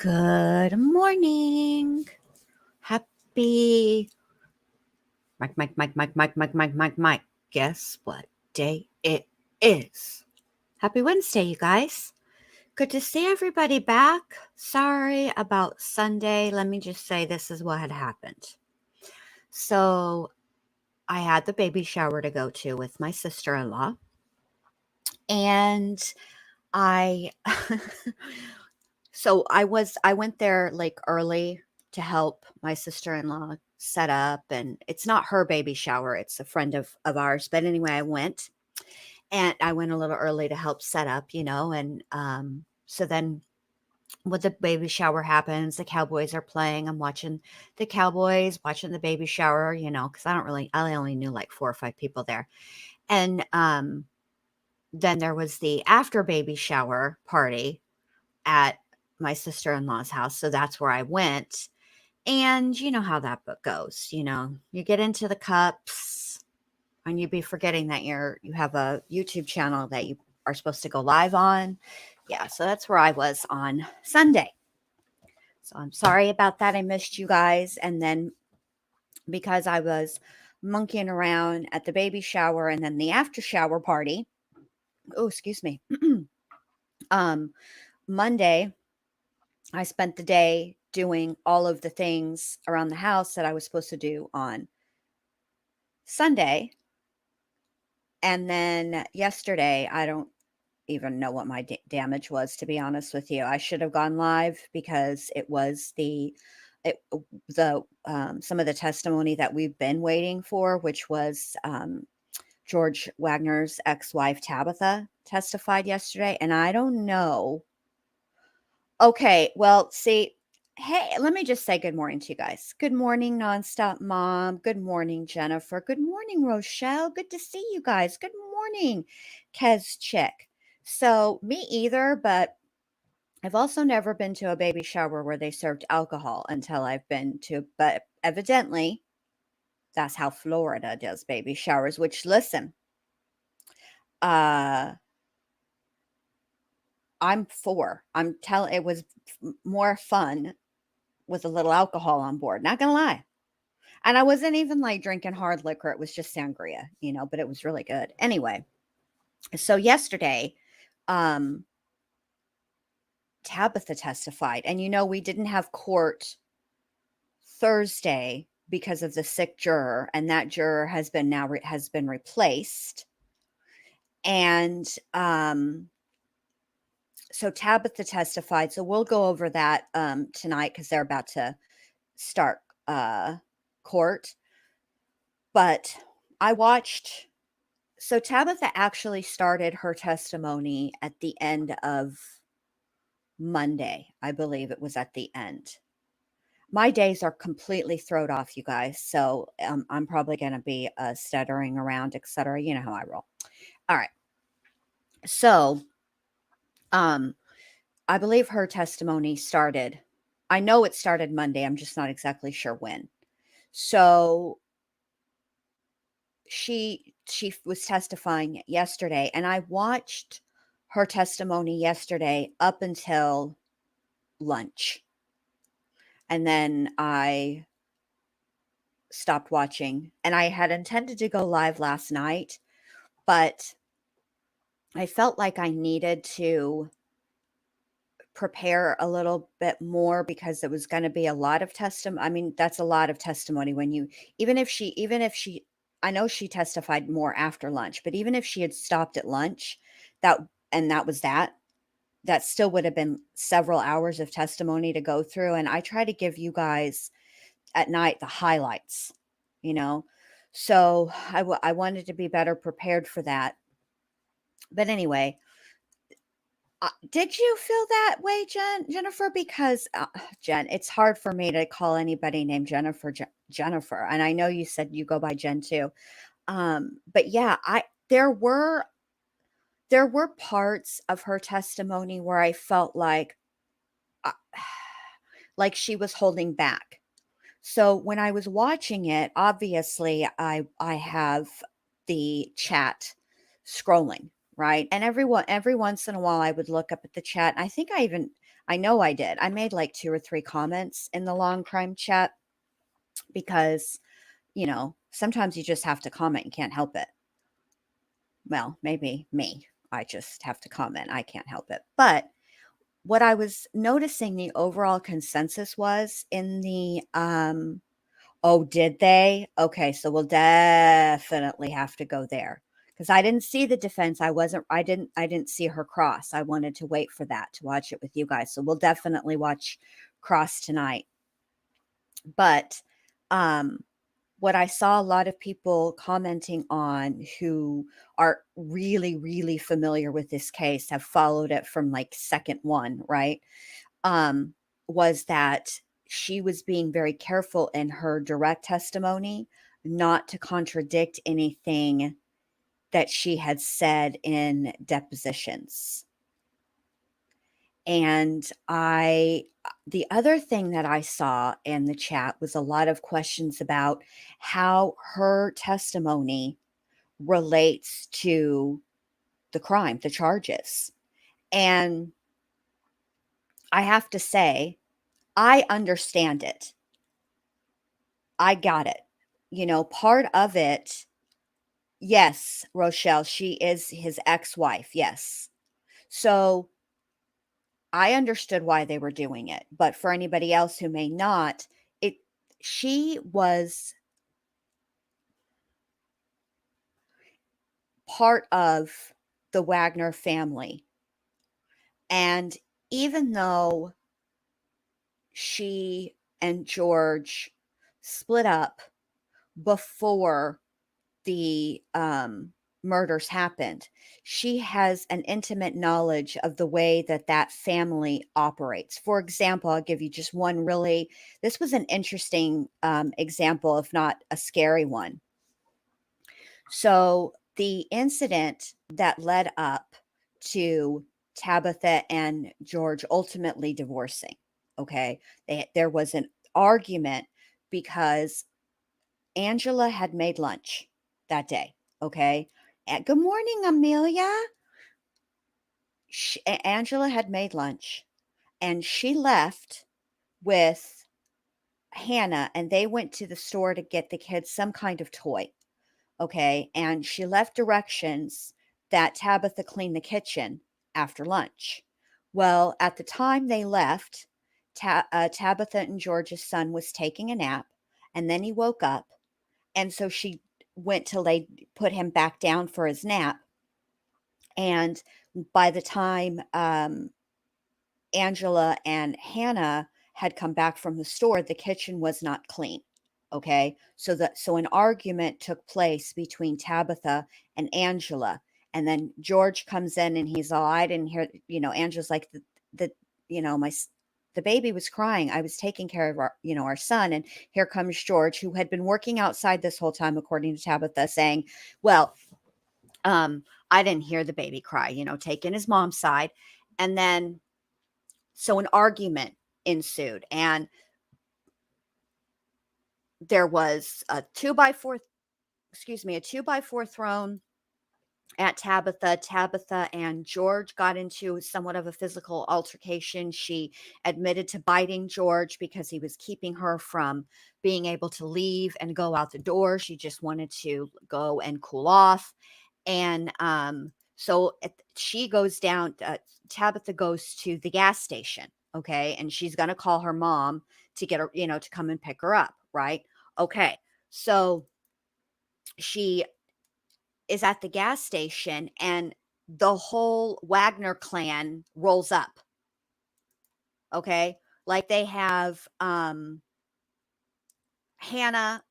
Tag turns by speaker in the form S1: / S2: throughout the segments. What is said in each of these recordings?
S1: Good morning. Happy Mike. Guess what day it is? Happy Wednesday, you guys. Good to see everybody back. Sorry about Sunday. Let me just say this is what had happened. So I had the baby shower to go to with my sister-in-law, and I So I went there like early to help my sister-in-law set up, and it's not her baby shower, it's a friend of ours. But anyway, I went, and I went a little early to help set up, and so then when the baby shower happens, the Cowboys are playing. I'm watching the Cowboys, watching the baby shower, because I only knew like 4 or 5 people there. And then there was the after baby shower party at my sister-in-law's house, so that's where I went, and you know how that book goes, you get into the cups, and you be forgetting that you have a YouTube channel that you are supposed to go live on. Yeah, so that's where I was on Sunday. So I'm sorry about that, I missed you guys, and then because I was monkeying around at the baby shower and then the after shower party, oh, excuse me, Monday, I spent the day doing all of the things around the house that I was supposed to do on Sunday. And then yesterday, I don't even know what my damage was, to be honest with you. I should have gone live because it was some of the testimony that we've been waiting for, which was George Wagner's ex-wife Tabitha testified yesterday, and I don't know. Okay, well, see, hey, let me just say good morning to you guys. Good morning, Nonstop Mom. Good morning, Jennifer. Good morning, Rochelle. Good to see you guys. Good morning, Kez Chick. So, me either, but I've also never been to a baby shower where they served alcohol until I've been to, but evidently that's how Florida does baby showers, which, listen, I'm for. It was more fun with a little alcohol on board, not gonna lie. And I wasn't even like drinking hard liquor, it was just sangria, but it was really good. Anyway, so yesterday, Tabitha testified, and we didn't have court Thursday because of the sick juror, and that juror has been replaced. And so Tabitha testified. So we'll go over that tonight because they're about to start court. But I watched. So Tabitha actually started her testimony at the end of Monday. I believe it was at the end. My days are completely thrown off, you guys. So I'm probably going to be stuttering around, etc. You know how I roll. All right. So I believe her testimony started. I know it started Monday. I'm just not exactly sure when. So she was testifying yesterday, and I watched her testimony yesterday up until lunch. And then I stopped watching, and I had intended to go live last night, but I felt like I needed to prepare a little bit more because it was going to be a lot of testimony. I mean, that's a lot of testimony when even if she, I know she testified more after lunch, but even if she had stopped at lunch, that was that still would have been several hours of testimony to go through. And I try to give you guys at night the highlights, so I wanted to be better prepared for that. But anyway, did you feel that way, Jennifer? Because Jen, it's hard for me to call anybody named Jennifer Jennifer, and I know you said you go by Jen too. But yeah, there were parts of her testimony where I felt like she was holding back. So when I was watching it, obviously I have the chat scrolling, right? And every once in a while I would look up at the chat. I think I know I did. I made like 2 or 3 comments in the long crime chat because, sometimes you just have to comment, you can't help it. Well, maybe me. I just have to comment, I can't help it. But what I was noticing the overall consensus was in the, "Oh, did they? Okay, so we'll definitely have to go there." Because I didn't see the defense, I didn't see her cross. I wanted to wait for that to watch it with you guys, so we'll definitely watch cross tonight. But, um, what I saw a lot of people commenting on who are really, really familiar with this case, have followed it from, like, second one, right? Um, was that she was being very careful in her direct testimony not to contradict anything that she had said in depositions. And the other thing that I saw in the chat was a lot of questions about how her testimony relates to the crime, the charges. And I have to say, I understand it. I got it. Part of it, yes, Rochelle, she is his ex-wife. Yes. So I understood why they were doing it. But for anybody else who may not, it she was part of the Wagner family. And even though she and George split up before the murders happened, she has an intimate knowledge of the way that that family operates. For example, I'll give you just one really, this was an interesting example, if not a scary one. So, the incident that led up to Tabitha and George ultimately divorcing, okay? There was an argument because Angela had made lunch that day, okay? And good morning, Amelia. Angela had made lunch and she left with Hannah and they went to the store to get the kids some kind of toy. Okay, and she left directions that Tabitha clean the kitchen after lunch. Well, at the time they left, Tabitha and George's son was taking a nap, and then he woke up, and so she went to put him back down for his nap. And by the time Angela and Hannah had come back from the store, the kitchen was not clean. Okay. So an argument took place between Tabitha and Angela. And then George comes in and he's all, I didn't hear, Angela's like the you know, the baby was crying. I was taking care of our son. And here comes George, who had been working outside this whole time, according to Tabitha, saying, well, I didn't hear the baby cry, taking his mom's side. And then so an argument ensued, and there was a 2x4, a 2x4 thrown at Tabitha. Tabitha and George got into somewhat of a physical altercation. She admitted to biting George because he was keeping her from being able to leave and go out the door. She just wanted to go and cool off. And she goes down, Tabitha goes to the gas station. Okay. And she's going to call her mom to get her, to come and pick her up. Right. Okay. So she is at the gas station and the whole Wagner clan rolls up. Okay. Like they have, Hannah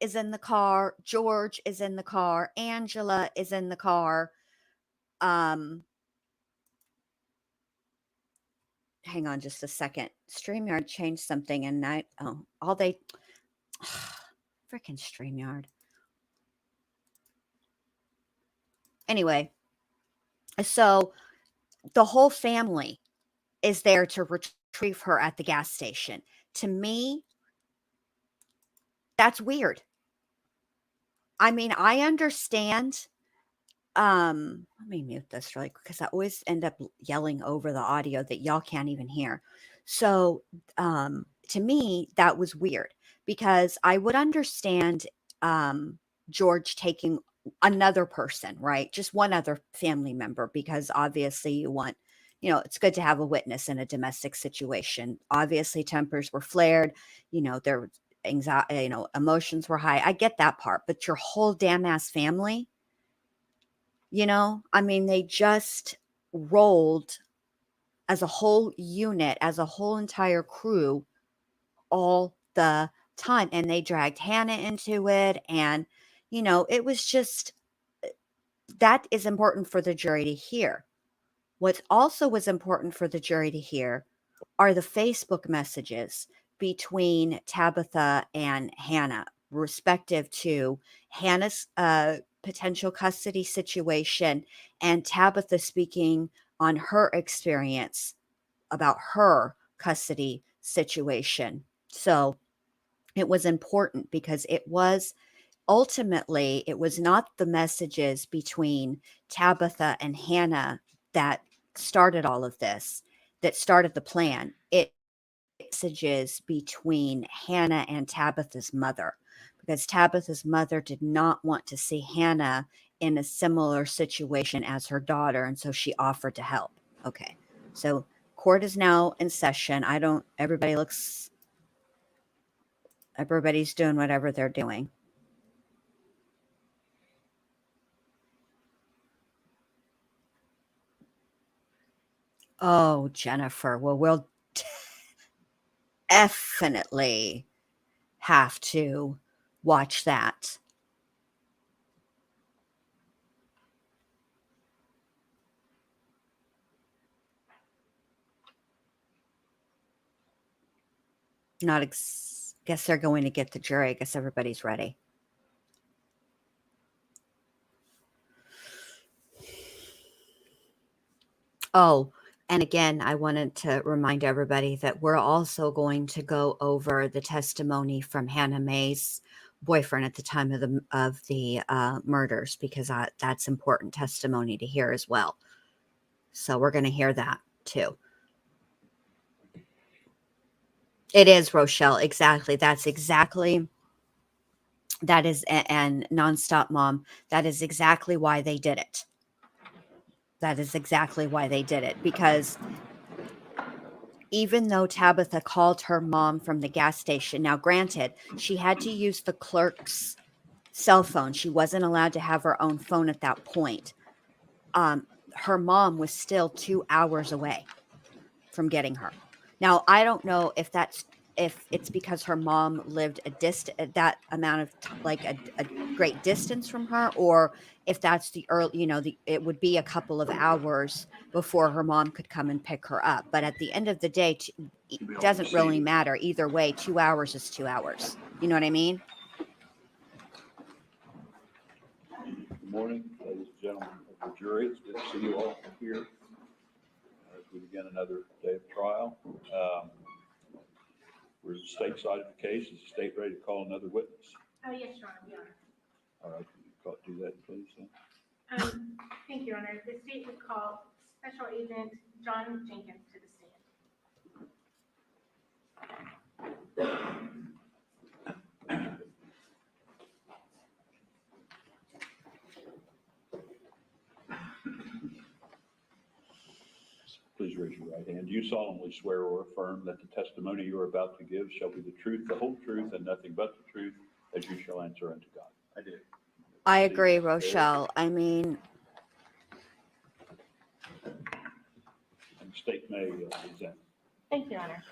S1: is in the car, George is in the car, Angela is in the car. Hang on just a second. StreamYard changed something and freaking StreamYard. Anyway, so the whole family is there to retrieve her at the gas station. To me, that's weird. I mean, I understand. Let me mute this really quick because I always end up yelling over the audio that y'all can't even hear. So, to me, that was weird because I would understand George taking another person, right? Just one other family member, because obviously you want, it's good to have a witness in a domestic situation. Obviously, tempers were flared, there was anxiety, emotions were high. I get that part, but your whole damn ass family, I mean, they just rolled as a whole unit, as a whole entire crew all the time. And they dragged Hannah into it. And, it was just, that is important for the jury to hear. What also was important for the jury to hear are the Facebook messages between Tabitha and Hannah, respective to Hannah's potential custody situation and Tabitha speaking on her experience about her custody situation. So it was important because it was not the messages between Tabitha and Hannah that started all of this, that started the plan. It messages between Hannah and Tabitha's mother, because Tabitha's mother did not want to see Hannah in a similar situation as her daughter, and so she offered to help. Okay, so court is now in session. Everybody's doing whatever they're doing. Oh, Jennifer. Well, we'll definitely have to watch that. Guess they're going to get the jury. I guess everybody's ready. Oh, and again, I wanted to remind everybody that we're also going to go over the testimony from Hannah Mae's boyfriend at the time of the murders, because that's important testimony to hear as well. So we're going to hear that too. It is, Rochelle. Exactly. That is, and Nonstop Mom, that is exactly why they did it. That is exactly why they did it, because even though Tabitha called her mom from the gas station, now granted, she had to use the clerk's cell phone. She wasn't allowed to have her own phone at that point. Her mom was still 2 hours away from getting her. Now, I don't know if it's because her mom lived that amount of like a great distance from her, or if that's the early, it would be a couple of hours before her mom could come and pick her up. But at the end of the day, it doesn't really matter either way. 2 hours is 2 hours. You know what I mean?
S2: Good morning, ladies and gentlemen of the jury. It's good to see you all here as we begin another day of trial. We're the state side of the case. Is the state ready to call another witness?
S3: Oh, yes, Your Honor, we are.
S2: All right, can you do that, please?
S3: Thank you, Your Honor. The state would call Special Agent John Jenkins to the stand.
S2: Please raise your right hand. Do you solemnly swear or affirm that the testimony you are about to give shall be the truth, the whole truth, and nothing but the truth, as you shall answer unto God?
S4: I do.
S1: I agree, Rochelle. I mean,
S2: And the state may present.
S3: Thank you, Your Honor.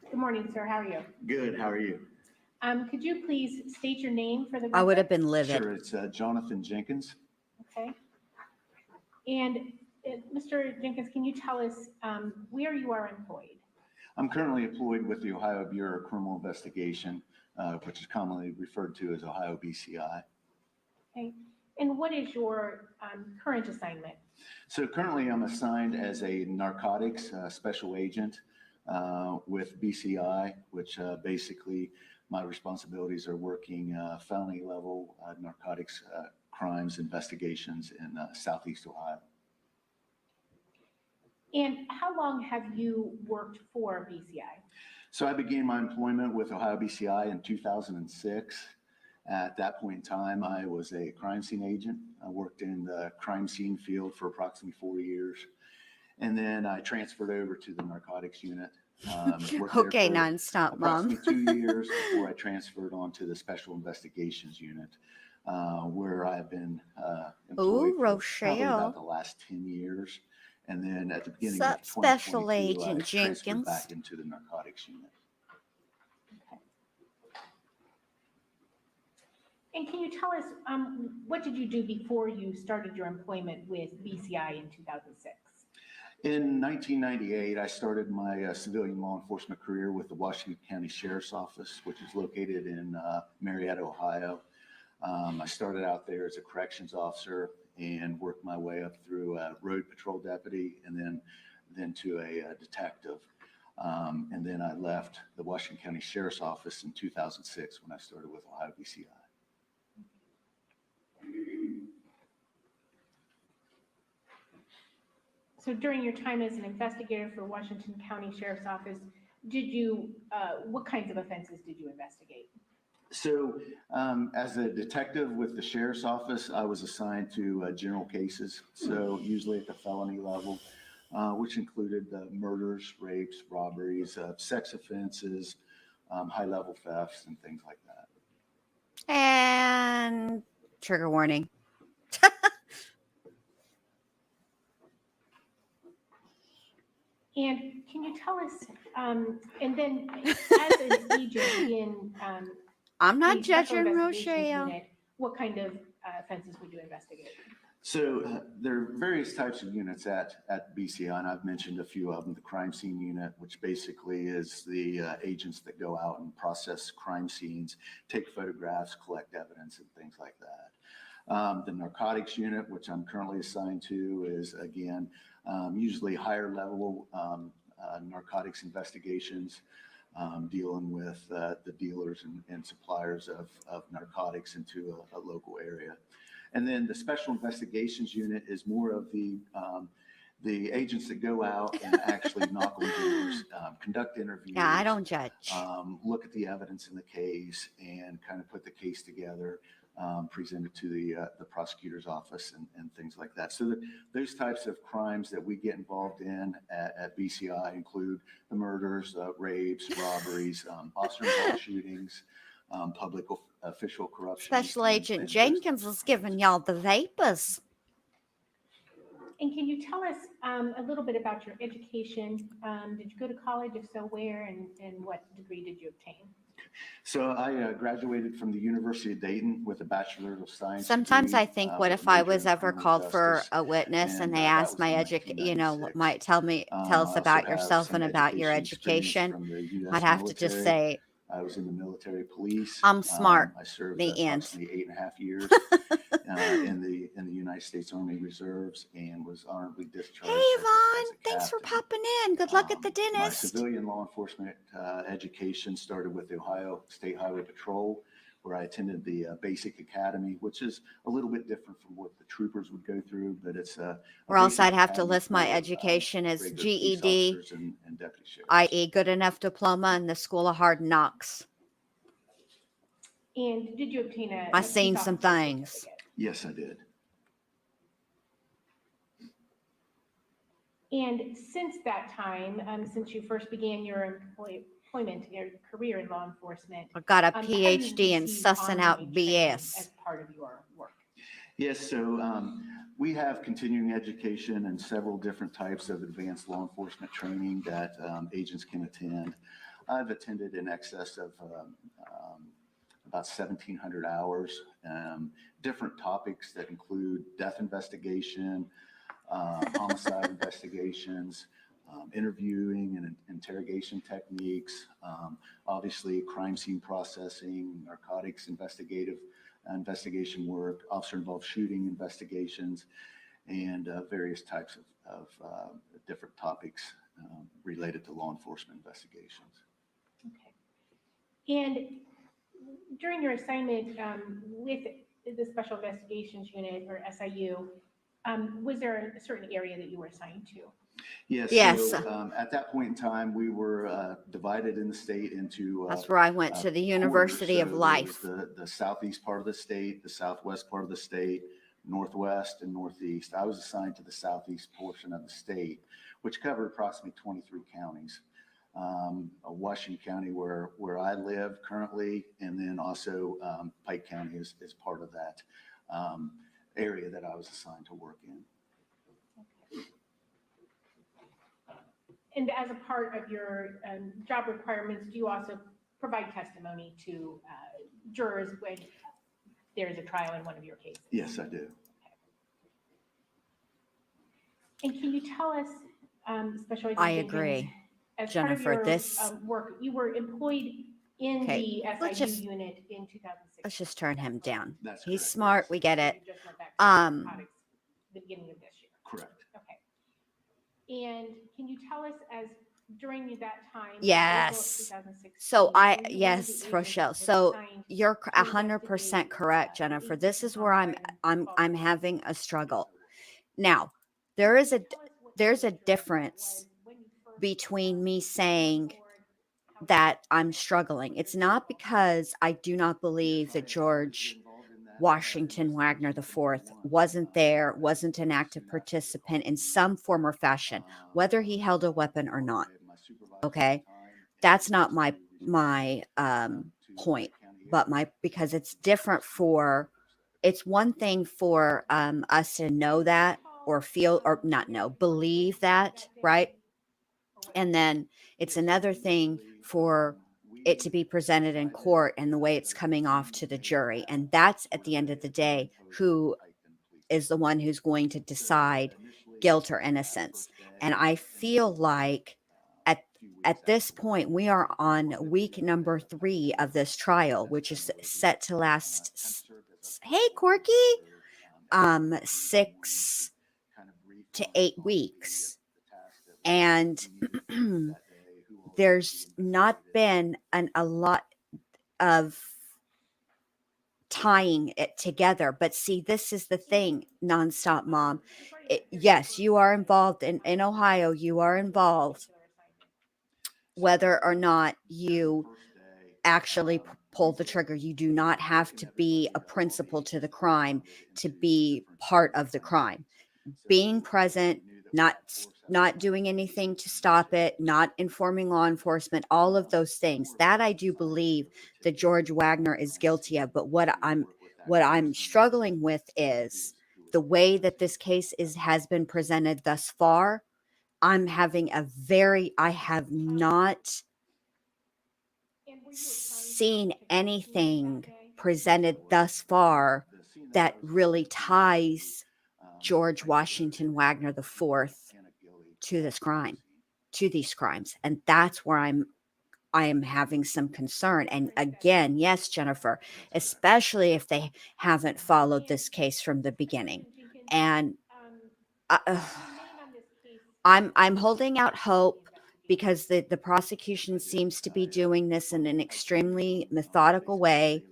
S3: Good morning, sir. How are you?
S4: Good. How are you?
S3: Could you please state your name for the record?
S1: I would have been livid.
S4: Sure. It's Jonathan Jenkins.
S3: Okay. And Mr. Jenkins, can you tell us where you are employed?
S4: I'm currently employed with the Ohio Bureau of Criminal Investigation, which is commonly referred to as Ohio BCI.
S3: Okay. And what is your current assignment?
S4: So currently I'm assigned as a narcotics special agent with BCI, which basically my responsibilities are working felony level narcotics crimes investigations in Southeast Ohio.
S3: And how long have you worked for BCI?
S4: So I began my employment with Ohio BCI in 2006. At that point in time, I was a crime scene agent. I worked in the crime scene field for approximately 4 years. And then I transferred over to the narcotics unit. Worked there
S1: Okay,
S4: for
S1: nonstop, Mom.
S4: approximately 2 years before I transferred on to the special investigations unit, where I've been employed
S1: Ooh,
S4: for probably
S1: Rochelle.
S4: about the last 10 years. And then at the beginning
S1: Sup,
S4: of
S1: Special
S4: 2022, I
S1: Agent
S4: transferred
S1: Jenkins?
S4: back into the narcotics unit.
S3: And can you tell us, what did you do before you started your employment with BCI in 2006?
S4: In 1998, I started my civilian law enforcement career with the Washington County Sheriff's Office, which is located in Marietta, Ohio. I started out there as a corrections officer and worked my way up through a road patrol deputy and then to a detective. And then I left the Washington County Sheriff's Office in 2006 when I started with Ohio BCI.
S3: So during your time as an investigator for Washington County Sheriff's Office, what kinds of offenses did you investigate?
S4: So as a detective with the Sheriff's Office, I was assigned to general cases. So usually at the felony level, which included murders, rapes, robberies, sex offenses, high-level thefts, and things like that.
S1: And trigger warning.
S3: And can you tell us, and then as an agent in
S1: I'm not
S3: the Special
S1: judging
S3: Investigations
S1: Rochelle.
S3: Unit, what kind of offenses would you investigate?
S4: So there are various types of units at BCI, and I've mentioned a few of them. The crime scene unit, which basically is the agents that go out and process crime scenes, take photographs, collect evidence, and things like that. The narcotics unit, which I'm currently assigned to, is again usually higher level narcotics investigations, dealing with the dealers and suppliers of narcotics into a local area. And then the special investigations unit is more of the agents that go out and actually knock on doors, conduct interviews.
S1: Yeah, I don't judge.
S4: Look at the evidence in the case and kind of put the case together, present it to the prosecutor's office and things like that. So those types of crimes that we get involved in at BCI include the murders, rapes, robberies, officer-involved shootings, public official corruption.
S1: Special Agent Jenkins is giving y'all the vapors.
S3: And can you tell us a little bit about your education? Did you go to college? If so, where, and what degree did you obtain?
S4: So I graduated from the University of Dayton with a Bachelor of Science.
S1: Sometimes
S4: degree,
S1: I think, what
S4: with a
S1: if I
S4: major
S1: was
S4: in
S1: ever
S4: criminal
S1: called for
S4: justice,
S1: a witness and they
S4: that
S1: asked
S4: was
S1: my
S4: in
S1: might tell us
S4: I also
S1: about
S4: have
S1: yourself
S4: some
S1: and about your
S4: experience
S1: education?
S4: from the U.S.
S1: I'd have to just
S4: military.
S1: say,
S4: I was in the military police.
S1: I'm smart.
S4: I served
S1: The end.
S4: approximately 8.5 years in the United States Army Reserves and was honorably discharged.
S1: Hey, Yvonne, thanks for
S4: captain.
S1: popping in. Good luck at the
S4: My
S1: dentist.
S4: civilian law enforcement education started with the Ohio State Highway Patrol, where I attended the basic academy, which is a little bit different from what the troopers would go through, but it's a
S1: Or else
S4: basic
S1: I'd have to
S4: academy
S1: list my
S4: for,
S1: education as
S4: regular police
S1: GED,
S4: officers and deputy sheriffs.
S1: i.e. good enough diploma in the School of Hard Knocks.
S3: And did you obtain a
S1: I
S3: police
S1: seen some
S3: officer
S1: things.
S3: certificate?
S4: Yes, I did.
S3: And since that time, since you first began your employment, your career in law enforcement,
S1: I got a
S3: have you
S1: PhD in
S3: received
S1: sussing out
S3: online training
S1: BS.
S3: as part of your work?
S4: Yes, so we have continuing education and several different types of advanced law enforcement training that agents can attend. I've attended in excess of about 1,700 hours, different topics that include death investigation, homicide investigations, interviewing and interrogation techniques, obviously crime scene processing, narcotics investigation work, officer-involved shooting investigations, and various types of different topics related to law enforcement investigations.
S3: Okay. And during your assignment with the Special Investigations Unit, or SIU, was there a certain area that you were assigned to?
S4: Yes.
S1: Yes.
S4: So at that point in time, we were divided in the state into
S1: That's where I went to the University of
S4: quarters. So
S1: Life.
S4: there was the southeast part of the state, the southwest part of the state, northwest and northeast. I was assigned to the southeast portion of the state, which covered approximately 23 counties. Washington County, where I live currently, and then also Pike County is part of that area that I was assigned to work in.
S3: And as a part of your job requirements, do you also provide testimony to jurors when there's a trial in one of your cases?
S4: Yes, I do.
S3: And can you tell us, Special Agent
S1: I
S3: Jenkins,
S1: agree,
S3: as
S1: Jennifer,
S3: part of your
S1: this-
S3: work, you were employed in
S1: Okay,
S3: the
S1: let's
S3: SIU
S1: just-
S3: unit in 2006.
S1: Let's just turn him down.
S4: That's
S1: He's
S4: correct,
S1: smart.
S4: yes.
S1: We get it.
S3: You just went back to narcotics the beginning of this year.
S4: Correct.
S3: Okay. And can you tell us, as during that time,
S1: Yes.
S3: April of 2016,
S1: So
S3: were you one of the
S1: yes,
S3: agents
S1: Rochelle.
S3: that was
S1: So
S3: assigned
S1: you're
S3: to
S1: 100%
S3: investigate,
S1: correct,
S3: the
S1: Jennifer.
S3: 18
S1: This is where I'm
S3: homicide
S1: I'm
S3: involving
S1: having a
S3: Lathan?
S1: struggle. Now, there is a
S3: Tell us what
S1: there's
S3: the
S1: a
S3: nature of that
S1: difference
S3: was when you first,
S1: between me
S3: came
S1: saying
S3: forward, how
S1: that
S3: you-
S1: I'm struggling. It's not because I do not believe that George Washington Wagner IV wasn't there, wasn't an active participant in some form or fashion, whether he held a weapon or not. Okay, that's not my point, but because it's different for. It's one thing for us to know that or feel or not know, believe that, right? And then it's another thing for it to be presented in court and the way it's coming off to the jury. And that's at the end of the day who is the one who's going to decide guilt or innocence. And I feel like at this point we are on week number 3 of this trial, which is set to last hey Corky 6 to 8 weeks. And there's not been a lot of tying it together. But see, this is the thing, Nonstop Mom. Yes, you are involved in Ohio. You are involved, whether or not you actually pull the trigger. You do not have to be a principal to the crime to be part of the crime. Being present, not doing anything to stop it, not informing law enforcement, all of those things that I do believe that George Wagner is guilty of. But what I'm struggling with is the way that this case has been presented thus far. I have not seen anything presented thus far that really ties George Washington Wagner IV to this crime, to these crimes. And that's where I am having some concern. And again, yes, Jennifer, especially if they haven't followed this case from the beginning. And I'm holding out hope because the prosecution seems to be doing this in an extremely methodical way.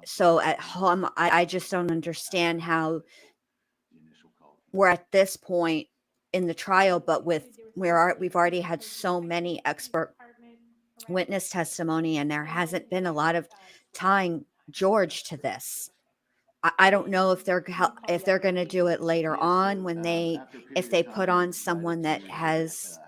S1: So at home, I just don't understand how we're at this point in the trial, but we've already had so many expert witness testimony, and there hasn't been a lot of tying George to this. I don't know if they're going to do it later on when if they put on someone that has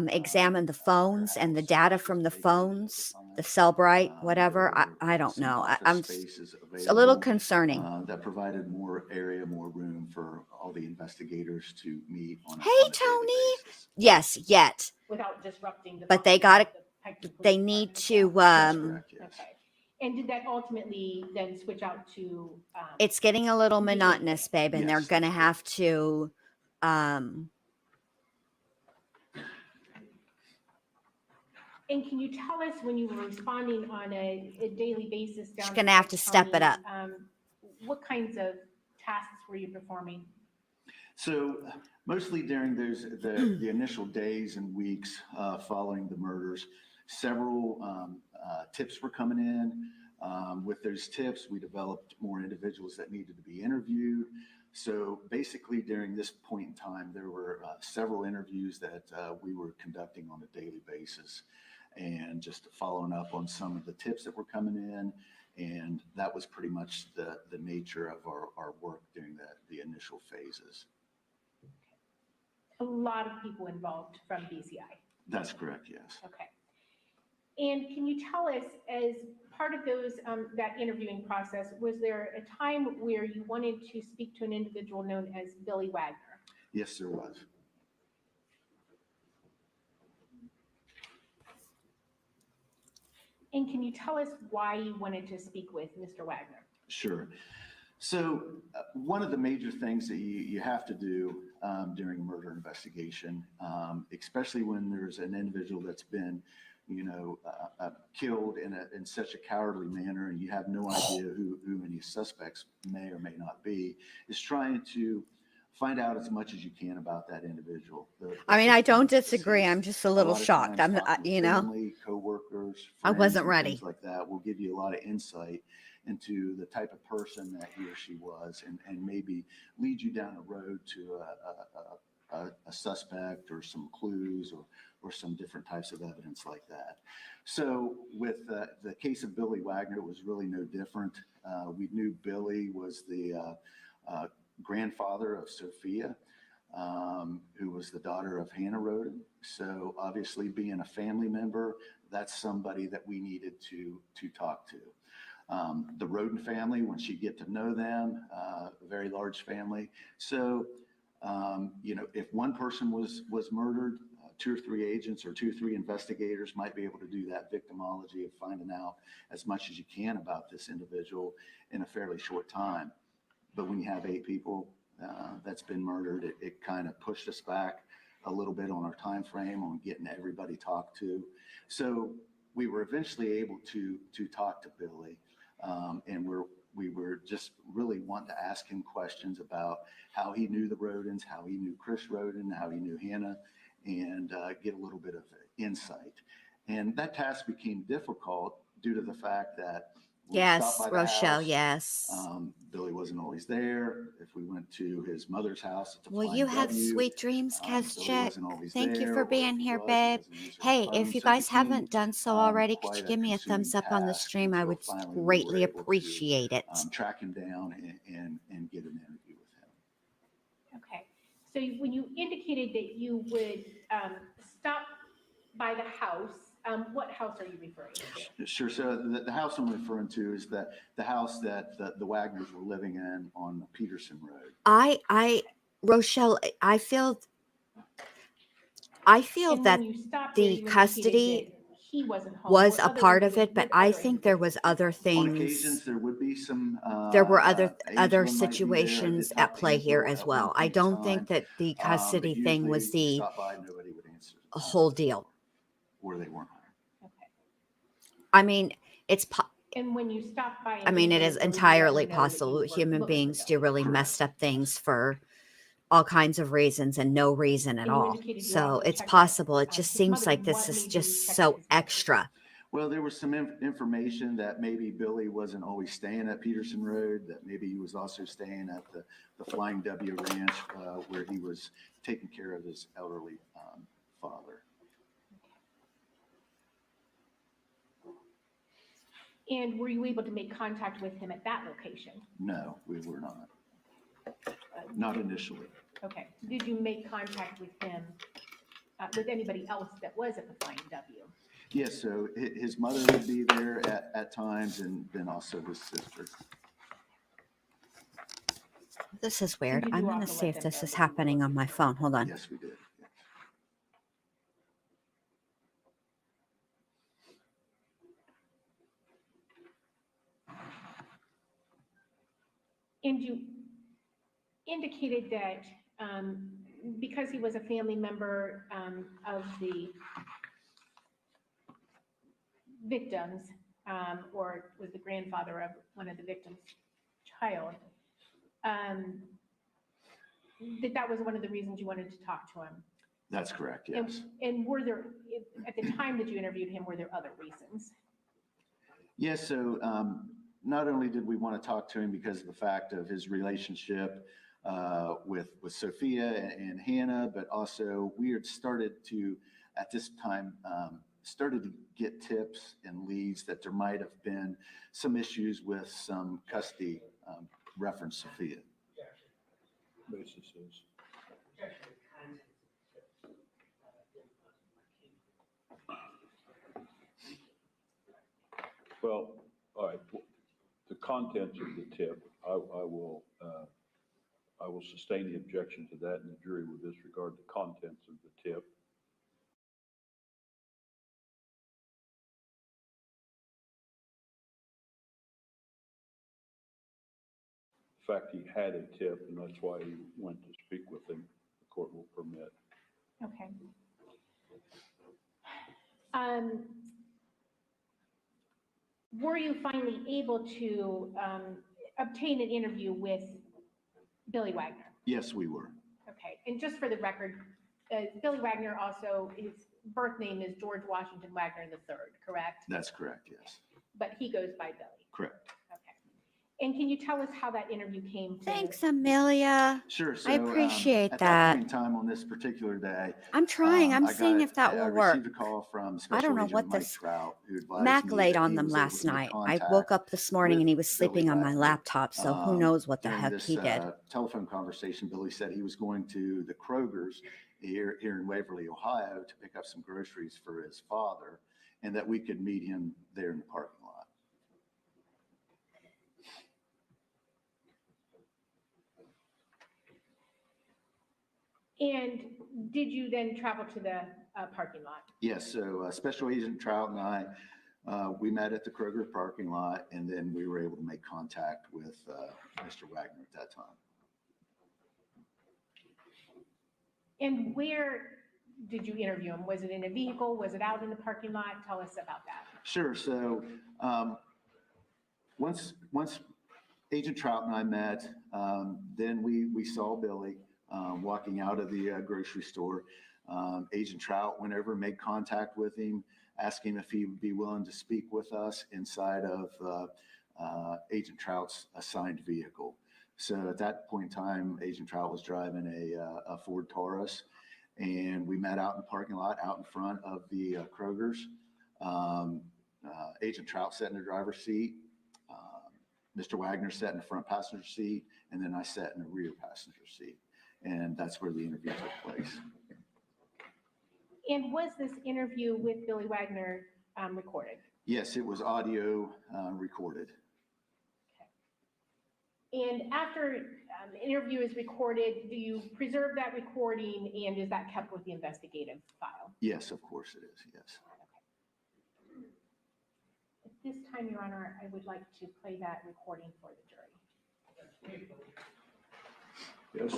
S1: examined the phones and the data from the phones, the Cellbrite, whatever. I don't know. It's a little concerning.
S4: That provided more area, more room for all the investigators to meet on
S1: Hey,
S4: on a daily
S1: Tony.
S4: basis.
S1: Yes, yet.
S3: Without disrupting the.
S1: But they
S3: function
S1: got
S3: of the Pike Police
S1: they need
S3: Department.
S1: to
S4: That's correct, yes.
S3: Okay. And did that ultimately then switch out to?
S1: it's getting a little monotonous, babe, and they're
S4: Yes,
S1: going to
S4: that's
S1: have to
S3: And can you tell us, when you were responding on a daily basis down
S1: She's
S3: to
S1: gonna have
S3: Pike
S1: to step it
S3: County,
S1: up.
S3: What kinds of tasks were you performing?
S4: So mostly during the initial days and weeks following the murders, several tips were coming in. With those tips, we developed more individuals that needed to be interviewed. So basically during this point in time, there were several interviews that we were conducting on a daily basis and just following up on some of the tips that were coming in. And that was pretty much the nature of our work during the initial phases.
S3: A lot of people involved from BCI.
S4: That's correct, yes.
S3: Okay. And can you tell us, as part of those that interviewing process, was there a time where you wanted to speak to an individual known as Billy Wagner?
S4: Yes, there was.
S3: And can you tell us why you wanted to speak with Mr. Wagner?
S4: Sure. So one of the major things that you have to do during a murder investigation, especially when there's an individual that's been, killed in such a cowardly manner, and you have no idea who any suspects may or may not be, is trying to find out as much as you can about that individual.
S1: I mean, I don't disagree. I'm just a little shocked. I'm,
S4: family, coworkers,
S1: I wasn't
S4: and
S1: ready.
S4: things like that will give you a lot of insight into the type of person that he or she was, and maybe lead you down a road to a suspect or some clues or some different types of evidence like that. So with the case of Billy Wagner, it was really no different. We knew Billy was the grandfather of Sophia, who was the daughter of Hannah Roden. So obviously being a family member, that's somebody that we needed to talk to. The Roden family, once you get to know them, a very large family. So, if one person was murdered, 2 or 3 agents or 2 or 3 investigators might be able to do that victimology of finding out as much as you can about this individual in a fairly short time. But when you have 8 people that's been murdered, it kind of pushed us back a little bit on our time frame on getting everybody talked to. So we were eventually able to talk to Billy, and we were just really wanting to ask him questions about how he knew the Rodens, how he knew Chris Roden, how he knew Hannah, and get a little bit of insight. And that task became difficult due to the fact that when we
S1: Yes,
S4: stopped by the
S1: Rochelle,
S4: house,
S1: yes.
S4: Billy wasn't always there. If we went to his mother's house, it's a
S1: Well,
S4: Flying
S1: you have
S4: W.
S1: sweet dreams,
S4: Billy
S1: Kazchik.
S4: wasn't always
S1: Thank you
S4: there,
S1: for
S4: or
S1: being
S4: if he
S1: here,
S4: was, he
S1: babe.
S4: doesn't answer the
S1: Hey,
S4: phone.
S1: if you
S4: So it
S1: guys
S4: became,
S1: haven't done so already, could you
S4: quite
S1: give me a
S4: consuming
S1: thumbs up on the
S4: task
S1: stream? I
S4: until
S1: would
S4: finally we
S1: greatly
S4: were able to,
S1: appreciate it.
S4: track him down and get an interview with him.
S3: Okay. So when you indicated that you would stop by the house, what house are you referring to?
S4: Sure. So the house I'm referring to is the house that the Wagners were living in on Peterson Road.
S1: Rochelle, I feel
S3: And
S1: that
S3: when you stopped
S1: the
S3: there, you indicated
S1: custody
S3: that he wasn't home.
S1: was
S3: What
S1: a
S3: other
S1: part of it, but
S3: what
S1: I
S3: other
S1: think there was
S3: individuals?
S1: other
S4: On
S1: things.
S4: occasions, there would be some.
S1: There were other
S4: Angela might be there. I
S1: situations
S4: did
S1: at
S4: talk to
S1: play here
S4: Angela
S1: as
S4: at one
S1: well. I
S4: point in
S1: don't think
S4: time,
S1: that the
S4: but
S1: custody thing
S4: usually
S1: was
S4: we
S1: the
S4: stop by, nobody would answer the
S1: whole
S4: phone
S1: deal.
S4: or they weren't home.
S3: Okay.
S1: I mean,
S3: And when you stopped by,
S1: I mean, it is
S3: Billy, you let
S1: entirely
S3: him know that you
S1: possible.
S3: were
S1: Human
S3: looking for
S1: beings do
S3: Billy.
S1: really
S4: Correct.
S1: messed up things for all kinds of reasons and no reason at
S3: And you
S1: all.
S3: indicated you
S1: So
S3: also
S1: it's
S3: checked
S1: possible. It
S3: his
S1: just seems
S3: mother.
S1: like this
S3: What
S1: is
S3: made you
S1: just
S3: check
S1: so
S3: his mother?
S1: extra.
S4: Well, there was some information that maybe Billy wasn't always staying at Peterson Road, that maybe he was also staying at the Flying W Ranch, where he was taking care of his elderly father.
S3: And were you able to make contact with him at that location?
S4: No, we were not. Not initially.
S3: Okay. Did you make contact with him, with anybody else that was at the Flying W?
S4: Yes, so his mother would be there at times, and then also his sister.
S1: This is weird.
S3: did
S1: I'm
S3: you
S1: going to
S3: also
S1: see
S3: let
S1: if
S3: them
S1: this
S3: know
S1: is
S3: that you were
S1: happening on
S3: looking
S1: my
S3: for
S1: phone. Hold on.
S4: Yes, we did. Yes.
S3: And you indicated that because he was a family member of the victims, or was the grandfather of one of the victims' child, that was one of the reasons you wanted to talk to him.
S4: That's correct, yes.
S3: And were there, at the time that you interviewed him, were there other reasons?
S4: Yes, so not only did we want to talk to him because of the fact of his relationship with Sophia and Hannah, but also we had started to, at this time, started to get tips and leads that there might have been some issues with some custody reference Sophia.
S2: Basis is. Well, all right, the contents of the tip, I will sustain the objection to that, and the jury will disregard the contents of the tip. The fact he had a tip, and that's why he went to speak with him, the court will permit.
S3: Okay. Were you finally able to obtain an interview with Billy Wagner?
S4: Yes, we were.
S3: Okay, and just for the record, Billy Wagner also, his birth name is George Washington Wagner III, correct?
S4: That's correct, yes.
S3: But he goes by Billy.
S4: Correct.
S3: Okay. And can you tell us how that interview came to?
S1: Thanks, Amelia.
S4: Sure. So,
S1: I appreciate
S4: at
S1: that.
S4: point in time on this particular day,
S1: I'm trying. I'm
S4: I
S1: seeing if that will work.
S4: received a call from
S1: I don't
S4: Special
S1: know
S4: Agent
S1: what
S4: Mike
S1: this
S4: Trout, who advised
S1: Mac
S4: me
S1: laid
S4: that
S1: on
S4: he
S1: them
S4: was able
S1: last
S4: to make
S1: night. I
S4: contact
S1: woke up this morning and he was
S4: Billy
S1: sleeping on my
S4: Wagner.
S1: laptop, so who knows what the
S4: During
S1: heck
S4: this,
S1: he did.
S4: telephone conversation, Billy said he was going to the Kroger's here in Waverly, Ohio, to pick up some groceries for his father, and that we could meet him there in the parking lot.
S3: And did you then travel to the parking lot?
S4: Yes, so Special Agent Trout and I, we met at the Kroger parking lot, and then we were able to make contact with Mr. Wagner at that time.
S3: And where did you interview him? Was it in a vehicle? Was it out in the parking lot? Tell us about that.
S4: Sure. So once Agent Trout and I met, then we saw Billy walking out of the grocery store. Agent Trout went over, made contact with him, asked him if he would be willing to speak with us inside of Agent Trout's assigned vehicle. So at that point in time, Agent Trout was driving a Ford Taurus, and we met out in the parking lot out in front of the Kroger's. Agent Trout sat in the driver's seat. Mr. Wagner sat in the front passenger seat, and then I sat in the rear passenger seat. And that's where the interview took place.
S3: And was this interview with Billy Wagner recorded?
S4: Yes, it was audio recorded.
S3: And after the interview is recorded, do you preserve that recording, and is that kept with the investigative file?
S4: Yes, of course it is, yes.
S3: At this time, Your Honor, I would like to play that recording for the jury.
S2: Yes.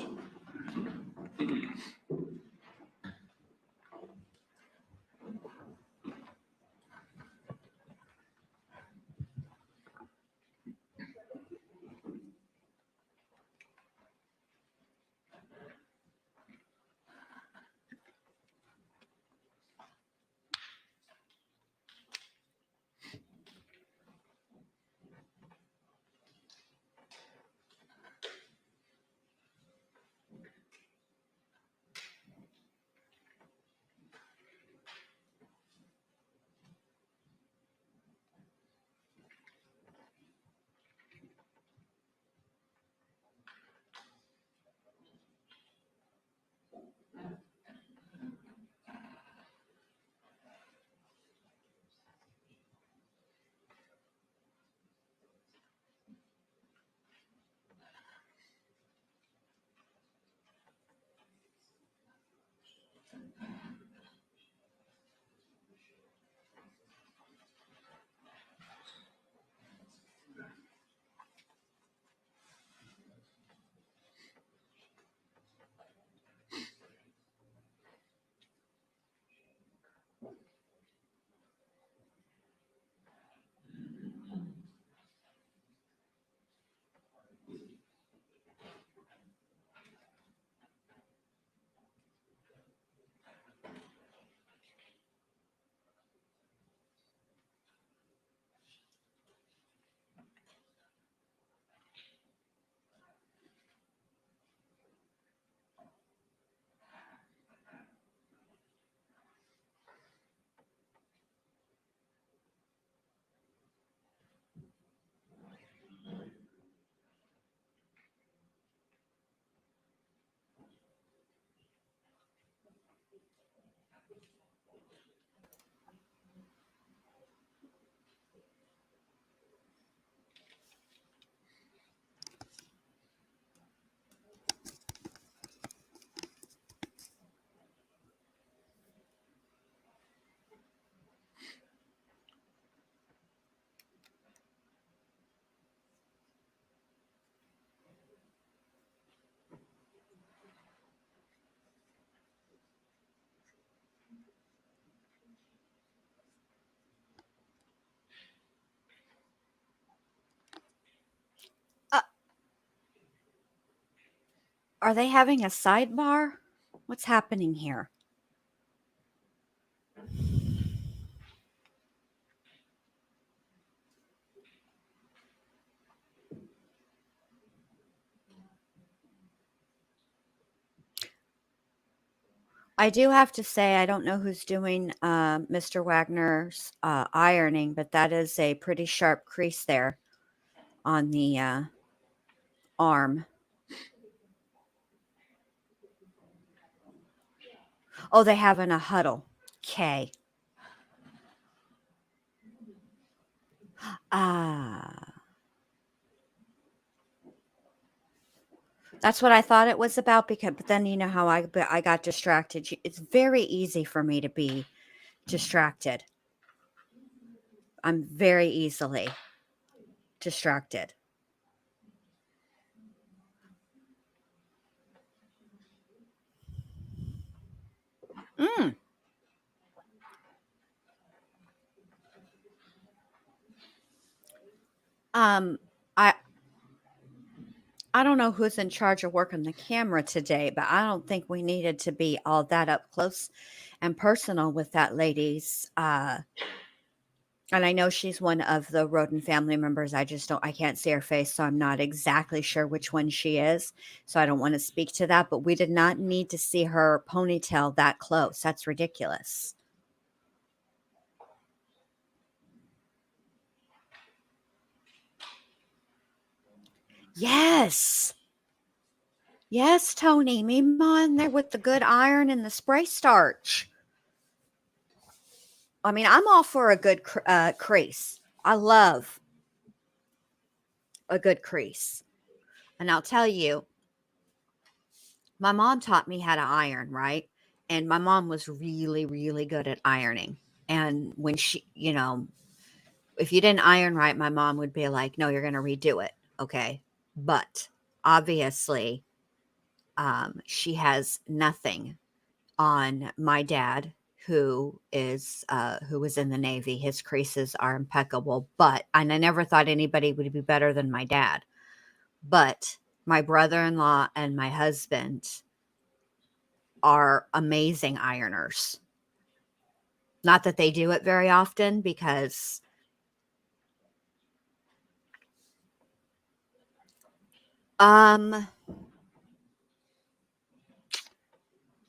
S1: Are they having a sidebar? What's happening here? I do have to say, I don't know who's doing Mr. Wagner's ironing, but that is a pretty sharp crease there on the arm. Oh, they having a huddle. Okay. Ah. That's what I thought it was about, because but then you know how I got distracted. It's very easy for me to be distracted. I'm very easily distracted. Mm. Um, I I don't know who's in charge of working the camera today, but I don't think we needed to be all that up close and personal with that lady's. And I know she's one of the Roden family members. I can't see her face, so I'm not exactly sure which one she is. So I don't want to speak to that, but we did not need to see her ponytail that close. That's ridiculous. Yes. Yes, Tony. Me on there with the good iron and the spray starch. I mean, I'm all for a good crease. I love a good crease. And I'll tell you, my mom taught me how to iron, right? And my mom was really, really good at ironing. And when if you didn't iron right, my mom would be like, no, you're going to redo it. Okay. But obviously, she has nothing on my dad, who was in the Navy. His creases are impeccable, and I never thought anybody would be better than my dad. But my brother-in-law and my husband are amazing ironers. Not that they do it very often, because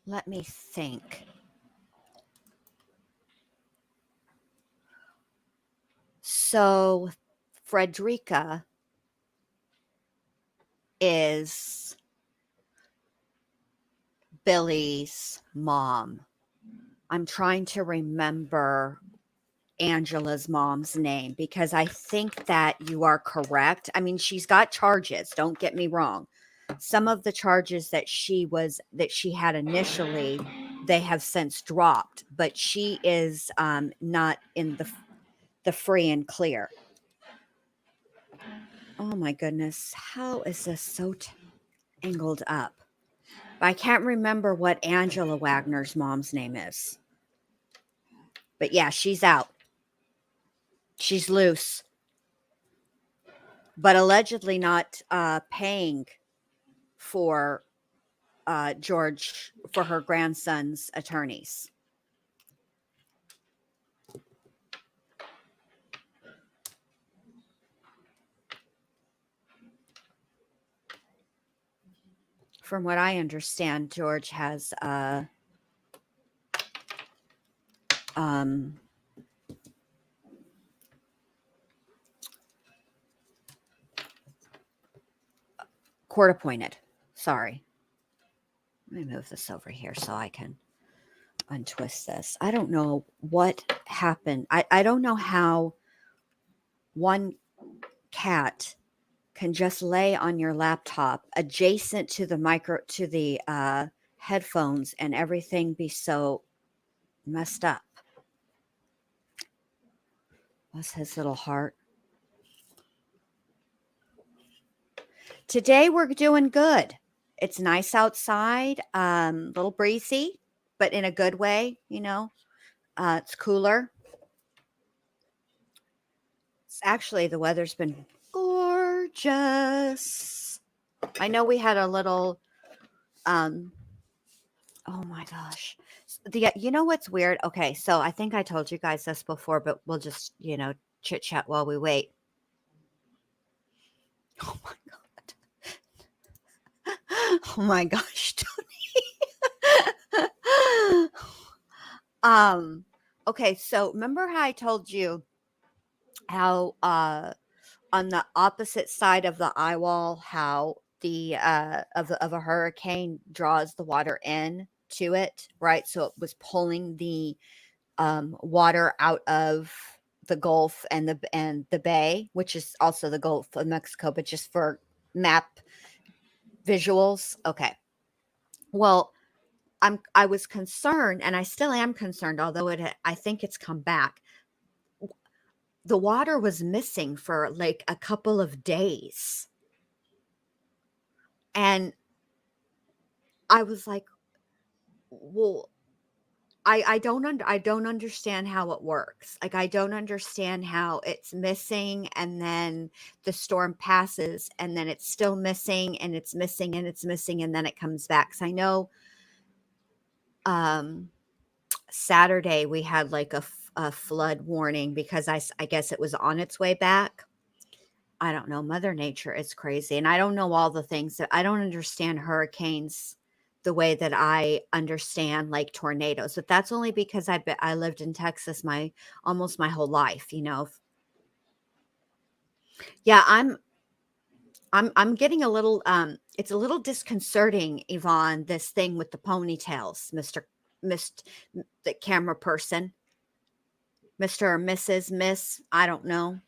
S1: let me think. So Frederica is Billy's mom. I'm trying to remember Angela's mom's name, because I think that you are correct. I mean, she's got charges, don't get me wrong. Some of the charges that she had initially, they have since dropped, but she is not in the free and clear. Oh my goodness, how is this so tangled up? I can't remember what Angela Wagner's mom's name is. But yeah, she's out. She's loose. But allegedly not paying for George, for her grandson's attorneys. From what I understand, George has court appointed. Sorry. Let me move this over here so I can untwist this. I don't know what happened. I don't know how one cat can just lay on your laptop adjacent to the headphones, and everything be so messed up. What's his little heart? Today we're doing good. It's nice outside, little breezy, but in a good way, it's cooler. It's actually, the weather's been gorgeous. I know we had a little Oh my gosh. You know what's weird? Okay, so I think I told you guys this before, but we'll just, chit chat while we wait. Oh my god. Oh my gosh, Tony. Okay, so remember how I told you how on the opposite side of the eye wall, how the of a hurricane draws the water in to it, right? So it was pulling the water out of the Gulf and the Bay, which is also the Gulf of Mexico, but just for map visuals. Okay. Well, I was concerned, and I still am concerned, although I think it's come back. The water was missing for like a couple of days, and I was like, well, I don't understand how it works. Like, I don't understand how it's missing, and then the storm passes, and then it's still missing, and it's missing, and it's missing, and then it comes back. 'Cause I know, um, Saturday we had like a flood warning because I guess it was on its way back. I don't know. Mother Nature is crazy. And I don't know all the things that I don't understand hurricanes the way that I understand like tornadoes. But that's only because I lived in Texas almost my whole life, you know. Yeah, I'm getting a little it's a little disconcerting, Yvonne, this thing with the ponytails, Mr. The camera person, Mr. or Mrs. Miss, I don't know.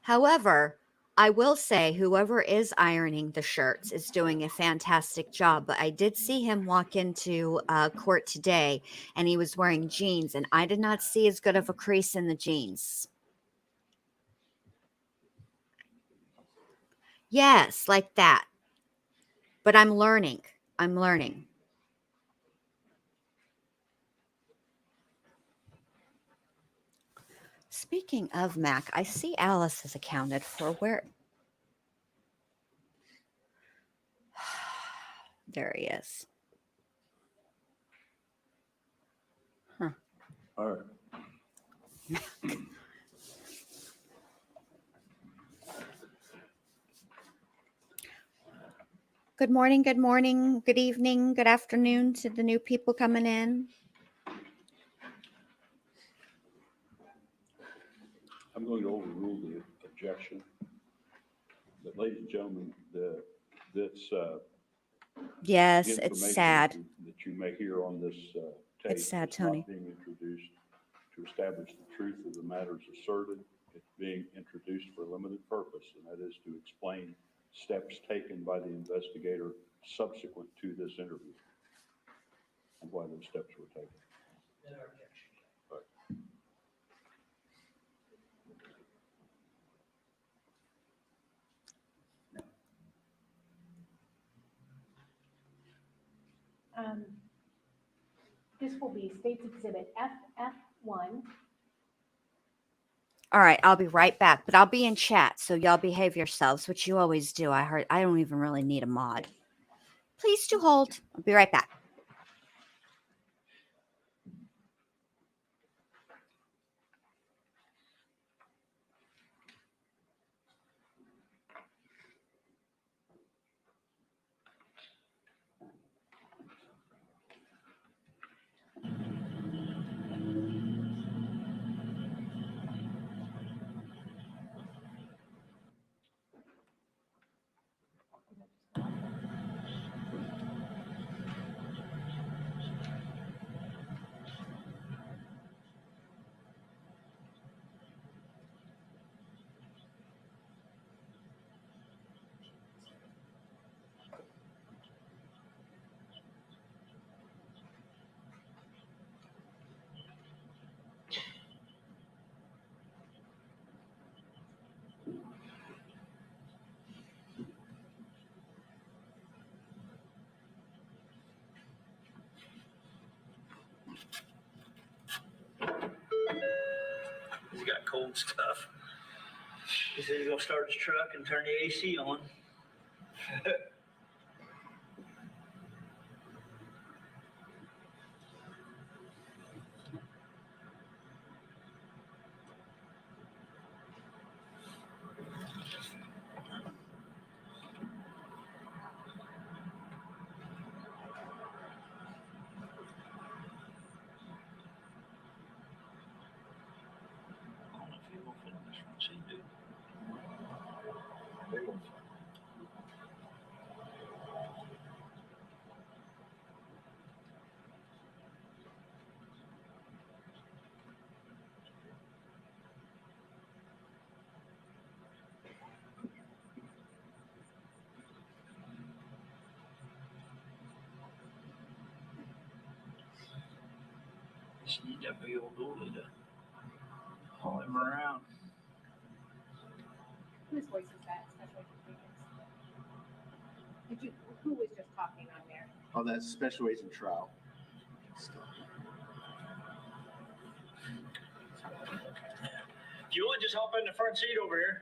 S1: However, I will say whoever is ironing the shirts is doing a fantastic job. But I did see him walk into court today, and he was wearing jeans, and I did not see as good of a crease in the jeans. Yes, like that. But I'm learning. I'm learning. Speaking of Mac, I see Alice is accounted for. Where? There he is. Huh.
S2: All right.
S1: Good morning, good evening, good afternoon to the new people coming in.
S2: I'm going to overrule the objection. But ladies and gentlemen, this
S1: Yes, it's
S2: information
S1: sad.
S2: that you may hear on this tape
S1: It's sad,
S2: is
S1: Tony.
S2: not being introduced to establish the truth of the matters asserted. It's being introduced for a limited purpose, and that is to explain steps taken by the investigator subsequent to this interview and why those steps were taken. Right.
S3: This will be State's Exhibit FF1.
S1: All right, I'll be right back, but I'll be in chat, so y'all behave yourselves, which you always do. I don't even really need a mod. Please do hold. I'll be right back.
S5: cold stuff. He said he's gonna start his truck and turn the AC on. I don't know if you're gonna fit in this front seat, dude. Just need that big old dolly to haul him around.
S3: Whose voice is that? Special Agent Jenkins? Who was just talking on there?
S4: Oh, that's Special Agent Trout.
S5: If you would just hop in the front seat over here.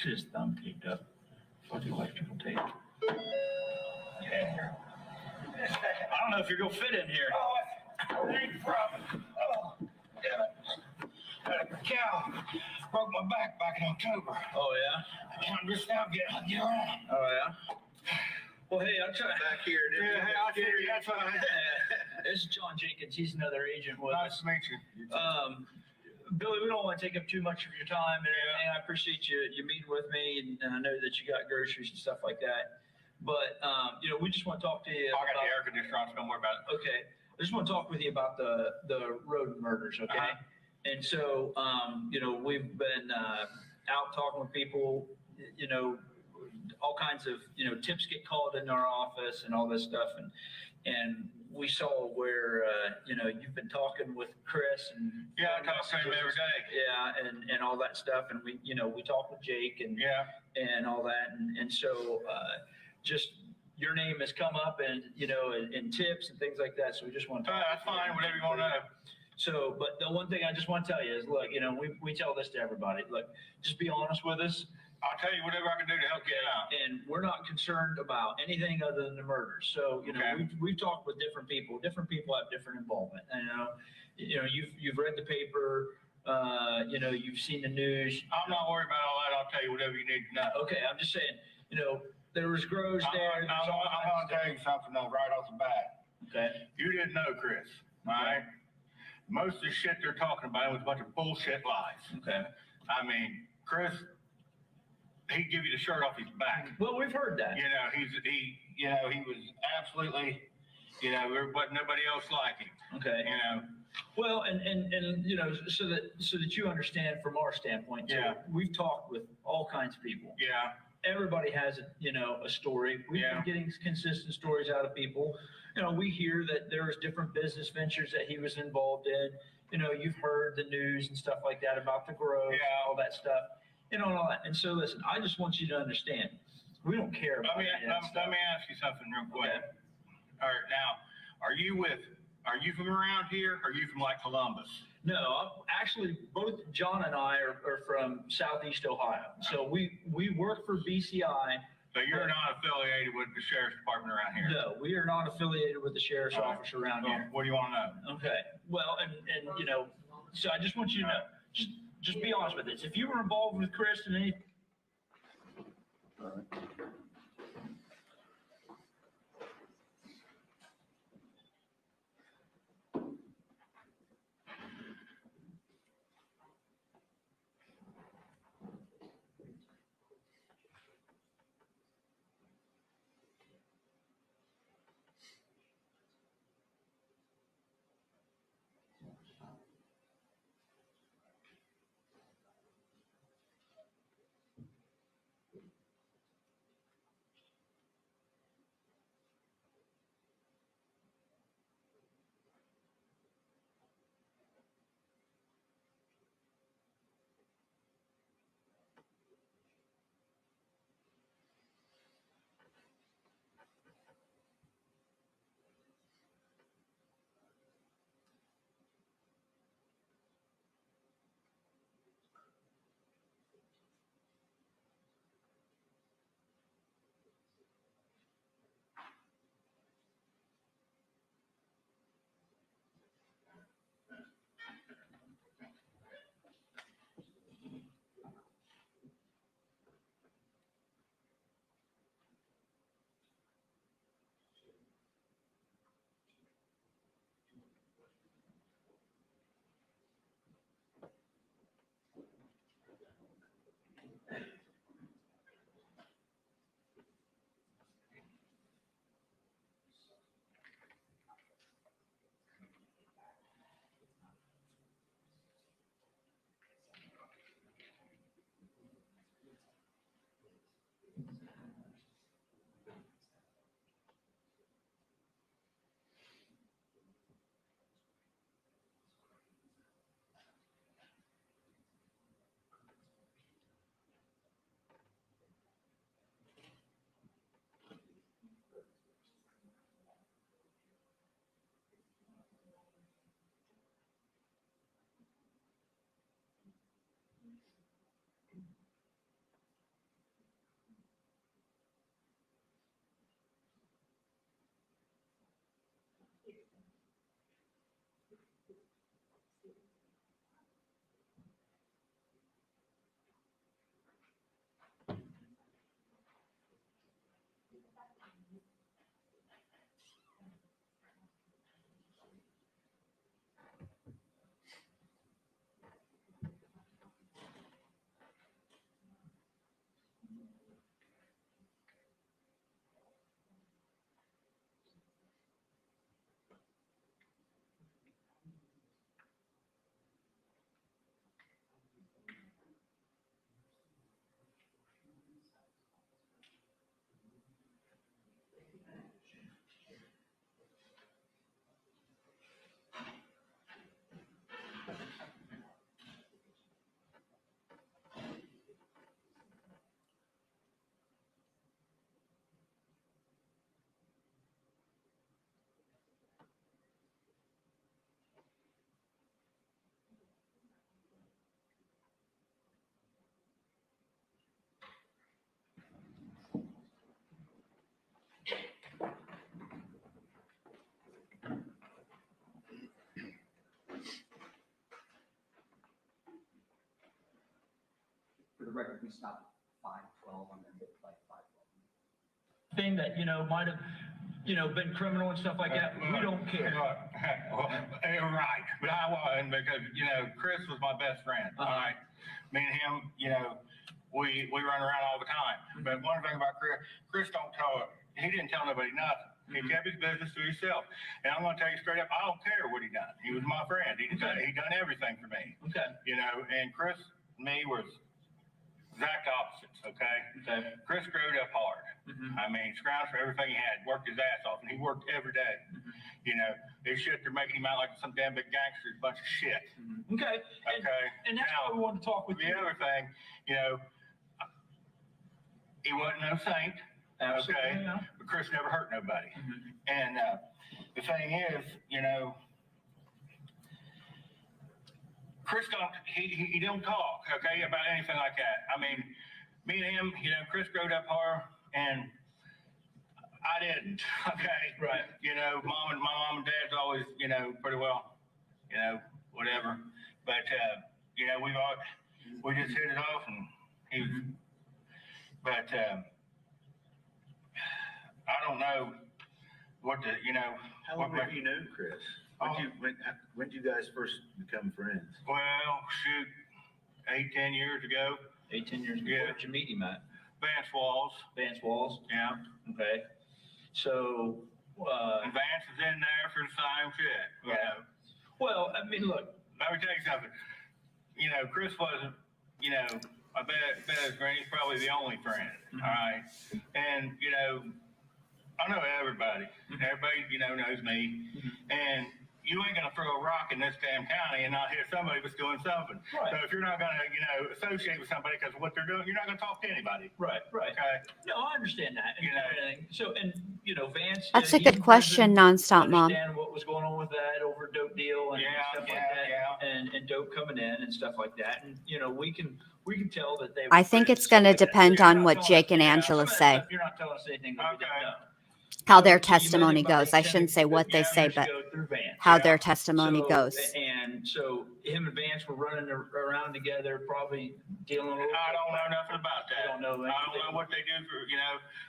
S5: His thumb taped up with electrical tape. Yeah. I don't know if you're gonna fit in here.
S6: Oh, it ain't a problem. Oh, damn it. Cow broke my back in October.
S5: Oh yeah.
S6: I'm just now getting around.
S5: Oh yeah. Well, hey, I'm trying.
S6: Back here,
S5: Yeah, hey,
S6: I'll figure that's what I.
S5: This is John Jenkins. He's another agent with
S6: Nice
S5: us.
S6: to meet you.
S5: Billy, we don't want to take up too much of your time and everything. I appreciate you meeting with me, and I know that you got groceries and stuff like that. But we just want to talk to you.
S6: I got the air conditioner on, so don't worry about it.
S5: Okay, I just want to talk with you about the road murders. Okay, and so we've been out talking with people. All kinds of tips get called in our office and all this stuff, and we saw where you've been talking with Chris and
S6: Yeah, I talk to him every day.
S5: Yeah, and all that stuff, and we talked with Jake and all that, and so just your name has come up and in tips and things like that, so we just want to talk.
S6: That's fine, whatever you want to know.
S5: So, but the one thing I just want to tell you is, look, we tell this to everybody. Look, just be honest with us.
S6: I'll tell you whatever I can do to help you out.
S5: And we're not concerned about anything other than the murders. So, we've talked with different people. Different people have different involvement. You've read the paper. You've seen the news.
S6: I'm not worried about all that. I'll tell you whatever you need to know.
S5: Okay, I'm just saying. There was grows there.
S6: I'm going to tell you something though, right off the bat.
S5: Okay.
S6: You didn't know, Chris. All right. Most of the shit they're talking about was a bunch of bullshit lies.
S5: Okay.
S6: I mean, Chris, he'd give you the shirt off his back.
S5: Well, we've heard that.
S6: He was absolutely, there wasn't nobody else like him.
S5: Okay. Well, and so that you understand from our standpoint too.
S6: Yeah.
S5: We've talked with all kinds of people.
S6: Yeah.
S5: Everybody has a story. We've been getting consistent stories out of people. We hear that there was different business ventures that he was involved in. You've heard the news and stuff like that about the growth and all that stuff. And all that. And so listen, I just want you to understand, we don't care about
S6: Let me ask you something real quick.
S5: Okay.
S6: All right, now, are you from around here? Or are you from like Columbus?
S5: No, actually, both John and I are from Southeast Ohio. So we work for BCI.
S6: So you're not affiliated with the sheriff's department around here?
S5: No, we are not affiliated with the sheriff's office around here.
S6: What do you want to know?
S5: Okay. Well, and so I just want you to know, just be honest with this. If you were involved with Chris and anything.
S2: All right.
S7: we stopped at 512 and then hit like 512.
S5: Thing that, might have, been criminal and stuff like that, we don't care.
S6: Well, you're right, but I wasn't because, Chris was my best friend, all right? Me and him, we run around all the time. But one thing about Chris he didn't tell nobody nothing. He kept his business to himself. And I'm gonna tell you straight up, I don't care what he done. He was my friend. He done everything for me.
S5: Okay.
S6: And Chris and me was exact opposites, okay? Chris growed up hard. I mean, scrounged for everything he had, worked his ass off, and he worked every day. They shit, they're making him out like some damn big gangster, a bunch of shit.
S5: Okay.
S6: Okay.
S5: And that's why we want to talk with
S6: The
S5: you.
S6: other thing, he wasn't no saint.
S5: Absolutely,
S6: Okay.
S5: yeah.
S6: But Chris never hurt nobody. And the thing is, Chris he don't talk, okay, about anything like that. I mean, me and him, Chris growed up hard, and I didn't. Okay.
S5: Right.
S6: My mom and dad's always, pretty well, whatever. But we just hit it off, and he was. But I don't know what the,
S8: How long have you known Chris? When did you guys first become friends?
S6: Well, shoot, 8-10 years ago.
S5: 18 years ago.
S6: Yeah.
S5: Where did you meet him at?
S6: Vance Walls.
S5: Vance Walls?
S6: Yeah.
S5: Okay. So,
S6: And Vance is in there for the same shit.
S5: Right. Well, I mean, look.
S6: Let me tell you something. Chris wasn't, I bet his granny's probably the only friend. All right. And, I know everybody. Everybody, knows me. And you ain't gonna throw a rock in this damn county and not hear somebody was doing something.
S5: Right.
S6: So if you're not gonna, associate with somebody because of what they're doing, you're not gonna talk to anybody.
S5: Right.
S6: Okay.
S5: No, I understand that. And, everything. So, Vance.
S1: That's a
S5: he
S1: good question, Nonstop Mom.
S5: Understand what was going on with that over dope deal and stuff like that, and dope coming in and stuff like that. And we can tell that they.
S1: I think it's going to depend on what Jake and Angela say,
S5: You're not telling us anything that we didn't know.
S1: how their testimony goes. I shouldn't say what they say, but how their testimony goes.
S5: And so him and Vance were running around together, probably dealing with.
S6: I don't know nothing about that.
S5: I don't know.
S6: I don't know what they do for,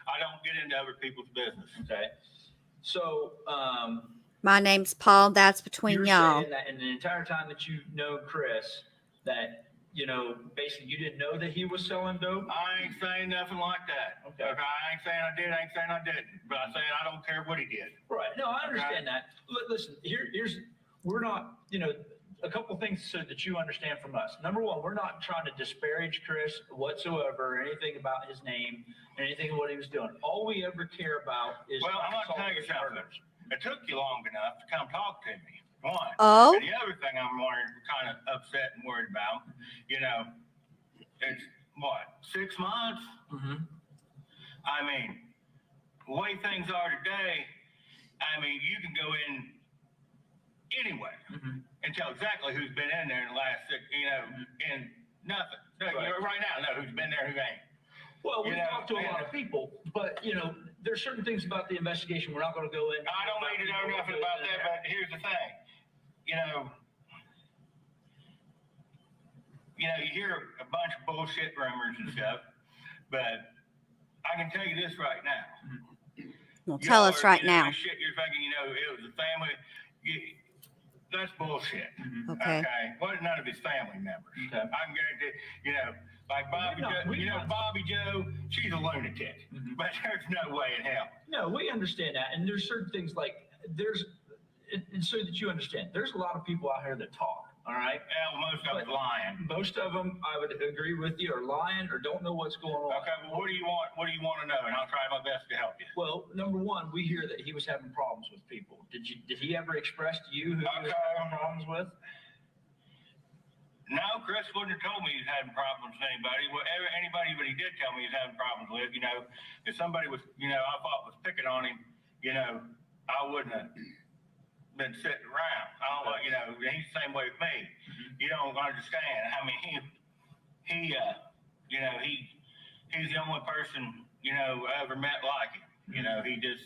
S6: I don't get into other people's business.
S5: Okay. So,
S1: My name's Paul. That's between
S5: you're
S1: y'all.
S5: saying that in the entire time that you know Chris, that, basically you didn't know that he was selling dope?
S6: I ain't saying nothing like that.
S5: Okay.
S6: I ain't saying I did, I ain't saying I didn't. But I'm saying I don't care what he did.
S5: Right. No, I understand that. Listen, we're not, a couple things so that you understand from us. Number one, we're not trying to disparage Chris whatsoever, or anything about his name, anything of what he was doing. All we ever care about is.
S6: Well, I'm going to tell you something. It took you long enough to come talk to me. One.
S1: Oh?
S6: And the other thing I'm kind of upset and worried about, it's what, 6 months? I mean, the way things are today, you can go in anywhere and tell exactly who's been in there in the last 6, and nothing. So, right now, know who's been there, who ain't.
S5: Well, we talked to a lot of people, but, there's certain things about the investigation we're not going to go in.
S6: I don't need to know nothing about that, but here's the thing. You hear a bunch of bullshit rumors and stuff, but I can tell you this right now.
S1: Well, tell us right now.
S6: Shit, you're thinking, it was a family. That's bullshit.
S1: Okay.
S6: Wasn't none of his family members.
S5: Okay.
S6: I can guarantee, like Bobby Joe, Bobby Joe, she's a lunatic. But there's no way in hell.
S5: No, we understand that. And there's certain things like and so that you understand, there's a lot of people out here that talk. All right.
S6: Well, most of them lying.
S5: Most of them, I would agree with you, are lying or don't know what's going on.
S6: Okay, well, what do you want? What do you want to know? And I'll try my best to help you.
S5: Well, number one, we hear that he was having problems with people. Did he ever express to you who he was having problems with?
S6: No, Chris wouldn't have told me he's having problems with anybody. Well, anybody but he did tell me he's having problems with, if somebody was, I thought was picking on him, I wouldn't have been sitting around. I don't know, he's the same way with me. You don't understand. I mean, he's the only person, I ever met like him. He just.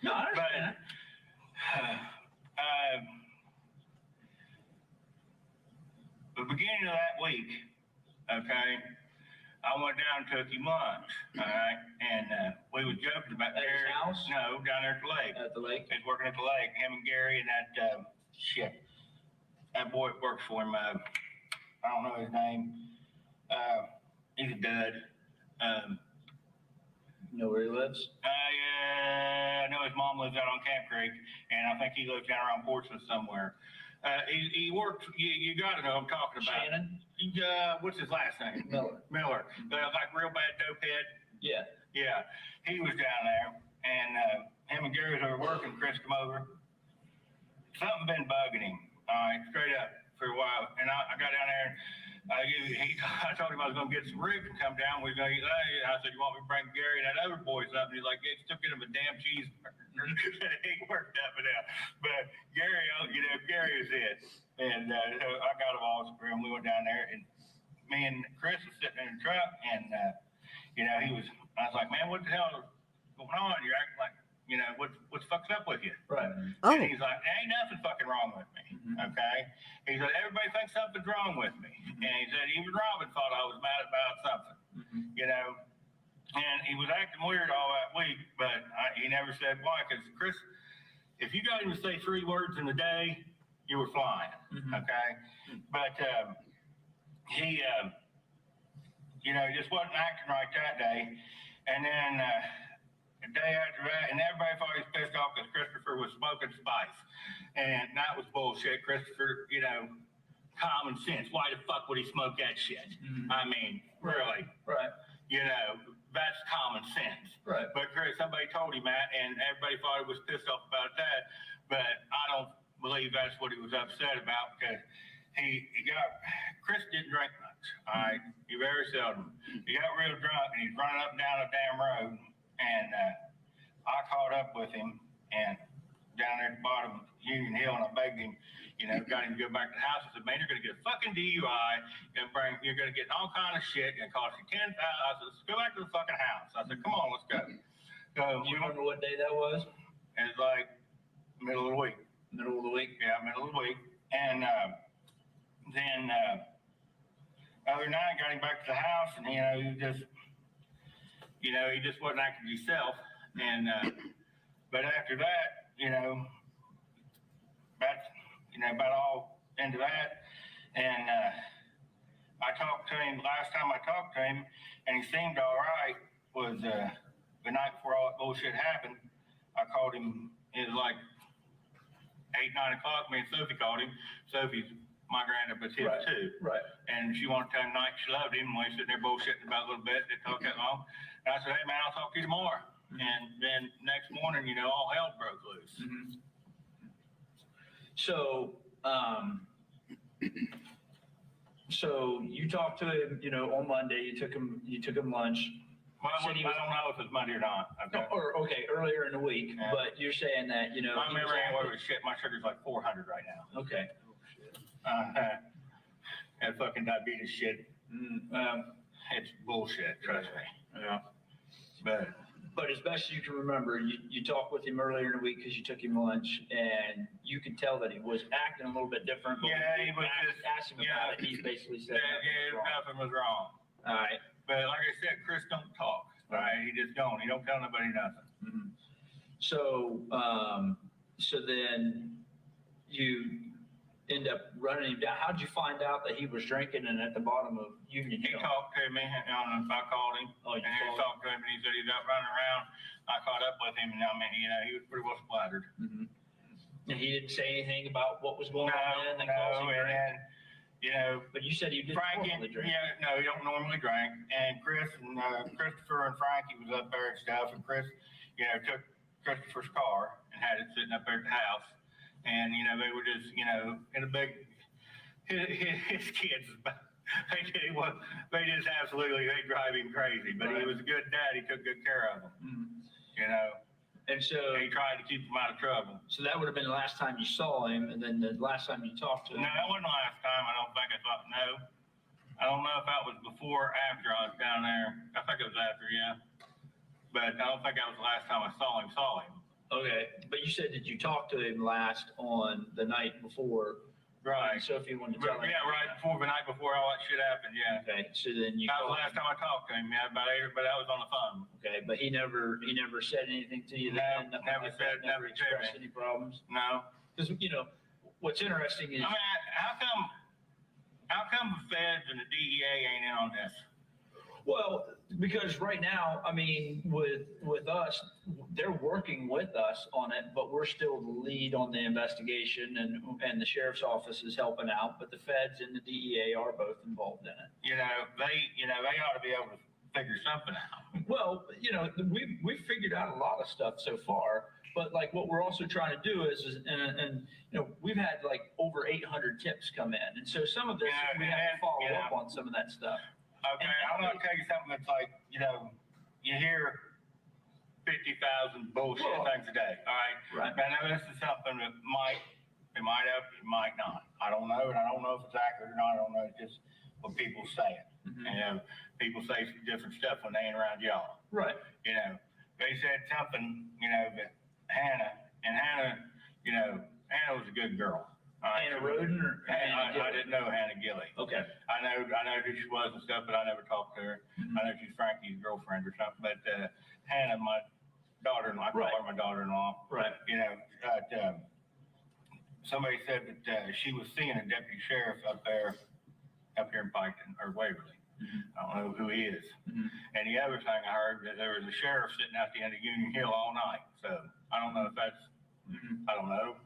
S5: No, I understand.
S6: The beginning of that week, okay? I went down and took him lunch, all right? And we was joking about
S5: At his
S6: Gary.
S5: house?
S6: No, down there at the lake.
S5: At the lake?
S6: He's working at the lake, him and Gary and that, shit. That boy that works for him, I don't know his name. He's a dud.
S5: You know where he lives?
S6: I know his mom lives out on Camp Creek, and I think he lives down around Portsmouth somewhere. He worked, you gotta know who I'm talking about.
S5: Shannon?
S6: What's his last name?
S5: Miller.
S6: Miller. Like real bad dopehead.
S5: Yeah.
S6: Yeah, he was down there, and him and Gary was over working. Chris come over. Something been bugging him, all right, straight up for a while. And I got down there, and I told him I was going to get some ribs and come down. We was going to eat lunch. I said, you want me to bring Gary and that other boy something? He's like, yeah, still get him a damn cheeseburger. He worked up and down. But Gary, Gary is it. And so I got him all for him. We went down there, and me and Chris was sitting in the truck, and I was like, man, what the hell is going on? You're acting like, what's fucked up with you?
S5: Right.
S1: Oh,
S6: And he's like, there ain't nothing fucking wrong with me. Okay. He said, everybody thinks something's wrong with me. And he said, even Robin thought I was mad about something, and he was acting weird all that week, but he never said why. Cause Chris, if you got him to say 3 words in a day, you were flying. Okay. But, he just wasn't acting right that day. And then, the day after that, and everybody thought he was pissed off because Christopher was smoking spice. And that was bullshit. Christopher, common sense. Why the fuck would he smoke that shit? I mean, really.
S5: Right.
S6: That's common sense.
S5: Right.
S6: But somebody told him that, and everybody thought he was pissed off about that. But I don't believe that's what he was upset about, because Chris didn't drink much. All right. He very seldom. He got real drunk, and he's running up and down a damn road. And I caught up with him, and down there at the bottom of Union Hill, and I begged him, got him to go back to the house. I said, man, you're going to get a fucking DUI, you're going to get all kind of shit, and cost you $10,000. I said, let's go back to the fucking house. I said, come on, let's go. So
S5: Do you remember what day that was?
S6: it was like middle of the week.
S5: Middle of the week?
S6: Yeah, middle of the week. And then other night, got him back to the house, and he just wasn't acting himself. And but after that, that's about all into that. And I talked to him last time I talked to him, and he seemed all right. Was the night before all that bullshit happened. I called him. It was like 8, 9 o'clock. Me and Sophie called him. Sophie's my granddad, but his too.
S5: Right.
S6: And she wanted to tell him night she loved him. We sitting there bullshitting about a little bit. They talked that long. And I said, hey man, I'll talk to you tomorrow. And then next morning, all hell broke loose.
S5: So, so you talked to him, on Monday, you took him lunch.
S6: Well, I
S5: Said he
S6: don't
S5: was-
S6: know if it's Monday or not. Okay.
S5: Okay, earlier in the week,
S6: Yeah.
S5: but you're saying that,
S6: My
S5: he was
S6: memory ain't
S5: acting-
S6: what shit. My sugar's like 400 right now.
S5: Okay.
S6: That fucking diabetes shit. It's bullshit, trust me.
S5: Yeah.
S6: But
S5: as best you can remember, you talked with him earlier in the week because you took him lunch, and you could tell that he was acting a little bit different. But
S6: Yeah,
S5: when
S6: he
S5: you
S6: was
S5: asked-
S6: just-
S5: asked him about it, he basically said
S6: nothing was wrong.
S5: All right.
S6: But like I said, Chris don't talk. Right? He just don't. He don't tell nobody nothing.
S5: So, so then you end up running him down. How'd you find out that he was drinking and at the bottom of Union
S6: He
S5: Hill?
S6: talked to me, and I called him.
S5: Oh, you
S6: And he
S5: called
S6: talked to him, and he said he's out running around. I caught up with him, and he was pretty well splattered.
S5: Mhm. And he didn't say anything about what was going on then that
S6: No,
S5: caused him to
S6: and
S5: drink?
S6: then,
S5: But you said he didn't
S6: Frankie,
S5: normally drink.
S6: no, he don't normally drink. And Christopher and Frankie was up there and stuff, and Chris, took Christopher's car and had it sitting up there at the house. And, they were just, in a big, his kids, they just absolutely, they drive him crazy. But he
S5: Right.
S6: was a good dad. He took good care of them,
S5: Mhm. And so,
S6: He tried to keep them out of trouble.
S5: so that would have been the last time you saw him, and then the last time you talked to
S6: No,
S5: him.
S6: that wasn't the last time. I don't think. I thought, no. I don't know if that was before or after I was down there. I think it was after, yeah. But I don't think that was the last time I saw him.
S5: Okay, but you said that you talked to him last on the night before
S6: Right.
S5: So if you wanted to tell him.
S6: Yeah, right before, the night before all that shit happened, yeah.
S5: Okay, so then you
S6: That was
S5: called
S6: the last
S5: him.
S6: time I talked to him, yeah, about 8, but that was on the phone.
S5: Okay, but he never said anything to you
S6: No,
S5: then? Nothing
S6: never
S5: like that,
S6: said
S5: never
S6: nothing to me.
S5: expressed any problems?
S6: No.
S5: Because, what's interesting is.
S6: I mean, how come the feds and the DEA ain't in on this?
S5: Well, because right now, I mean, with us, they're working with us on it, but we're still the lead on the investigation, and the sheriff's office is helping out, but the feds and the DEA are both involved in it.
S6: They ought to be able to figure something out.
S5: Well, we've figured out a lot of stuff so far, but like what we're also trying to do is we've had like over 800 tips come in, and so some of this we have to follow up on some of that stuff.
S6: Okay, I'm gonna tell you something that's like, you hear 50,000 bullshit things a day, all right?
S5: Right.
S6: I know this is something that might help, it might not. I don't know, and I don't know if it's accurate or not. I don't know, it's just what people say.
S5: Mhm.
S6: And people say different stuff when they ain't around y'all.
S5: Right.
S6: They said something, that Hannah was a good girl. All right?
S5: Hannah Roden or
S6: I
S5: Hannah
S6: didn't know Hannah Gilly.
S5: Okay.
S6: I know who she was and stuff, but I never talked to her.
S5: Mhm.
S6: I know she's Frankie's girlfriend or something, but Hannah, my daughter-in-law, I call her my daughter-in-law.
S5: Right.
S6: Somebody said that she was seeing a deputy sheriff up here in Pike or Waverly.
S5: Mhm.
S6: I don't know who he is.
S5: Mhm.
S6: And the other thing I heard that there was a sheriff sitting out the end of Union Hill all night. So I don't know if that's,
S5: Mhm.
S6: I don't know,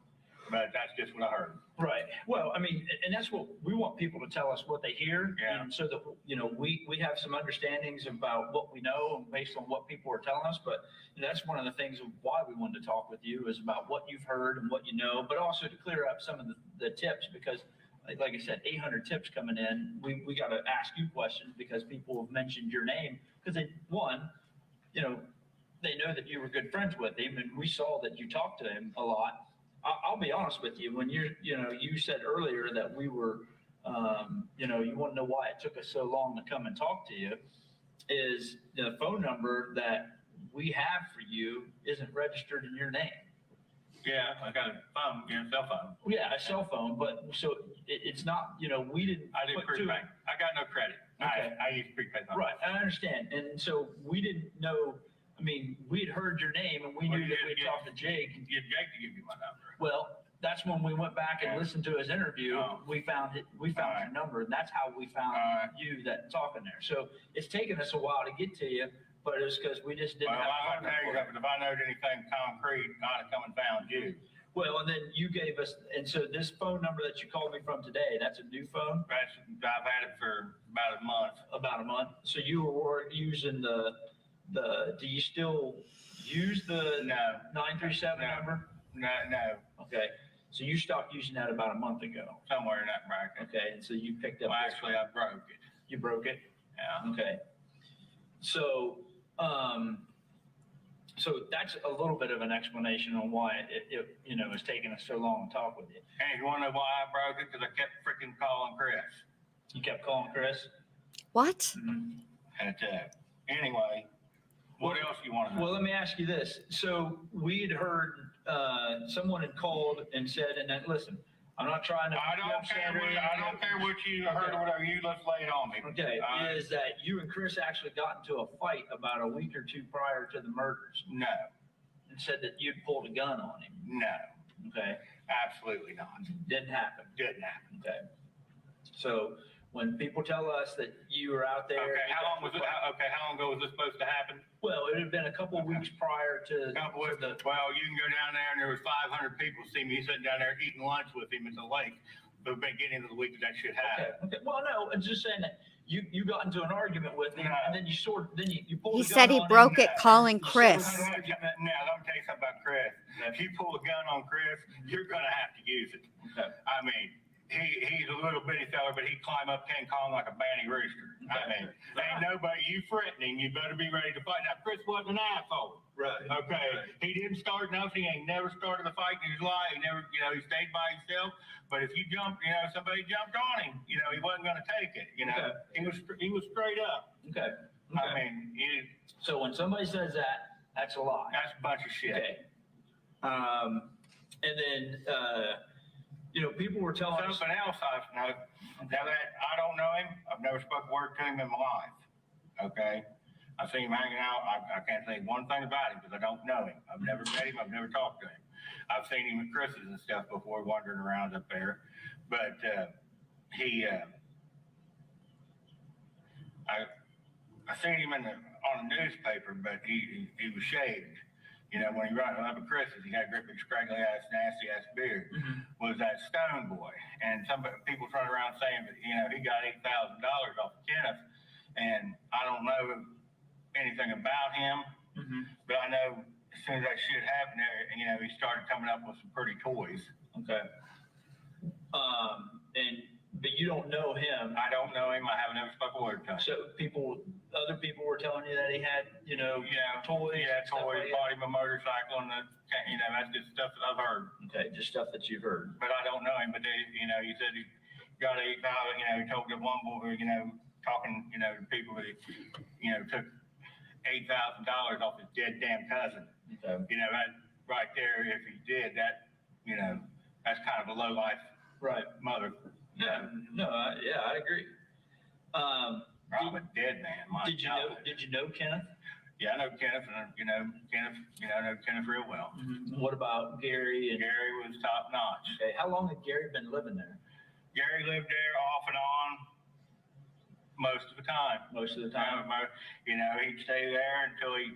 S6: but that's just what I heard.
S5: Right. Well, I mean, and that's what we want people to tell us what they hear.
S6: Yeah.
S5: And so that, we have some understandings about what we know and based on what people are telling us. But that's one of the things of why we wanted to talk with you is about what you've heard and what you know, but also to clear up some of the tips because like I said, 800 tips coming in. We got to ask you questions because people have mentioned your name because they know that you were good friends with him and we saw that you talked to him a lot. I'll be honest with you. When you said earlier that we were, you want to know why it took us so long to come and talk to you is the phone number that we have for you isn't registered in your name.
S6: Yeah, I got a phone, cell phone.
S5: Yeah, a cell phone, but so it's not, we didn't.
S6: I did
S5: put two-
S6: prepaid. I got no credit.
S5: Okay.
S6: I use prepaid phone.
S5: Right, I understand. And so we didn't know, I mean, we had heard your name and we knew that we talked to Jake.
S6: Get Jake to give you my number.
S5: Well, that's when we went back and listened to his interview.
S6: Oh.
S5: We found your number, and that's how we found you that talking there. So it's taken us a while to get to you, but it's because we just didn't
S6: Well,
S5: have.
S6: I'm gonna tell you something. If I knowed anything concrete, I'd have come and found you.
S5: Well, and then you gave us, and so this phone number that you called me from today, that's a new phone?
S6: I've had it for about a month.
S5: About a month. So you were using do you still use the
S6: No.
S5: 937
S6: No.
S5: number?
S6: No,
S5: Okay. So you stopped using that about a month ago.
S6: somewhere in that bracket.
S5: Okay. And so you picked up.
S6: Well,
S5: this
S6: actually,
S5: phone.
S6: I broke it.
S5: You broke it?
S6: Yeah.
S5: Okay. So, so that's a little bit of an explanation on why it's taken us so long to talk with you.
S6: And you wanna know why I broke it? Cause I kept freaking calling Chris.
S5: You kept calling Chris?
S1: What?
S5: Mm-hmm.
S6: And, anyway, what else you wanna know?
S5: Well, let me ask you this. So we had heard, someone had called and said, and then, listen, I'm not trying to.
S6: I don't care what you heard or whatever, you just lay it on me.
S5: Okay, is that you and Chris actually got into a fight about a week or two prior to the murders
S6: No,
S5: and said that you'd pulled a gun on him.
S6: no,
S5: Okay,
S6: absolutely not.
S5: didn't happen.
S6: Didn't happen.
S5: Okay. So when people tell us that you were out there.
S6: Okay, how long ago was this supposed to happen?
S5: Well, it had been a couple of weeks prior to.
S6: Well, you can go down there and there was 500 people see me sitting down there eating lunch with him at the lake. The beginning of the week that shit happened.
S5: Okay. Well, no, I'm just saying that you got into an argument with him,
S6: No.
S5: and then you pulled.
S1: He
S5: a gun
S1: said he
S5: on him.
S1: broke it calling
S5: You
S1: Chris.
S5: sort of-
S6: Now, let me tell you something about Chris. If you pull a gun on Chris, you're gonna have to use it.
S5: Okay.
S6: I mean, he's a little bitty fella, but he'd climb up King Kong like a banty rooster. I mean, ain't nobody, you threatening, you better be ready to fight. Now, Chris wasn't an asshole.
S5: Right.
S6: Okay, he didn't start nothing. He ain't never started a fight in his life. He never, he stayed by himself. But if you jumped, somebody jumped on him, he wasn't going to take it.
S5: Okay.
S6: He was straight up.
S5: Okay.
S6: I mean,
S5: So when somebody says that, that's a lie.
S6: that's a bunch of shit.
S5: Okay. And then people were telling us.
S6: Something else I know, now that I don't know him, I've never spoke a word to him in my life, okay? I've seen him hanging out, I can't say one thing about him because I don't know him. I've never met him, I've never talked to him. I've seen him at Chris's and stuff before, wandering around up there, but, I seen him on a newspaper, but he was shaved. When he ran up at Chris's, he had a gripping, scraggly ass, nasty ass beard. Was that Stone Boy? And some people turn around saying that he got $8,000 off of Kenneth, and I don't know anything about him, but I know as soon as that shit happened, he started coming up with some pretty toys.
S5: Okay. But you don't know him.
S6: I don't know him. I haven't ever spoken a word to him.
S5: So other people were telling you that he had, toys.
S6: Yeah,
S5: stuff
S6: toys.
S5: like that?
S6: Bought him a motorcycle, and that's just stuff that I've heard.
S5: Okay, just stuff that you've heard.
S6: But I don't know him. But he said he got $8,000. He told the one boy, talking, to people that took $8,000 off his dead damn cousin.
S5: Okay.
S6: That right there. If he did that, that's kind of a low life
S5: Right.
S6: mother.
S5: Yeah. No. I agree.
S6: I'm a dead man. My
S5: Did you
S6: God.
S5: know Kenneth?
S6: Yeah, I know Kenneth, and I know Kenneth real well.
S5: What about Gary? And
S6: Gary was top notch.
S5: okay, how long had Gary been living there?
S6: Gary lived there off and on most of the time.
S5: Most of the time.
S6: He'd stay there until he'd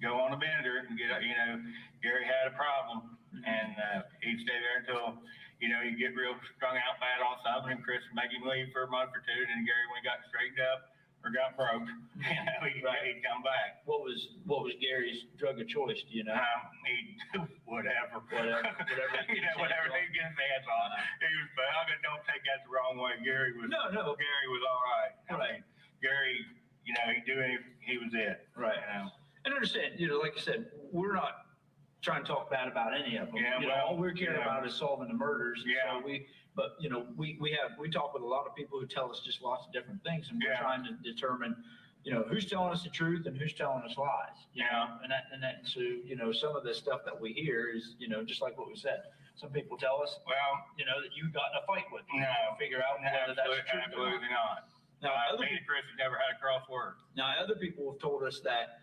S6: go on a bender and get, Gary had a problem, and he'd stay there until, he'd get real strung out bad on something, and Chris would make him leave for a month or two, and Gary, when he got straightened up or got broke, he'd come back.
S5: What was Gary's drug of choice? Do you know?
S6: He'd do whatever.
S5: Whatever
S6: Whatever he gets his hands on. But don't take that the wrong way. Gary was
S5: No.
S6: Gary was all right.
S5: Right.
S6: Gary, he'd do anything. He was it.
S5: Right. And understand, like I said, we're not trying to talk bad about any of them.
S6: Yeah,
S5: all we're caring about is solving the murders. And
S6: Yeah.
S5: So we talk with a lot of people who tell us just lots of different things, and we're
S6: Yeah.
S5: trying to determine, who's telling us the truth and who's telling us lies.
S6: Yeah.
S5: So some of the stuff that we hear is, just like what we said. Some people tell us,
S6: Well,
S5: that you got in a fight with them.
S6: No.
S5: Figure out whether that's true or not.
S6: absolutely not.
S5: Now, other
S6: Me and Chris have never had a crossword.
S5: Other people have told us that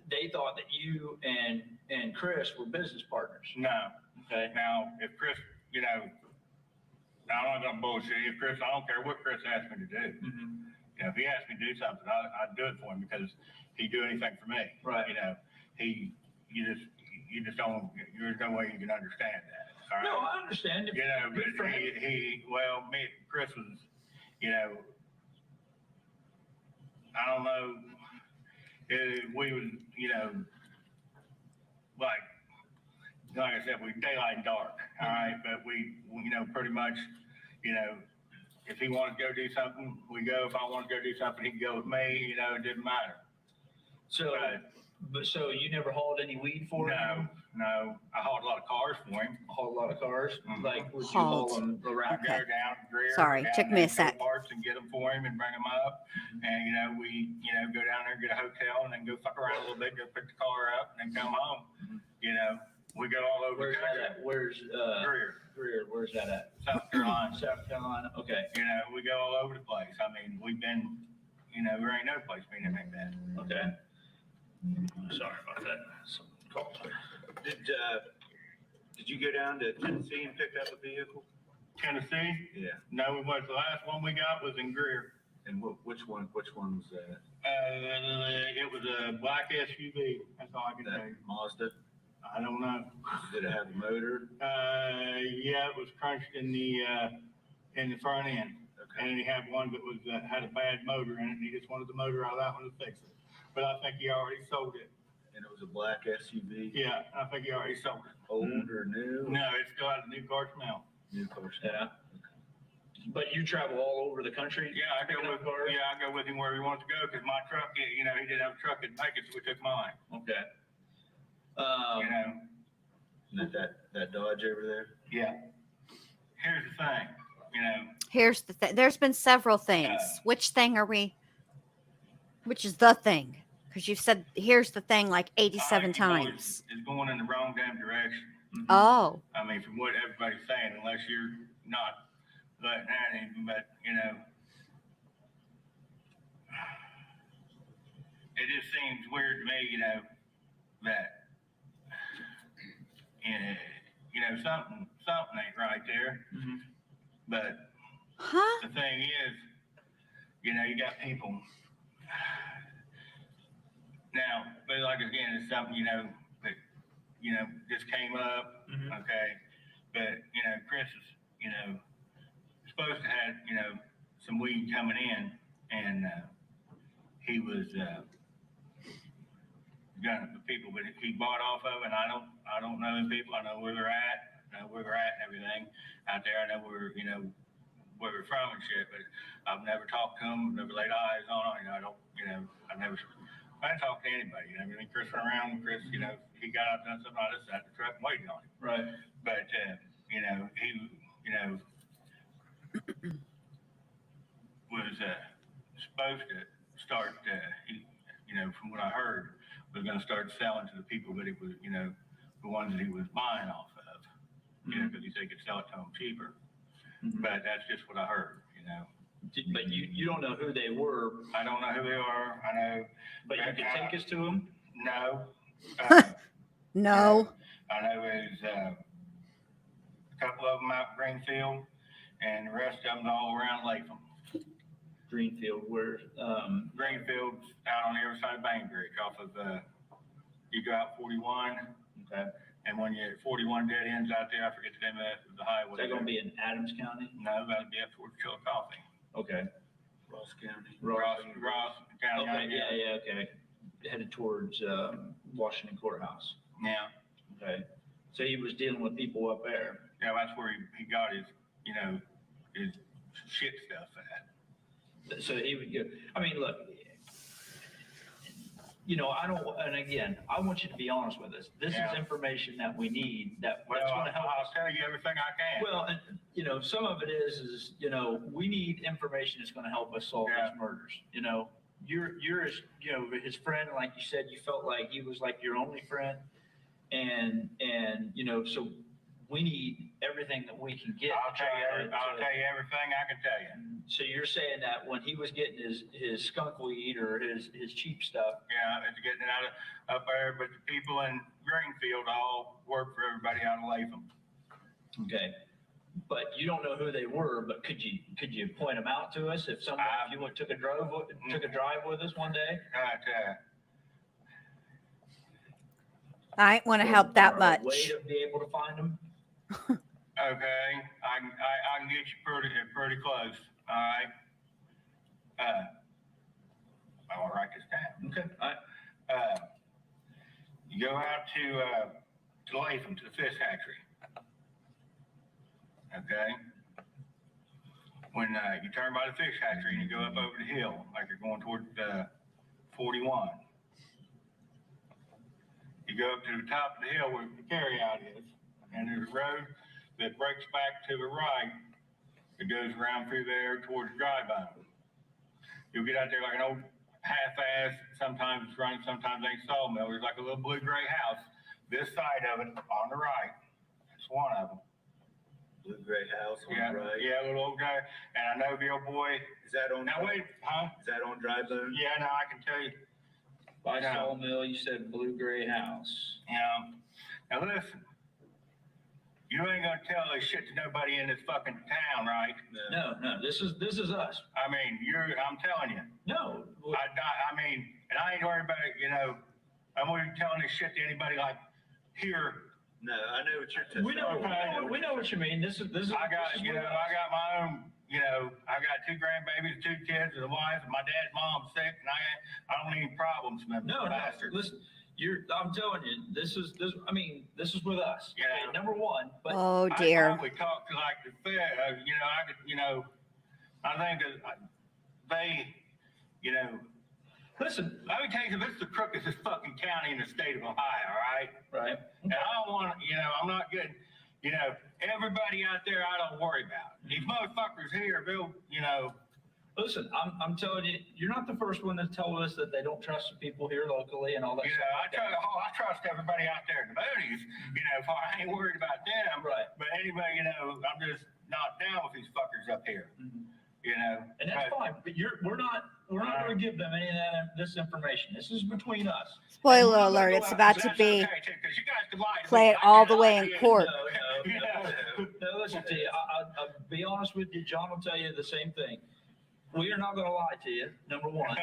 S5: they thought that you and Chris were business partners.
S6: No.
S5: Okay.
S6: Now, if Chris, I'm not gonna bullshit you. If Chris, I don't care what Chris asked me to do. If he asked me to do something, I'd do it for him because he'd do anything for me.
S5: Right.
S6: You just don't. There's no way you can understand that. All right?
S5: No, I understand.
S6: But
S5: Good friend.
S6: Chris was, I don't know, we was, like I said, we daylight and dark, all right, but we pretty much, if he wanted to go do something, we go. If I wanted to go do something, he'd go with me, it didn't matter.
S5: So, so you never hauled any weed for him?
S6: No, I hauled a lot of cars for him.
S5: Hauled a lot of cars?
S6: Mhm.
S5: Like, would you haul them around?
S1: Okay.
S6: Go down to Greer.
S1: Sorry,
S6: down
S1: took
S6: there
S1: me a
S6: and go
S1: sec.
S6: Parts and get them for him and bring them up. And, we, go down there, get a hotel, and then go fuck around a little bit, go pick the car up, and then come home. We go all over
S5: Where's
S6: the
S5: that
S6: country.
S5: at? Where's,
S6: Greer,
S5: where's that at?
S6: South Carolina.
S5: South Carolina, okay,
S6: We go all over the place. I mean, we've been, there ain't no place been like that.
S5: okay. Sorry about that. Some calls.
S8: Did you go down to Tennessee and pick up a vehicle?
S6: Tennessee?
S8: Yeah.
S6: No, it was. The last one we got was in Greer.
S8: And which one was that?
S6: It was a black SUV. That's all I can tell
S8: That
S6: you.
S8: Mazda?
S6: I don't know.
S8: Did it have a motor?
S6: Yeah, it was crunched in the front end.
S8: Okay.
S6: And he had one that was, had a bad motor in it. And he just wanted the motor out of that one to fix it. But I think he already sold it.
S8: And it was a black SUV?
S6: Yeah, I think he already sold it.
S8: Old or new?
S6: No, it still has a new car smell.
S8: New car.
S5: Yeah. But you travel all over the country?
S6: Yeah, I
S5: picking
S6: go
S5: up
S6: with,
S5: cars?
S6: I go with him where he wants to go because my truck, he didn't have a truck that make it, so we took mine.
S5: Okay.
S8: And that Dodge over there?
S6: Yeah. Here's the thing,
S1: Here's the thing. There's been several things. Which thing are we? Which is the thing? Because you've said here's the thing like 87
S6: I think he
S1: times.
S6: is going in the wrong damn direction.
S1: Oh,
S6: I mean, from what everybody's saying, unless you're not letting that in, but, it just seems weird to me, that, something ain't right there.
S5: Mhm.
S6: But
S1: huh?
S6: the thing is, you got people. Now, but like again, it's something, that, just came up,
S5: Mhm.
S6: okay? But, Chris is, supposed to have, some weed coming in and, he was, gonna, the people, but he bought off of it, and I don't know the people. I know where they're at, and everything out there. I know where they're from and shit, but I've never talked to them, never laid eyes on them. I didn't talk to anybody. I mean, Chris went around. Chris, he got out, done something. I just sat in the truck and waited on him.
S5: Right.
S6: But he, was supposed to start. From what I heard, was going to start selling to the people that he was, the ones that he was buying off of. Because he said he could sell it to them cheaper.
S5: Mhm.
S6: But that's just what I heard.
S5: But you don't know who they were,
S6: I don't know who they are. I know.
S5: but you could take us to them?
S6: No.
S1: No.
S6: I know there's a couple of them out in Greenfield, and the rest of them all around Lathan.
S5: Greenfield, where,
S6: Greenfield's out on the other side of Bainbridge, off of, you go out 41,
S5: okay.
S6: and when you're at 41 dead ends out there, I forget the name of the highway.
S5: Is that gonna be in Adams County?
S6: No, that'll be up towards Chillicothe.
S5: Okay.
S8: Ross County.
S6: Ross County.
S5: Okay, yeah, okay. Headed towards, Washington Courthouse.
S6: Yeah,
S5: Okay. So he was dealing with people up there.
S6: yeah, that's where he got his, his shit stuff at.
S5: So he would go, I mean, look, I don't, and again, I want you to be honest with us. This is
S6: Yeah.
S5: information that we need, that's
S6: Well,
S5: gonna help
S6: I'll
S5: us.
S6: tell you everything I can.
S5: Well, and, some of it is, we need information that's gonna help us solve
S6: Yeah.
S5: these murders. You're his, his friend, like you said, you felt like he was like your only friend. And, so we need everything that we can get.
S6: I'll tell you everything I can tell you.
S5: So you're saying that when he was getting his skunk weed or his cheap stuff,
S6: Yeah, it's getting it out of up there, but the people in Greenfield all work for everybody out of Latham.
S5: okay, but you don't know who they were, but could you point them out to us if you took a drive with us one day?
S1: I ain't want to help that
S5: Or a
S1: much.
S5: way to be able to find them?
S6: Okay, I can get you pretty close. All right. I'll write this down.
S5: Okay, all right.
S6: You go out to Latham, to the fish hatchery. Okay. When you turn by the fish hatchery and you go up over the hill, like you're going toward 41. You go up to the top of the hill where the carryout is, and there's a road that breaks back to the right. It goes around through there towards Dry Bone. You'll get out there like an old half-ass, sometimes it's running, sometimes ain't sawmill. There's like a little blue-gray house. This side of it, on the right, that's one of them.
S8: Blue gray house on
S6: Yeah,
S8: the right.
S6: yeah, little old guy. And I know the old boy.
S8: Is that on?
S6: Now wait, huh?
S8: Is that on Dry Bone?
S6: Yeah, no, I can tell you.
S5: By
S6: No.
S5: Sawmill, you said Blue Gray House.
S6: Now listen, you ain't gonna tell this shit to nobody in this fucking town, right?
S5: No, this is us.
S6: I mean, I'm telling you.
S5: No,
S6: I mean, and I ain't worried about it, I'm gonna be telling this shit to anybody like here.
S8: No, I know what you're talking
S5: we know what you mean. This is.
S6: I got my own, I got 2 grandbabies, 2 kids, and a wife, and my dad's mom's sick, and I don't need problems, man.
S5: No, listen, I'm telling you, this is with us.
S6: Yeah.
S5: Okay, number one, but
S1: Oh dear.
S6: I probably talk to like the Fed, I think that they,
S5: listen,
S6: let me tell you, this is the crookedest fucking county in the state of Ohio, all right?
S5: right?
S6: And I don't want to, I'm not good. Everybody out there, I don't worry about. These motherfuckers here, they'll,
S5: Listen, I'm telling you, you're not the first one to tell us that they don't trust the people here locally and all that
S6: You
S5: stuff.
S6: know, I trust everybody out there in the boonies, you know, I ain't worried about them.
S5: Right.
S6: But anyway, you know, I'm just not down with these fuckers up here,
S5: Mhm.
S6: you know.
S5: And that's fine, but we're not going to give them any of this information. This is between us.
S1: Spoiler
S5: And we're not gonna
S1: alert,
S5: go
S1: it's
S5: out
S1: about
S5: and
S1: to
S6: That's
S1: be
S6: okay, too, 'cause you guys can lie to me.
S1: play it
S6: I
S1: all
S6: can't
S1: the way
S6: lie
S1: in
S6: to you.
S1: court.
S5: No, listen to you. I'll be honest with you. John will tell you the same thing. We are not going to lie to you, number one.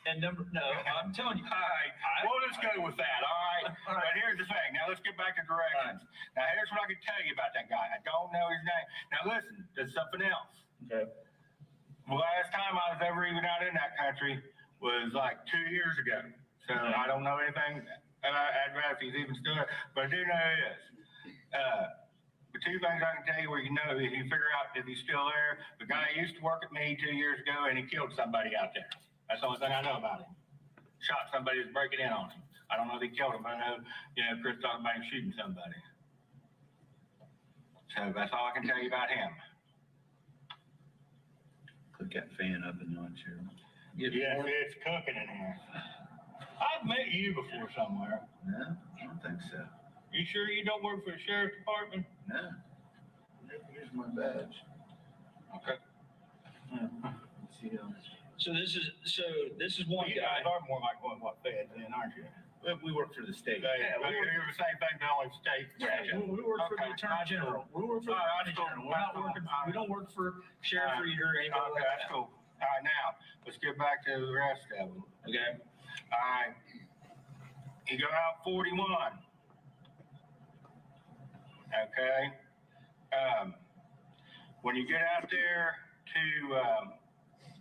S5: And I'm telling you.
S6: All right, we'll just go with that, all right?
S5: All right.
S6: But here's the thing, now let's get back to directions. Now, here's what I can tell you about that guy. I don't know his name. Now, listen, there's something else.
S5: Okay.
S6: The last time I was ever even out in that country was like 2 years ago. So I don't know anything about if he's even still there, but I do know he is. The two things I can tell you where you know if you figure out if he's still there, the guy used to work at me 2 years ago and he killed somebody out there. That's the only thing I know about him. Shot somebody who's breaking in on him. I don't know if he killed him, but I know, you know, Chris talked about him shooting somebody. So that's all I can tell you about him.
S8: Put that fan up and on, Cheryl.
S6: Yes, it's cooking in here. I've met you before somewhere.
S8: No, I don't think so.
S6: You sure you don't work for the sheriff's department?
S8: No. Here's my badge.
S6: Okay.
S8: Let's see how.
S5: So this is one
S6: You
S5: guy.
S6: guys are more like what feds in, aren't you?
S8: We work for the state.
S6: Yeah, you're the same thing, the only state.
S5: Yeah, we work for the Attorney General. We work for the Attorney General. We're not working. We don't work for Sheriff Reader or anything
S6: Okay,
S5: like
S6: that's
S5: that.
S6: cool. All right, now, let's get back to the rest of them.
S5: Okay.
S6: All right. You go out 41. Okay. When you get out there to,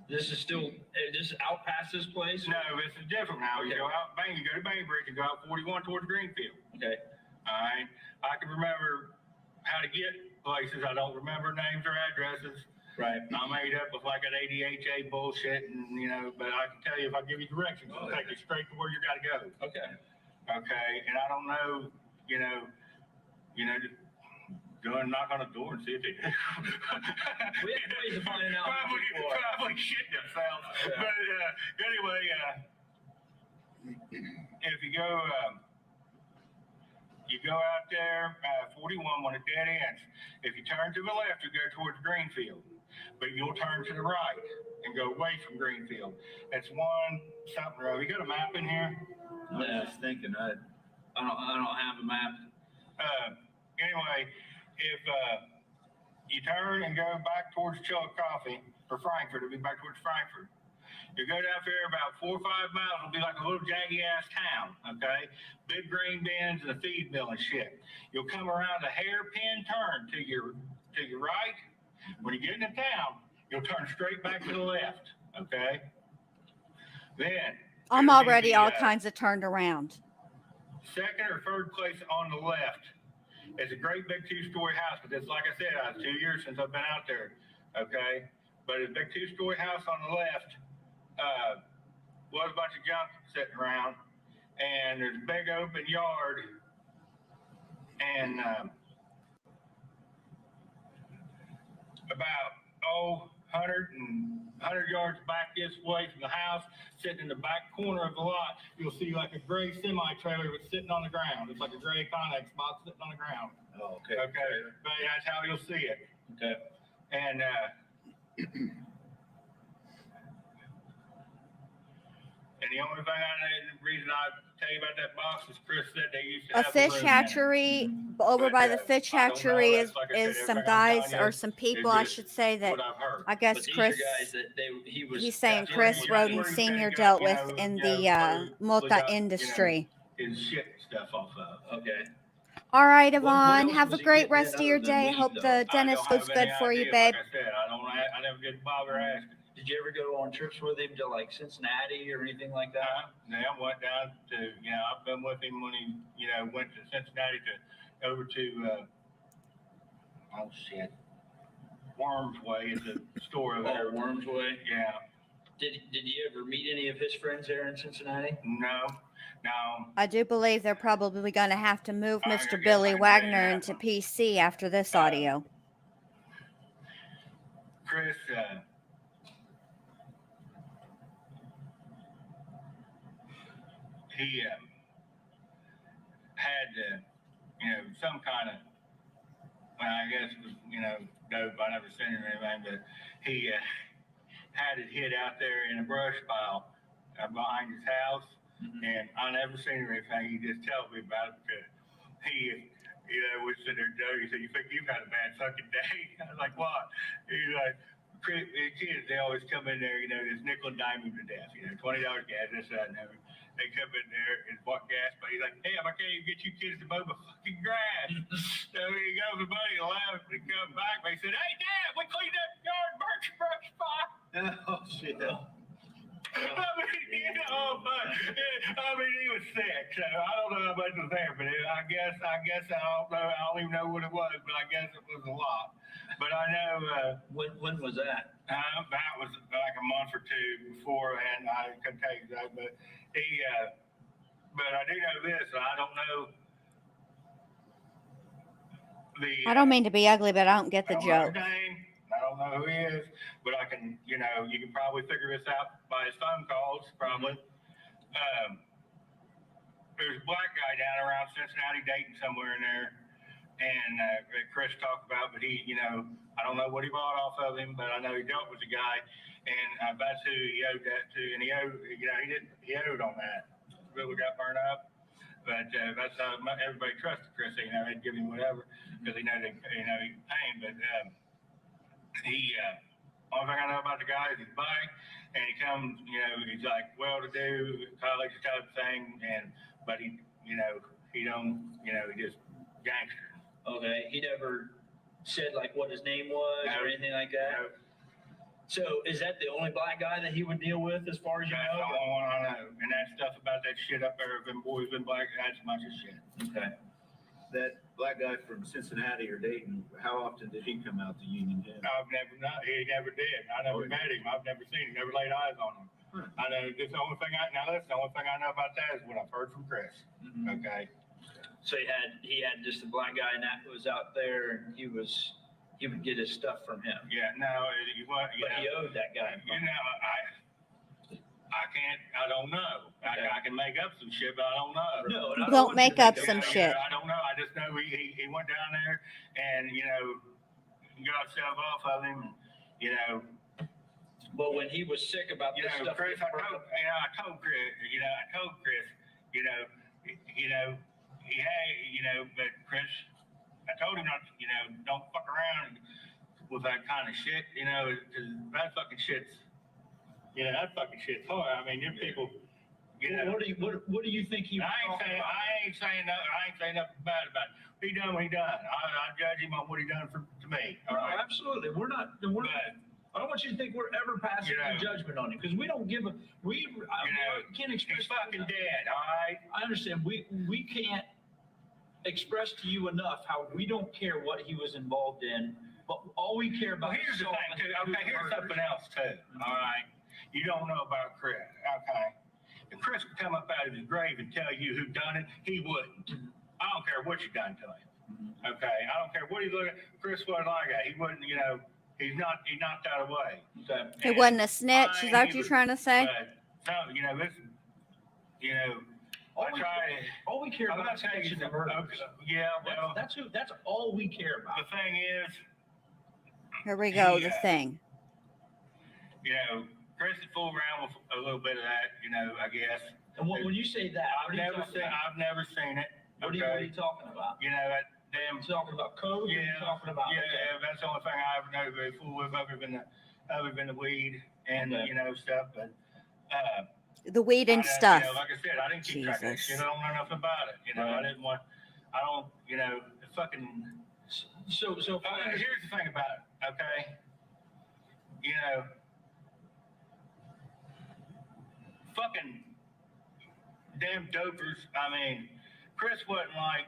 S5: This is out past this place.
S6: no, this is different now. You
S5: Okay.
S6: go out, you go to Bainbridge, you go out 41 towards Greenfield.
S5: Okay.
S6: All right. I can remember how to get places. I don't remember names or addresses.
S5: Right.
S6: I made up with like an ADHA bullshit and, you know, but I can tell you if I give you directions, it'll take you straight to where you gotta go.
S5: Okay.
S6: Okay, and I don't know, you know, just go and knock on a door and see if they do.
S5: We have ways of finding out who people are.
S6: Probably shit themselves.
S5: Yeah.
S6: But anyway, if you go out there, 41 when it dead ends. If you turn to the left, you go towards Greenfield, but you'll turn to the right and go away from Greenfield. It's one something road. You got a map in here?
S8: I was just thinking,
S5: I don't have a map.
S6: Anyway, if you turn and go back towards Chillicothe or Frankfurt, it'll be back towards Frankfurt. You go down there about 4 or 5 miles, it'll be like a little jaggy ass town, okay? Big grain bins and a feed mill and shit. You'll come around a hairpin turn to your right. When you get into town, you'll turn straight back to the left, okay? Then
S1: I'm
S6: it'll be
S1: already
S6: the,
S1: all kinds of turned around.
S6: second or third place on the left. It's a great big 2-story house, but it's like I said, it's 2 years since I've been out there, okay? But it's a big 2-story house on the left. Was a bunch of junk sitting around, and there's a big open yard, and about 100 yards back this way from the house, sitting in the back corner of the lot, you'll see like a gray semi-trailer that's sitting on the ground. It's like a gray Connex box sitting on the ground.
S8: oh, okay.
S6: Okay, but that's how you'll see it.
S5: Okay.
S6: And the only thing the reason I tell you about that box is Chris said they used to
S1: A
S6: have
S1: fish
S6: room in it.
S1: hatchery over
S6: But,
S1: by the fish
S6: I don't know.
S1: hatchery
S6: That's like I said,
S1: is some
S6: everything I'm
S1: guys
S6: telling you
S1: or some people, I
S6: just
S1: should say, that
S6: What I've heard.
S1: I guess
S5: But these
S1: Chris,
S5: are guys that he was.
S1: he's saying
S5: that's
S1: Chris
S5: what
S1: Roden
S6: where he said
S1: Sr.
S6: he got,
S1: dealt
S6: you
S1: with
S6: know,
S1: in
S6: you
S1: the
S6: know,
S1: multa
S6: got,
S1: industry.
S6: His shit and stuff off of.
S5: Okay.
S1: All right,
S5: What
S1: Yvonne,
S5: else
S1: have
S5: was
S1: a
S5: he
S1: great
S5: getting
S1: rest
S5: at
S1: of your
S5: other than
S1: day.
S5: weed,
S1: Hope
S5: though?
S1: the dentist
S6: I don't
S1: goes
S6: have any
S1: good for you,
S6: idea.
S1: babe.
S6: Like I said, I never did bother asking.
S5: Did you ever go on trips with him to like Cincinnati or anything like that?
S6: I went down to, I've been with him when he, went to Cincinnati over to, oh shit, Worms Way is the store over there.
S5: Oh, Worms Way.
S6: Yeah,
S5: Did you ever meet any of his friends there in Cincinnati?
S6: no.
S1: I do believe they're probably going to have to move
S6: I
S1: Mr.
S6: guess
S1: Billy
S6: I can
S1: Wagner
S6: tell you
S1: into
S6: that.
S1: PC after this audio.
S6: Chris, he had, some kind of, well, I guess it was, dope. I never seen him or anything, but he had it hid out there in a brush pile behind his house. And I never seen him or anything. He just told me about it because he, was sitting there, Joe, he said, "You think you've had a bad fucking day?" I was like, "What?" He's like, "Kids, they always come in there, just nickel and dime him to death, $20 gas, this, that, and everything. They come in there and bought gas, but he's like, "Damn, I can't even get you kids to mow my fucking grass." So he goes to buddy and laughs and come back. But he said, "Hey, Dad, we cleaned up the yard, burnt your brush fire."
S8: Oh, shit.
S6: He was sick, so I don't know how much was there, but I guess I don't know. I don't even know what it was, but I guess it was a lot. But I know
S5: When was that?
S6: that was like a month or two before, and I couldn't tell you that. But but I do know this. I don't know the.
S1: I don't mean to be ugly, but I don't get the
S6: I don't know
S1: joke.
S6: his name. I don't know who he is, but I can, you can probably figure this out by his phone calls, probably. There's a black guy down around Cincinnati dating somewhere in there, and that Chris talked about, but he, I don't know what he bought off of him, but I know he dealt with the guy, and that's who he owed that to, and he owed, he owed on that. Really got burned up, but that's how everybody trusted Chris. They'd give him whatever because they know he could pay him, but. Only thing I know about the guy is his bike, and he comes, he's like well-to-do, college type thing, but he, he don't, he just gangster.
S5: Okay, he never said like what his name was
S6: No.
S5: or anything like that.
S6: No,
S5: So is that the only black guy that he would deal with, as far as you
S6: that's the
S5: know?
S6: only one I know, and that stuff about that shit up there, them boys been black, that's a bunch of shit.
S5: Okay.
S8: That black guy from Cincinnati or Dayton, how often did he come out to Uniontown?
S6: I've never known, he never did. I never met him. I've never seen him, never laid eyes on him. I know that's the only thing that's the only thing I know about that is what I've heard from Chris. Okay.
S5: So he had just a black guy, and that was out there, and he would get his stuff from him.
S6: Yeah, no,
S5: But he owed that guy.
S6: I don't know.
S5: Okay.
S6: I can make up some shit, but I don't know.
S5: No, and I
S1: Don't
S5: want you to
S1: make up
S5: up
S1: some shit.
S6: I don't know. I just know he went down there and, got stuff off of him.
S5: But when he was sick about this stuff,
S6: Chris, I told Chris, but Chris, I told him not, don't fuck around with that kind of shit, because that fucking shit's, that fucking shit's hard. I mean, them people,
S5: what do you think he was talking about?
S6: I ain't saying nothing bad about it. He done what he done. I judge him on what he done to me. All
S5: No,
S6: right.
S5: absolutely. I don't want you to think we're ever passing a judgment on him, because we don't give we can't express.
S6: He's fucking dead. All right.
S5: I understand. We can't express to you enough how we don't care what he was involved in, but all we care about.
S6: Well, here's the thing, too. Okay, here's something else, too. All right. You don't know about Chris. Okay. If Chris could come up out of his grave and tell you who done it, he wouldn't. I don't care what you done to him. Okay. I don't care what he's looking at. Chris wasn't like that. He wouldn't, he knocked that away. So,
S1: It wasn't a snitch. Is that what you're trying to say?
S6: But,
S5: all we care
S6: I'm
S5: about
S6: not
S5: is
S6: telling you
S5: catching the
S6: something.
S5: murderers.
S6: Yeah, well,
S5: That's all we care about.
S6: the thing is,
S1: Here we go. The
S6: Yeah.
S1: thing.
S6: Chris had fooled around with a little bit of that, I guess.
S5: And when you say that,
S6: I've never seen it.
S5: What are you talking about?
S6: That damn.
S5: You talking about code? Or you talking about?
S6: Yeah, that's the only thing I ever know they fool with other than the weed and stuff. But
S1: The weed and stuff.
S6: like I said, I didn't keep track of that
S1: Jesus.
S6: shit. I don't know nothing about it. I don't. Fucking.
S5: So
S6: Here's the thing about it. Okay. Fucking damn dopers. I mean, Chris wasn't like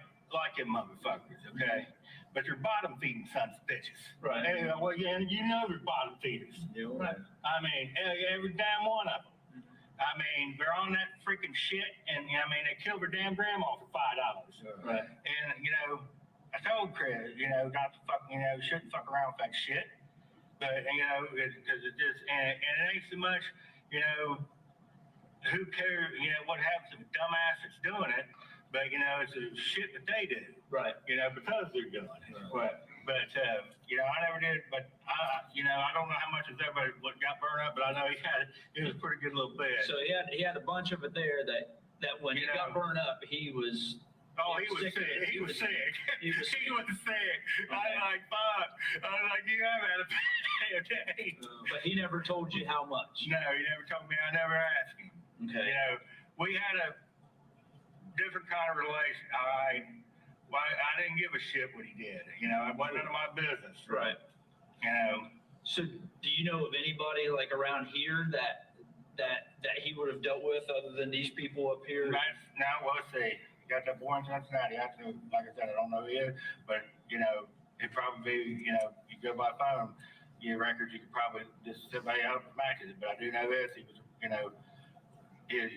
S6: him motherfuckers, okay? But they're bottom feeding sons of bitches.
S5: Right.
S6: Hey, well, yeah, they're bottom feeders.
S5: Right.
S6: I mean, every damn one of them. I mean, they're on that freaking shit, and they killed their damn grandma for $5.
S5: Right.
S6: And I told Chris, not to fuck, shouldn't fuck around with that shit. But because it just, and it ain't so much, who cares, you know, what happens to the dumbass that's doing it, but, you know, it's a shit that they do,
S5: Right.
S6: you know, because they're doing it. But you know, I never did, but you know, I don't know how much of everybody what got burned up, but I know it was a pretty good little bed.
S5: So he had a bunch of it there that when he got burned up, he was.
S6: Oh, he was sick. He was sick. He was sick. I was like, fuck. I was like, you have had a bad day.
S5: But he never told you how much.
S6: No, he never told me. I never asked him.
S5: Okay.
S6: You know, we had a different kind of relation. All right. Well, I didn't give a shit what he did. You know, it wasn't none of my business.
S5: Right.
S6: You know.
S5: So do you know of anybody like around here that he would have dealt with other than these people up here?
S6: Now, let's see. You got that boy in Cincinnati. Like I said, I don't know who he is, but, you know, it'd probably be, you know, you go by phone, your records, you could probably just somebody out matches it. But I do know this. He was, you know, his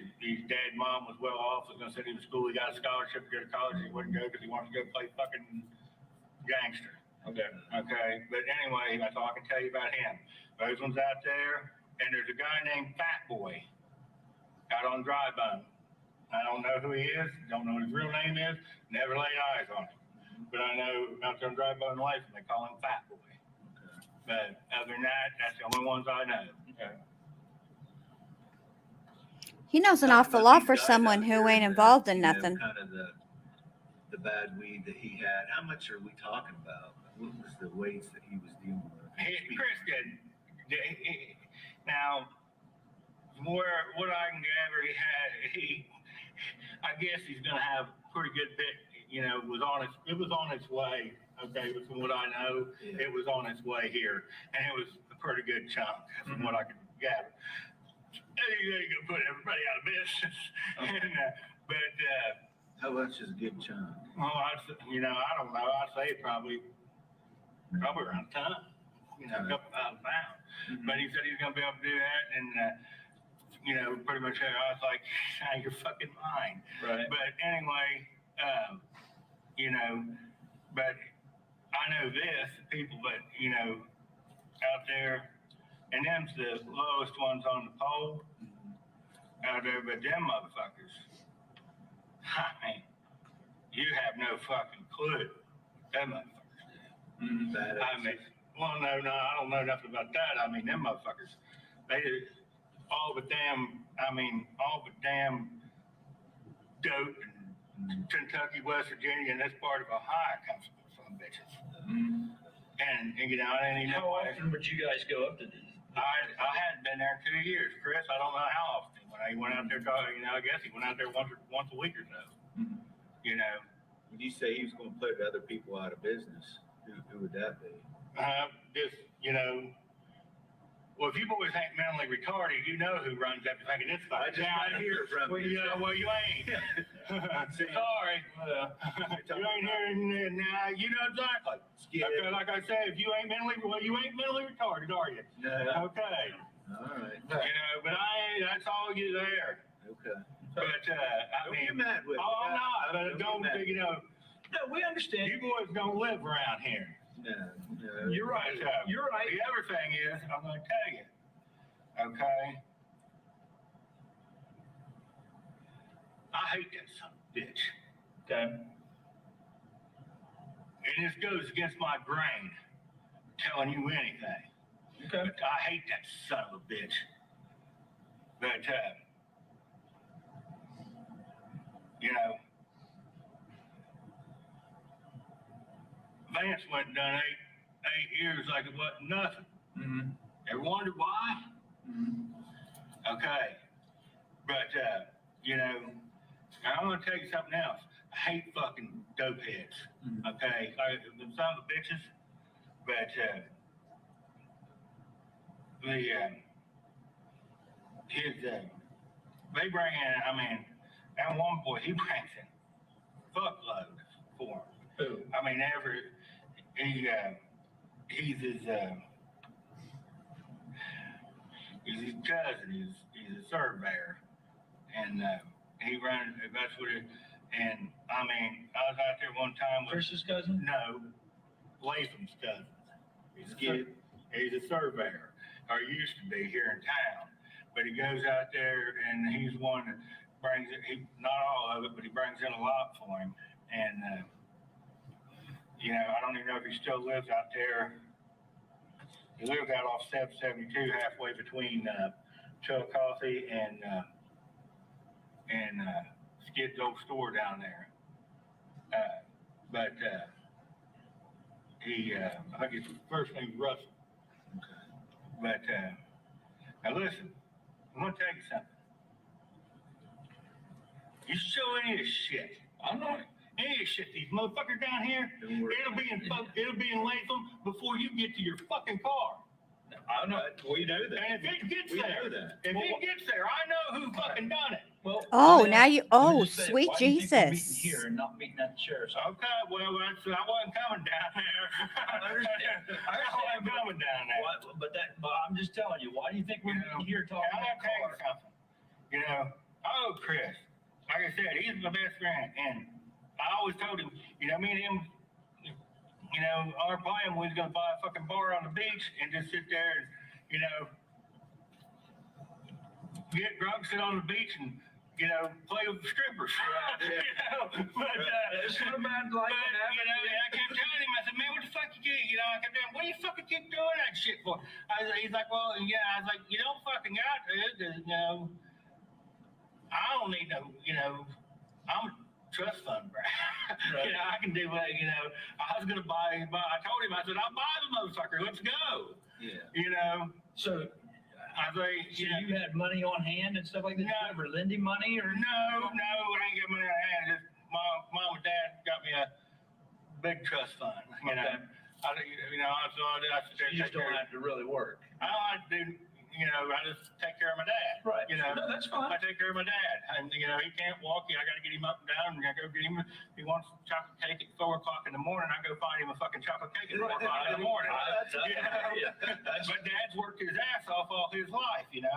S6: dad and mom was well off. Was going to send him to school. He got a scholarship to go to college. He wouldn't go because he wanted to go play fucking gangster.
S5: Okay.
S6: Okay. But anyway, that's all I can tell you about him. Those ones out there. And there's a guy named Fat Boy out on Dry Bone. I don't know who he is. Don't know what his real name is. Never laid eyes on him. But I know out there on Dry Bone Life, they call him Fat Boy. Okay. But other than that, that's the only ones I know. Okay.
S1: He knows an awful lot for someone who ain't involved in nothing.
S8: Kind of the bad weed that he had. How much are we talking about? What was the weights that he was dealing with?
S6: Chris did. Now, what I can gather, I guess he's going to have a pretty good bit, you know, it was on its way, okay, from what I know, It was on its way here, and it was a pretty good chunk, from what I could gather. You ain't going to put everybody out of business, but,
S8: How much is a good chunk?
S6: you know, I don't know, I'd say probably around a ton, you know, a couple thousand pounds. But he said he was going to be able to do that, and, you know, pretty much I was like, you're fucking mine.
S5: Right.
S6: But anyway, you know, but I know this, people, but, you know, out there, and them's the lowest ones on the pole out there, but them motherfuckers, I mean, you have no fucking clue. Them motherfuckers do. I mean, well, no, I don't know nothing about that. I mean, them motherfuckers, they all but damn dope in Kentucky, West Virginia, and this part of Ohio comes from some bitches. And you know,
S5: How often would you guys go up to these?
S6: I hadn't been there in 2 years, Chris. I don't know how often. When he went out there, you know, I guess he went out there once a week or so. You know.
S8: When you say he was going to put other people out of business, who would that be?
S6: Just, you know, well, if you boys ain't mentally retarded, you know who runs everything in this fight.
S8: I just might hear from
S6: well,
S8: you.
S6: well, you ain't. Sorry. You ain't hearing now. You know exactly. Okay, like I said, if you ain't mentally retarded, are you?
S8: No.
S6: Okay.
S8: All right.
S6: You know, but I ain't. That's all you there.
S8: Okay.
S6: But I mean,
S8: Don't get mad with me.
S6: I'm not. But don't you know?
S5: No, we understand.
S6: You boys don't live around here.
S8: No.
S5: You're right. You're right.
S6: The other thing is, I'm going to tell you, okay? I hate that son of a bitch.
S5: Okay.
S6: And this goes against my grain, telling you anything.
S5: Okay.
S6: But I hate that son of a bitch. But, you know, Vance went and done eight years like it wasn't nothing.
S5: Mm-hmm.
S6: Ever wondered why? Okay. But, you know, I'm going to tell you something else. I hate fucking dope heads. Okay? Like, them son of a bitches. But, they bring in, I mean, that one boy, he brings in fuckloads for him.
S5: Who?
S6: I mean, he's his cousin. He's a surveyor, and he runs. That's what it. And I mean, I was out there one time with
S5: Chris's cousin?
S6: No, Lathan's cousin. He's a surveyor, or used to be here in town. but he goes out there and he's one that brings it, not all of it, but he brings in a lot for him. And, you know, I don't even know if he still lives out there. He lives out off 772, halfway between Chillicothe and Skid's old store down there. But he, I think his first name's Russell. But now listen, I'm gonna tell you something. You show any of this shit. I'm not any of this shit. These motherfuckers down here, it'll be in Latham before you get to your fucking car.
S5: I know, we know that.
S6: And if it gets there, I know who fucking done it.
S5: Well,
S1: Oh,
S5: let me
S1: now
S5: ask-
S1: you-
S5: let me
S1: oh,
S5: just say,
S1: sweet
S5: why do you think we're meeting
S1: Jesus.
S5: here and not meeting at the sheriff's office?
S6: Okay, well, I wasn't coming down there.
S5: I understand.
S6: I wasn't coming down there.
S5: But I'm just telling you, why do you think we're meeting here talking
S6: I'm
S5: about
S6: gonna tell you
S5: cars?
S6: something. You know, Chris, like I said, he's my best friend, and I always told him, you know, me and him, you know, our plan was gonna buy a fucking bar on the beach and just sit there and, you know, get drunk, sit on the beach, and you know, play with the strippers.
S5: Yeah.
S6: You know, but
S5: It's not bad like
S6: but, you know, and I kept telling him, I said, man, what the fuck you get? You know, I kept telling him, what do you fucking keep doing that shit for? He's like, well, yeah. I was like, you don't fucking got to, you know. I don't need no, you know, I'm a trust fund, bro.
S5: Right.
S6: You know, I can do what, you know, I was going to buy, I told him, I said, I'll buy the motherfucker. Let's go.
S5: Yeah.
S6: You know,
S5: So,
S6: I was like,
S5: so you had money on hand and stuff like that?
S6: No.
S5: For lending money or?
S6: No, I ain't got money on hand. Just mom and dad got me a big trust fund. You know,
S5: Okay.
S6: I
S5: You just don't have to really work.
S6: I do. You know, I just take care of my dad.
S5: Right.
S6: You know,
S5: No, that's fine.
S6: I take care of my dad, and you know he can't walk. I got to get him up and down, and I go get him. If he wants chocolate cake at 4 o'clock in the morning, I go find him a fucking chocolate cake at 4 o'clock in the morning. But Dad's worked his ass off all his life. You know,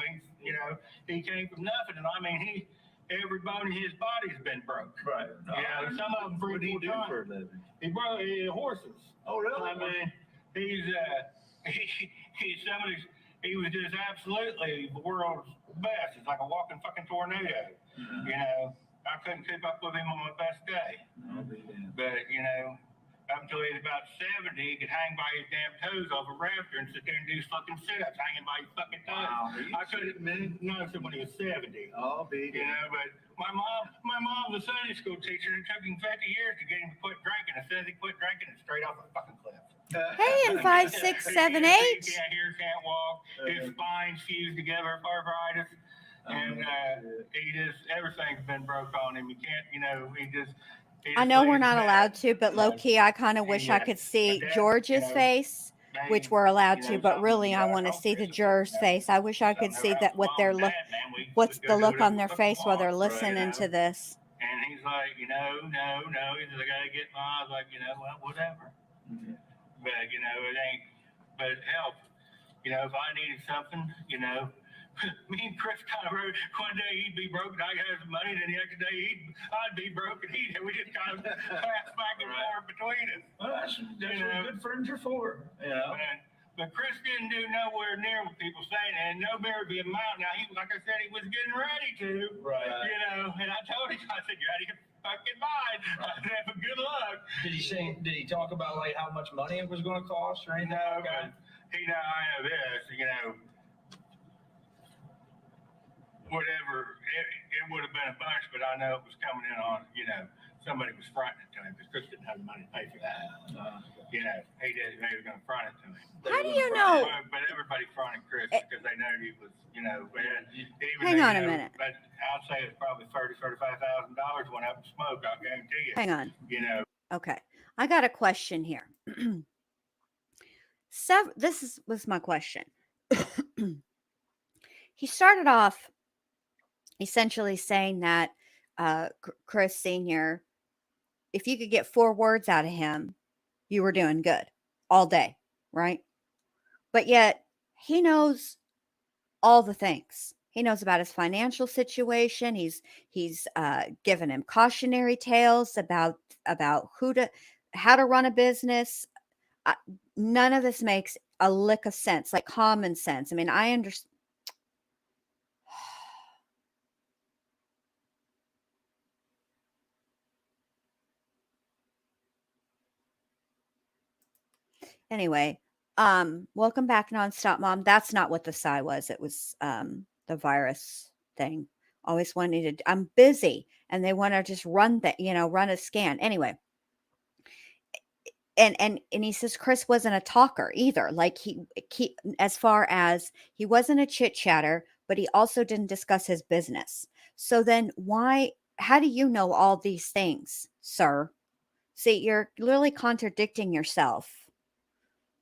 S6: he came from nothing, and I mean every bone in his body's been broke.
S5: Right.
S6: Yeah, some of them
S8: What do you do
S6: times.
S8: for a living?
S6: He broke horses.
S8: Oh, really?
S6: I mean, he was just absolutely the world's best. It's like a walking fucking tornado. You know, I couldn't keep up with him on my best day.
S8: I'll be damned.
S6: But, you know, up until he was about 70, he could hang by his damn toes off a rafter and sit there and do fucking sit-ups hanging by his fucking toes.
S8: Wow, are you
S6: I couldn't notice it when he was 70.
S8: I'll be
S6: You
S8: damned.
S6: know, but my mom's a Sunday school teacher, and it took him 50 years to get him to quit drinking. As soon as he quit drinking, it's straight off a fucking cliff.
S1: Hey, in 5, 6, 7, 8.
S6: He can't hear, can't walk. His spine's fused together, arthritis, and he just everything's been broke on him. He can't, you know, he just.
S1: I know we're not allowed to, but low key, I kind of wish I could see
S6: But that,
S1: George's
S6: you know,
S1: face, which we're allowed to, but really, I want to see the juror's face. I wish I could see that what they're look, what's the look on their face while they're listening to this.
S6: And he's like, you know, no. He said, I gotta get my. I was like, you know, well, whatever. But you know, it ain't. But help. You know, if I needed something, you know, me and Chris kind of wrote. One day he'd be broke and I'd have some money, then the next day I'd be broke and we just kind of pass back and forth between us.
S5: Well, that's what good friends are for. You know?
S6: But Chris didn't do nowhere near what people saying, and no bear would be a mountain. Now, like I said, he was getting ready to.
S5: Right.
S6: You know, and I told him, I said, you're out of your fucking mind. I said, but good luck.
S5: Did he talk about like how much money it was going to cost or anything?
S6: No,
S5: like that?
S6: but I know this, you know, whatever, it would have been a bunch, but I know it was coming in on, you know, somebody was fronting it to him because Chris didn't have the money to pay for that. You know, they were going to front it to him.
S1: How do you know?
S6: But everybody fronted Chris because they know he was, you know,
S1: Hang on a minute.
S6: But I'd say it's probably $35,000 went up in smoke. I'll guarantee you.
S1: Hang on.
S6: You know.
S1: Okay. I got a question here. This was my question. He started off essentially saying that Chris Sr., if you could get 4 words out of him, you were doing good all day, right? But yet he knows all the things. He knows about his financial situation. He's given him cautionary tales about how to run a business. None of this makes a lick of sense, like common sense. I mean, I understand. Anyway, welcome back, Nonstop Mom. That's not what the sigh was. It was the virus thing. Always wanting to. I'm busy, and they want to just run that, run a scan. Anyway, and he says Chris wasn't a talker either. Like he as far as he wasn't a chit chatter, but he also didn't discuss his business. So then why? How do you know all these things, sir? See, you're literally contradicting yourself.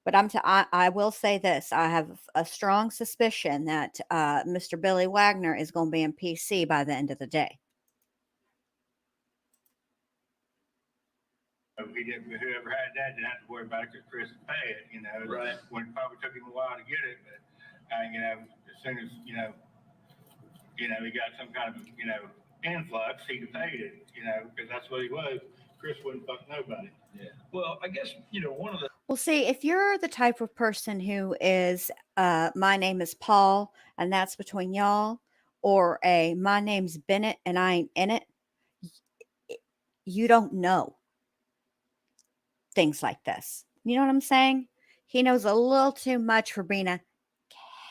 S1: But I will say this: I have a strong suspicion that Mr. Billy Wagner is going to be in PC by the end of the day.
S6: He didn't, whoever had that didn't have to worry about it because Chris would pay it,
S5: Right.
S6: When it probably took him a while to get it, but, as soon as, he got some kind of, influx, he paid it, because that's what he was. Chris wouldn't fuck nobody.
S5: Yeah. Well, I guess, one of the
S1: Well, see, if you're the type of person who is, my name is Paul, and that's between y'all, or my name's Bennett, and I ain't in it, you don't know things like this. You know what I'm saying? He knows a little too much for being a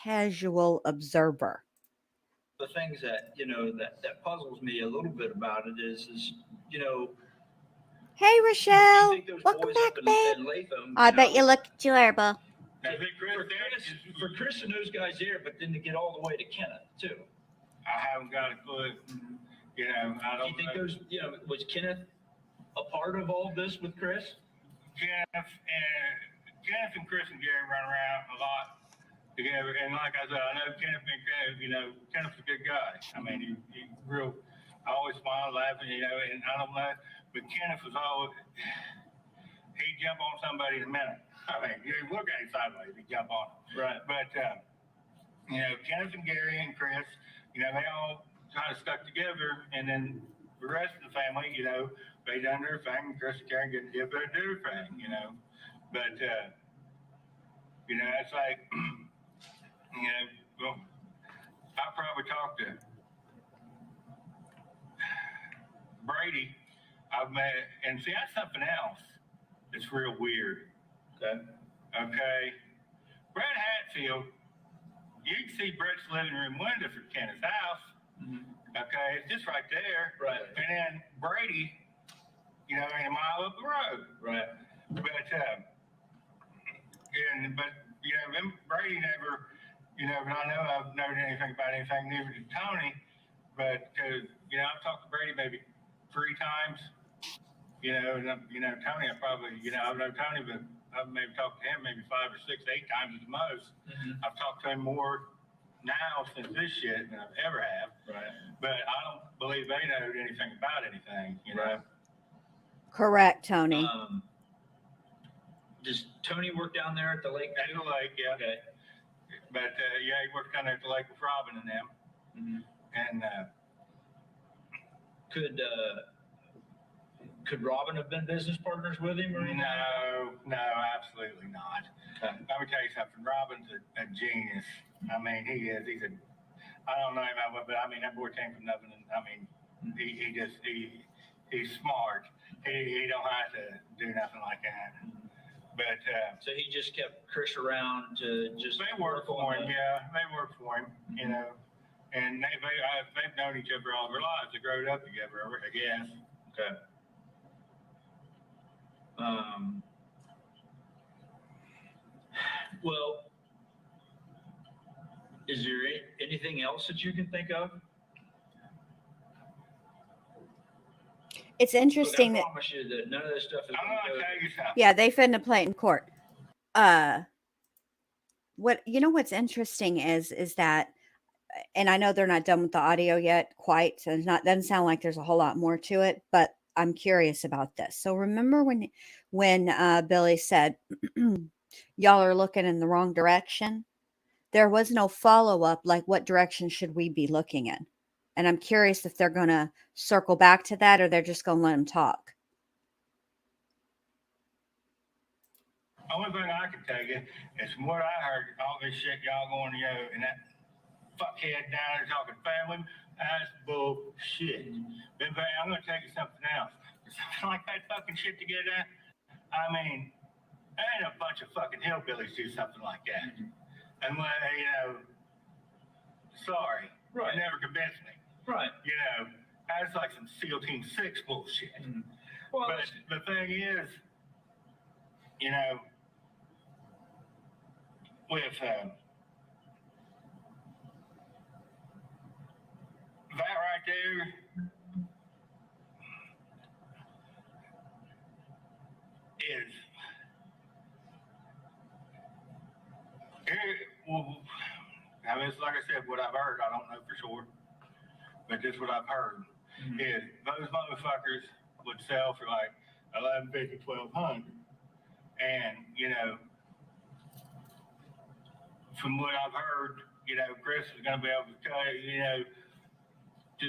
S1: casual observer.
S5: things that, that puzzles me a little bit about it is,
S1: Hey,
S5: you
S1: Rochelle.
S5: think those
S1: Welcome
S5: boys
S1: back,
S5: up
S1: babe.
S5: in Lathan,
S1: I bet you look adorable.
S6: I think
S5: for Chris and those guys there, but then to get all the way to Kenneth too.
S6: I haven't got a clue, I
S5: Do
S6: don't
S5: you think
S6: know.
S5: those, was Kenneth a part of all this with Chris?
S6: Kenneth and Chris and Gary run around a lot together, and like I said, I know Kenneth and Kenneth, Kenneth's a good guy. I mean, he real, I always smile, laughing, and I don't know, but Kenneth was always, he'd jump on somebody in a minute. I mean, you look at him sideways, he'd jump on him.
S5: Right.
S6: But, Kenneth and Gary and Chris, they all kind of stuck together, and then the rest of the family, they done their thing, and Chris and Gary didn't do their thing, But, it's like, well, I probably talked to Brady. I've met, and see, that's something else that's real weird. Okay. Brett Hatfield, you can see Brett's living room window from Kenneth's house.
S5: Mm-hmm.
S6: Okay, it's just right there.
S5: Right.
S6: And then Brady, ain't a mile up the road.
S5: Right.
S6: But them Brady never, but I know I've never done anything about anything, neither did Tony. But because I've talked to Brady maybe 3 times. And Tony, I probably, I've known Tony, but I've maybe talked to him maybe 5 or 6, 8 times at the most.
S5: Mm-hmm.
S6: I've talked to him more now since this shit than I've ever have.
S5: Right.
S6: But I don't believe they know anything about anything,
S5: Right.
S1: Correct, Tony.
S5: Does Tony work down there at the lake?
S6: At the lake, yeah.
S5: Okay.
S6: But he worked down there at the lake with Robin and them.
S5: Mm-hmm.
S6: And
S5: could Robin have been business partners with him or anything?
S6: no, absolutely not.
S5: Okay.
S6: Let me tell you something. Robin's a genius. I mean, he is. I don't know him that well, but I mean, that boy came from nothing. And I mean, he's smart. He don't have to do nothing like that. But
S5: So he just kept Chris around to just.
S6: they work for him. Yeah, they work for him. And they've known each other all their lives. They growed up together, I guess.
S5: Okay. Well, is there anything else that you can think of?
S1: It's interesting
S5: Look, I
S1: that,
S5: promise you that none of this stuff is.
S6: I'm gonna tell you something.
S1: yeah, they finna play it in court. What's interesting is that, and I know they're not done with the audio yet quite, so doesn't sound like there's a whole lot more to it, but I'm curious about this. So remember when Billy said, y'all are looking in the wrong direction? There was no follow-up, like what direction should we be looking in? And I'm curious if they're going to circle back to that or they're just going to let him talk.
S6: Only thing I can tell you is from what I heard, all this shit y'all going, and that fuckhead down there talking family, that's bullshit. But I'm gonna tell you something else. Something like that fucking shit together. I mean, ain't a bunch of fucking hillbillies do something like that. And, sorry,
S5: Right.
S6: you never convinced me.
S5: Right.
S6: That's like some SEAL Team 6 bullshit.
S5: Well,
S6: But the thing is, with that right there is, well, I mean, it's like I said, what I've heard, I don't know for sure, but just what I've heard is those motherfuckers would sell for like $1,150, $1,200, and from what I've heard, Chris is going to be able to cut $200-$300 a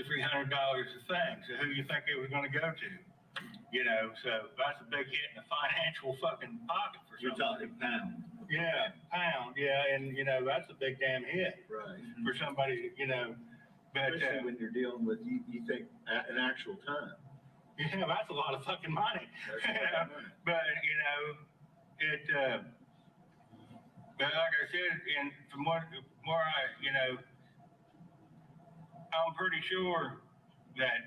S6: thing. So who do you think it was going to go to? So that's a big hit in the financial fucking pocket for
S8: You're
S6: somebody.
S8: talking pound.
S6: Yeah, pound. Yeah, and that's a big damn hit
S8: Right.
S6: for somebody. But
S8: Especially when you're dealing with, you think an actual ton.
S6: yeah, that's a lot of fucking money.
S8: That's a lot of money.
S6: But it. But like I said, and from where I, I'm pretty sure that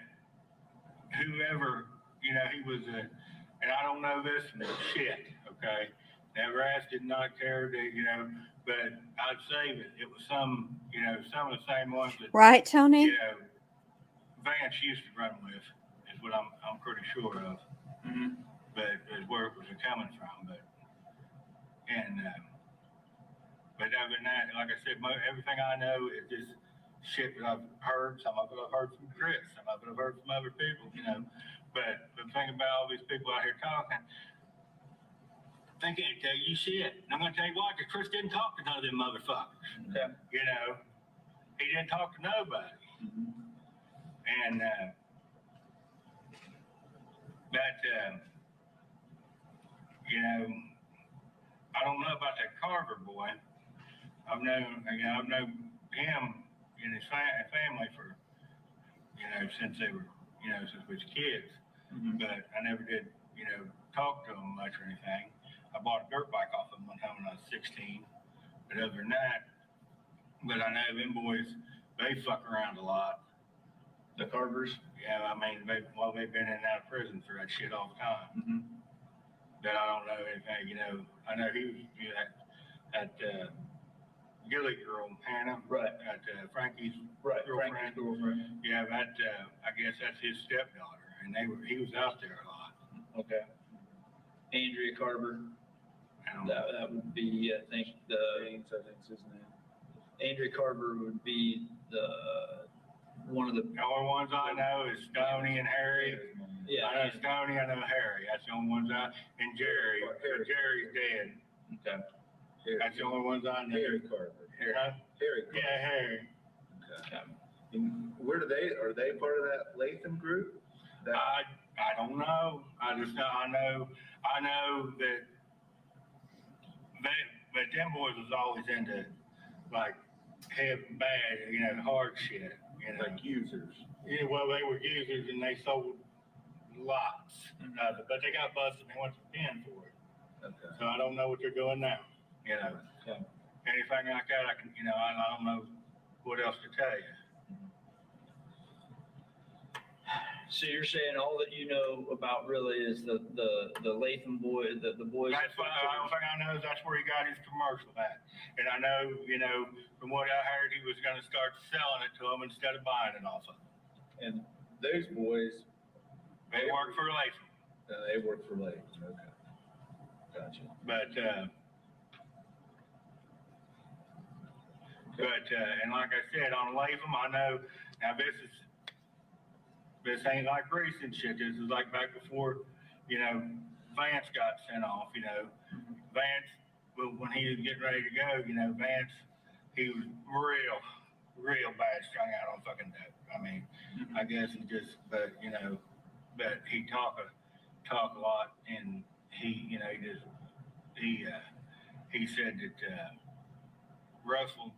S6: whoever, he was and I don't know this shit, okay? Never asked, did not care, but I'd say that it was some of the same ones that,
S1: Right, Tony?
S6: Vance used to run with, is what I'm pretty sure of. But is where it was coming from, but other than that, like I said, everything I know is just shit that I've heard. Some of it I've heard from Chris, some of it I've heard from other people, But the thing about all these people out here talking, they can't tell you shit. And I'm going to tell you why, because Chris didn't talk to none of them motherfuckers.
S5: Okay.
S6: He didn't talk to nobody. And I don't know about that Carver boy. I've known him and his family for, since they were, since we was kids. But I never did, talk to them much or anything. I bought a dirt bike off of them one time when I was 16. But other than that, but I know them boys, they fuck around a lot.
S8: The Carvers?
S6: Yeah, I mean, they've been in and out of prison for that shit all the time. But I don't know anything, I know he was, that Gilly girl, Hannah.
S5: Right.
S6: At Frankie's
S5: Right.
S6: girlfriend.
S5: Frankie's girlfriend.
S6: Yeah, that, I guess that's his stepdaughter, and he was out there a lot.
S5: Okay. Andrea Carver.
S6: I don't know.
S5: That would be, I think,
S8: James, I think's his name.
S5: Andrea Carver would be one of the.
S6: The only ones I know is Stoney and Harry.
S5: Yeah.
S6: I know Stoney, I know Harry. That's the only ones and Jerry.
S8: Harry.
S6: Jerry's dead.
S5: Okay.
S6: That's the only ones I know.
S8: Harry Carver.
S6: Huh?
S8: Harry Carver.
S6: Yeah, Harry.
S8: Okay. And are they part of that Lathan group?
S6: I don't know. I just know, I know that but them boys was always into like bad, hard shit,
S8: Like users.
S6: Yeah, well, they were users and they sold lots of it, but they got busted and they went to pen for it.
S8: Okay.
S6: So I don't know what they're doing now,
S8: Okay.
S6: Anything like that, I can, I don't know what else to tell you.
S5: So you're saying all that you know about really is the Lathan boy, the boys.
S6: That's what the only thing I know is that's where he got his commercial at. And I know, from what I heard, he was going to start selling it to them instead of buying it off of them.
S8: And those boys,
S6: They work for Lathan.
S8: they work for Lathan. Okay. Gotcha.
S6: But and like I said, on Latham, I know, now this ain't like recent shit. This is like back before, Vance got sent off, Vance, when he was getting ready to go, Vance, he was real bad strung out on fucking dope. I mean, I guess he just, but he talk a lot, and he said that, Russell,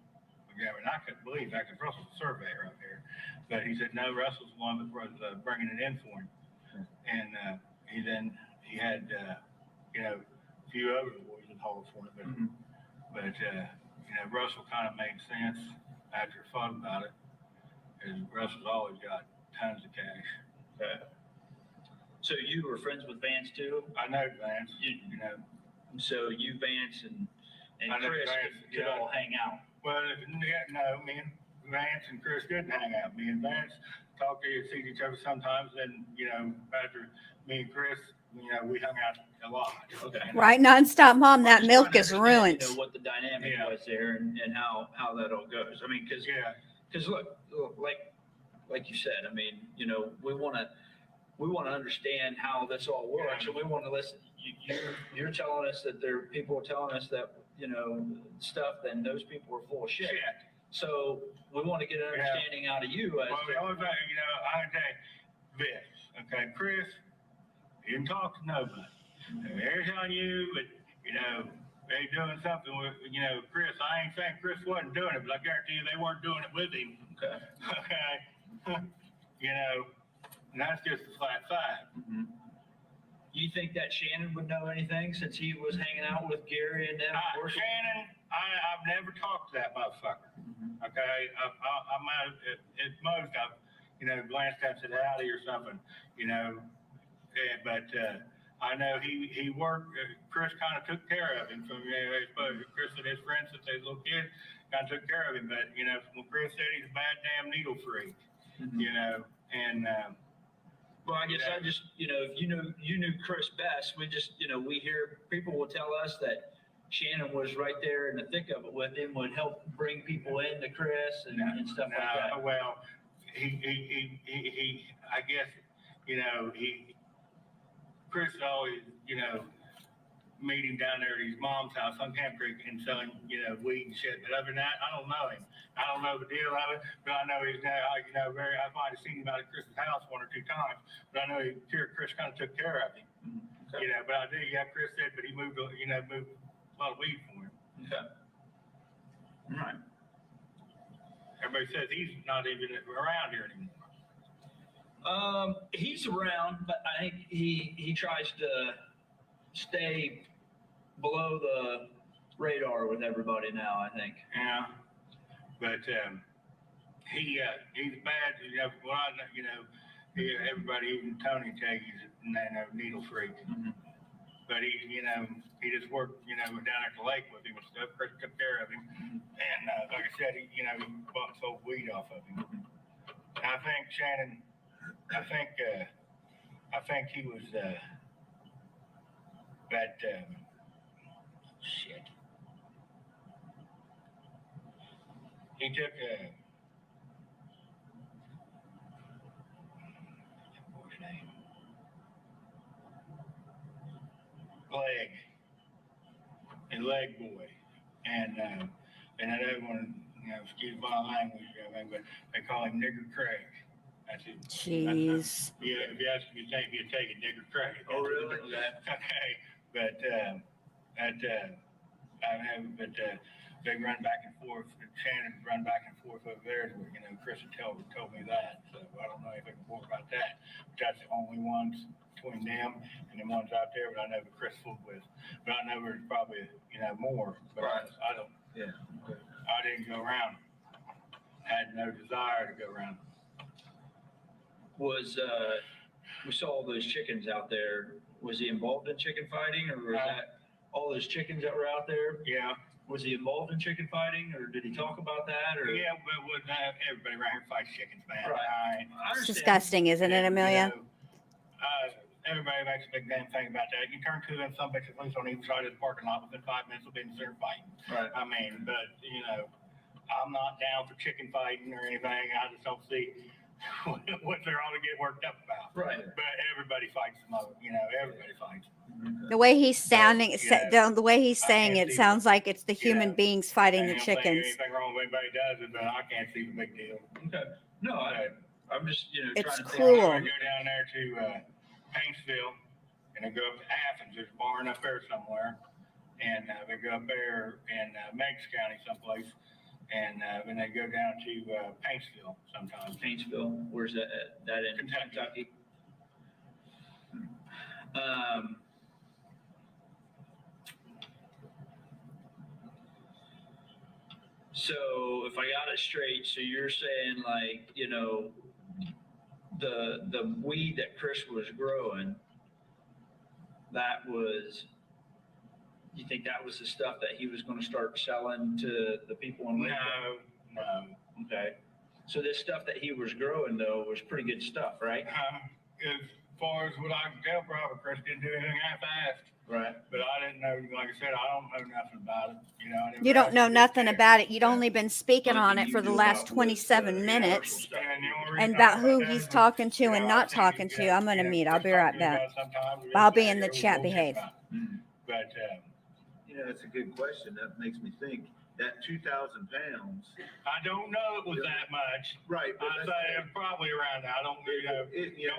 S6: and I couldn't believe that because Russell's a surveyor up here, but he said, no, Russell's the one that was bringing it in for him. And he had, few other boys in Hall for it, but, you know, Russell kind of made sense after I thought about it, because Russell's always got tons of cash.
S5: Okay. So you were friends with Vance too?
S6: I know Vance, you know.
S5: So you, Vance, and
S6: I know
S5: Chris
S6: Vance,
S5: could
S6: yeah.
S5: all hang out.
S6: Well, yeah, no, me and Vance and Chris didn't hang out. Me and Vance talked to see each other sometimes, and, you know, after me and Chris, you know, we hung out a lot.
S5: Okay.
S1: Right, nonstop, Mom.
S5: I'm
S1: That
S5: just
S1: milk
S5: trying to
S1: is
S5: understand,
S1: ruined.
S5: You know, what the dynamic
S6: Yeah.
S5: was there and how that all goes. I mean, because look, like you said, I mean, you know, we want to understand how this all works, and we want to listen. You're telling us that there are people telling us that, you know, stuff, then those people are full of shit. So we want to get an understanding out of you as
S6: Well, the only thing, you know, I can tell you this, okay, Chris, he didn't talk to nobody. They're telling you, but, you know, they doing something with, you know, Chris. I ain't saying Chris wasn't doing it, but I guarantee you they weren't doing it with him.
S5: Okay.
S6: Okay. You know, and that's just a flat fact.
S5: You think that Shannon would know anything since he was hanging out with Gary and them?
S6: Shannon, I've never talked to that motherfucker. Okay, I might have, at most, I've, you know, glanced at said howdy or something, you know, but I know he worked, Chris kind of took care of him from, you know, I suppose Chris and his friends since they was little kids kind of took care of him, but, you know, when Chris said he's a bad damn needle freak, you know, and,
S5: well, I guess I just, you know, if you knew Chris best, we just, you know, we hear people will tell us that Shannon was right there in the thick of it with him, would help bring people in to Chris and stuff like that.
S6: Well, he, I guess, you know, Chris always, you know, meet him down there at his mom's house on Camp Creek and selling, you know, weed and shit. But other than that, I don't know him. I don't know the deal of it, but I know he's now, you know, I might have seen him out at Chris's house one or two times, but I know Chris kind of took care of him. You know, but I do, yeah, Chris said, but he moved, you know, moved a lot of weed for him.
S5: Okay. All right.
S6: Everybody says he's not even around here anymore.
S5: He's around, but I think he tries to stay below the radar with everybody now, I think.
S6: Yeah, but he's bad. You know, well, you know, everybody, even Tony, tell you he's a needle freak. But he, you know, he just worked, you know, down at the lake with him and stuff. Chris took care of him, and like I said, he, you know, he bought and sold weed off of him. And I think Shannon, I think he was that shit. He took what's his name? Leg boy, and another one, you know, excuse my language, but they call him Nigger Craig. That's it.
S1: Jeez.
S6: Yeah, if you ask me, you take it, Nigger Craig.
S5: Oh, really?
S6: Okay, but they run back and forth. Shannon run back and forth over there. You know, Chris told me that, so I don't know anything more about that. But that's the only ones between them and the ones out there. But I know that Chris flew with. But I know there's probably, you know, more. But
S5: Right.
S6: I don't.
S5: Yeah. Okay.
S6: I didn't go around. Had no desire to go around.
S5: Was we saw all those chickens out there? Was he involved in chicken fighting, or was that all those chickens that were out there?
S6: Yeah.
S5: Was he involved in chicken fighting, or did he talk about that? Or
S6: Yeah, but everybody around here fights chickens, man.
S5: Right.
S6: I
S1: It's
S5: understand.
S1: disgusting, isn't it, Amelia?
S6: You know, everybody makes a big damn thing about that. You turn two of them, some bitches loose on either side of the parking lot within 5 minutes of being there fighting.
S5: Right.
S6: I mean, but, you know, I'm not down for chicken fighting or anything. I just don't see what they're all to get worked up about.
S5: Right.
S6: But everybody fights some other, you know, everybody fights.
S1: The way he's sounding,
S6: Yeah.
S1: the way he's
S6: I
S1: saying
S6: can't
S1: it
S6: see
S1: sounds like it's the
S6: you
S1: human
S6: know,
S1: beings fighting the
S6: I ain't saying
S1: chickens.
S6: anything wrong with anybody does it, but I can't see the big deal.
S5: Okay. No, I'm just, you know,
S1: It's
S5: trying to
S1: cruel.
S6: I go down there to Paintsville, and I go up to Athens. There's a barn up there somewhere, and they go up there in Meigs County someplace, and then they go down to Paintsville sometimes.
S5: Paintsville. Where's that at? That in
S6: Kentucky.
S5: So if I got it straight, so you're saying like, you know, the weed that Chris was growing, that was, you think that was the stuff that he was going to start selling to the people in Lakeland?
S6: No.
S5: Okay. So this stuff that he was growing though was pretty good stuff, right?
S6: As far as what I can tell, probably Chris didn't do anything half-assed.
S5: Right.
S6: But I didn't know, like I said, I don't know nothing about it, you know. I never
S1: You don't
S6: asked
S1: know
S6: him.
S1: nothing about it. You'd only been speaking
S5: Only
S1: on
S5: thing
S1: it
S5: you
S1: for the
S5: knew
S1: last
S5: about was,
S1: 27
S5: the
S1: minutes.
S5: commercial stuff.
S6: And the only reason
S1: And
S6: I
S1: about
S6: know
S1: who
S6: that
S1: he's
S6: is,
S1: talking to
S6: you
S1: and
S6: know,
S1: not
S6: I've seen
S1: talking
S6: you
S1: to.
S6: know,
S1: I'm going to
S6: you know,
S1: mute. I'll
S6: Chris
S1: be right
S6: talk to me
S1: back.
S6: about it sometimes,
S1: I'll be
S6: yeah,
S1: in the
S6: we'll
S1: chat.
S6: bullshit
S1: Behave.
S6: about it.
S5: Mhm.
S6: But,
S8: You know, that's a good question. That makes me think. That 2,000 pounds.
S6: I don't know it was that much.
S8: Right. But
S6: I'd say it's probably around that. I don't, you know,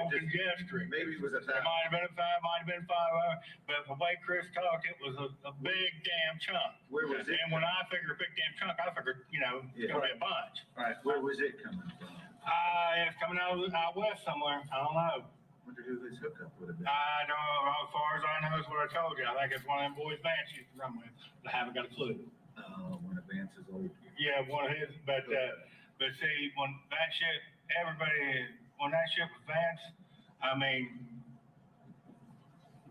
S6: don't
S8: just,
S6: conjecture it.
S8: maybe it was
S6: It might have been a five, might have been 5 hours, but the way Chris talked, it was a big damn chunk.
S8: Where was it?
S6: And when I figure a big damn chunk, I figured, you know, it's gonna be a bunch.
S5: Right.
S8: Where was it coming from?
S6: It's coming out west somewhere. I don't know.
S8: Wonder who his hookup would have been.
S6: I don't know. As far as I know, is what I told you. I think it's one of them boys Vance used to run with. I haven't got a clue.
S8: One of Vance's old.
S6: Yeah, one of his, but see, when that shit was Vance, I mean,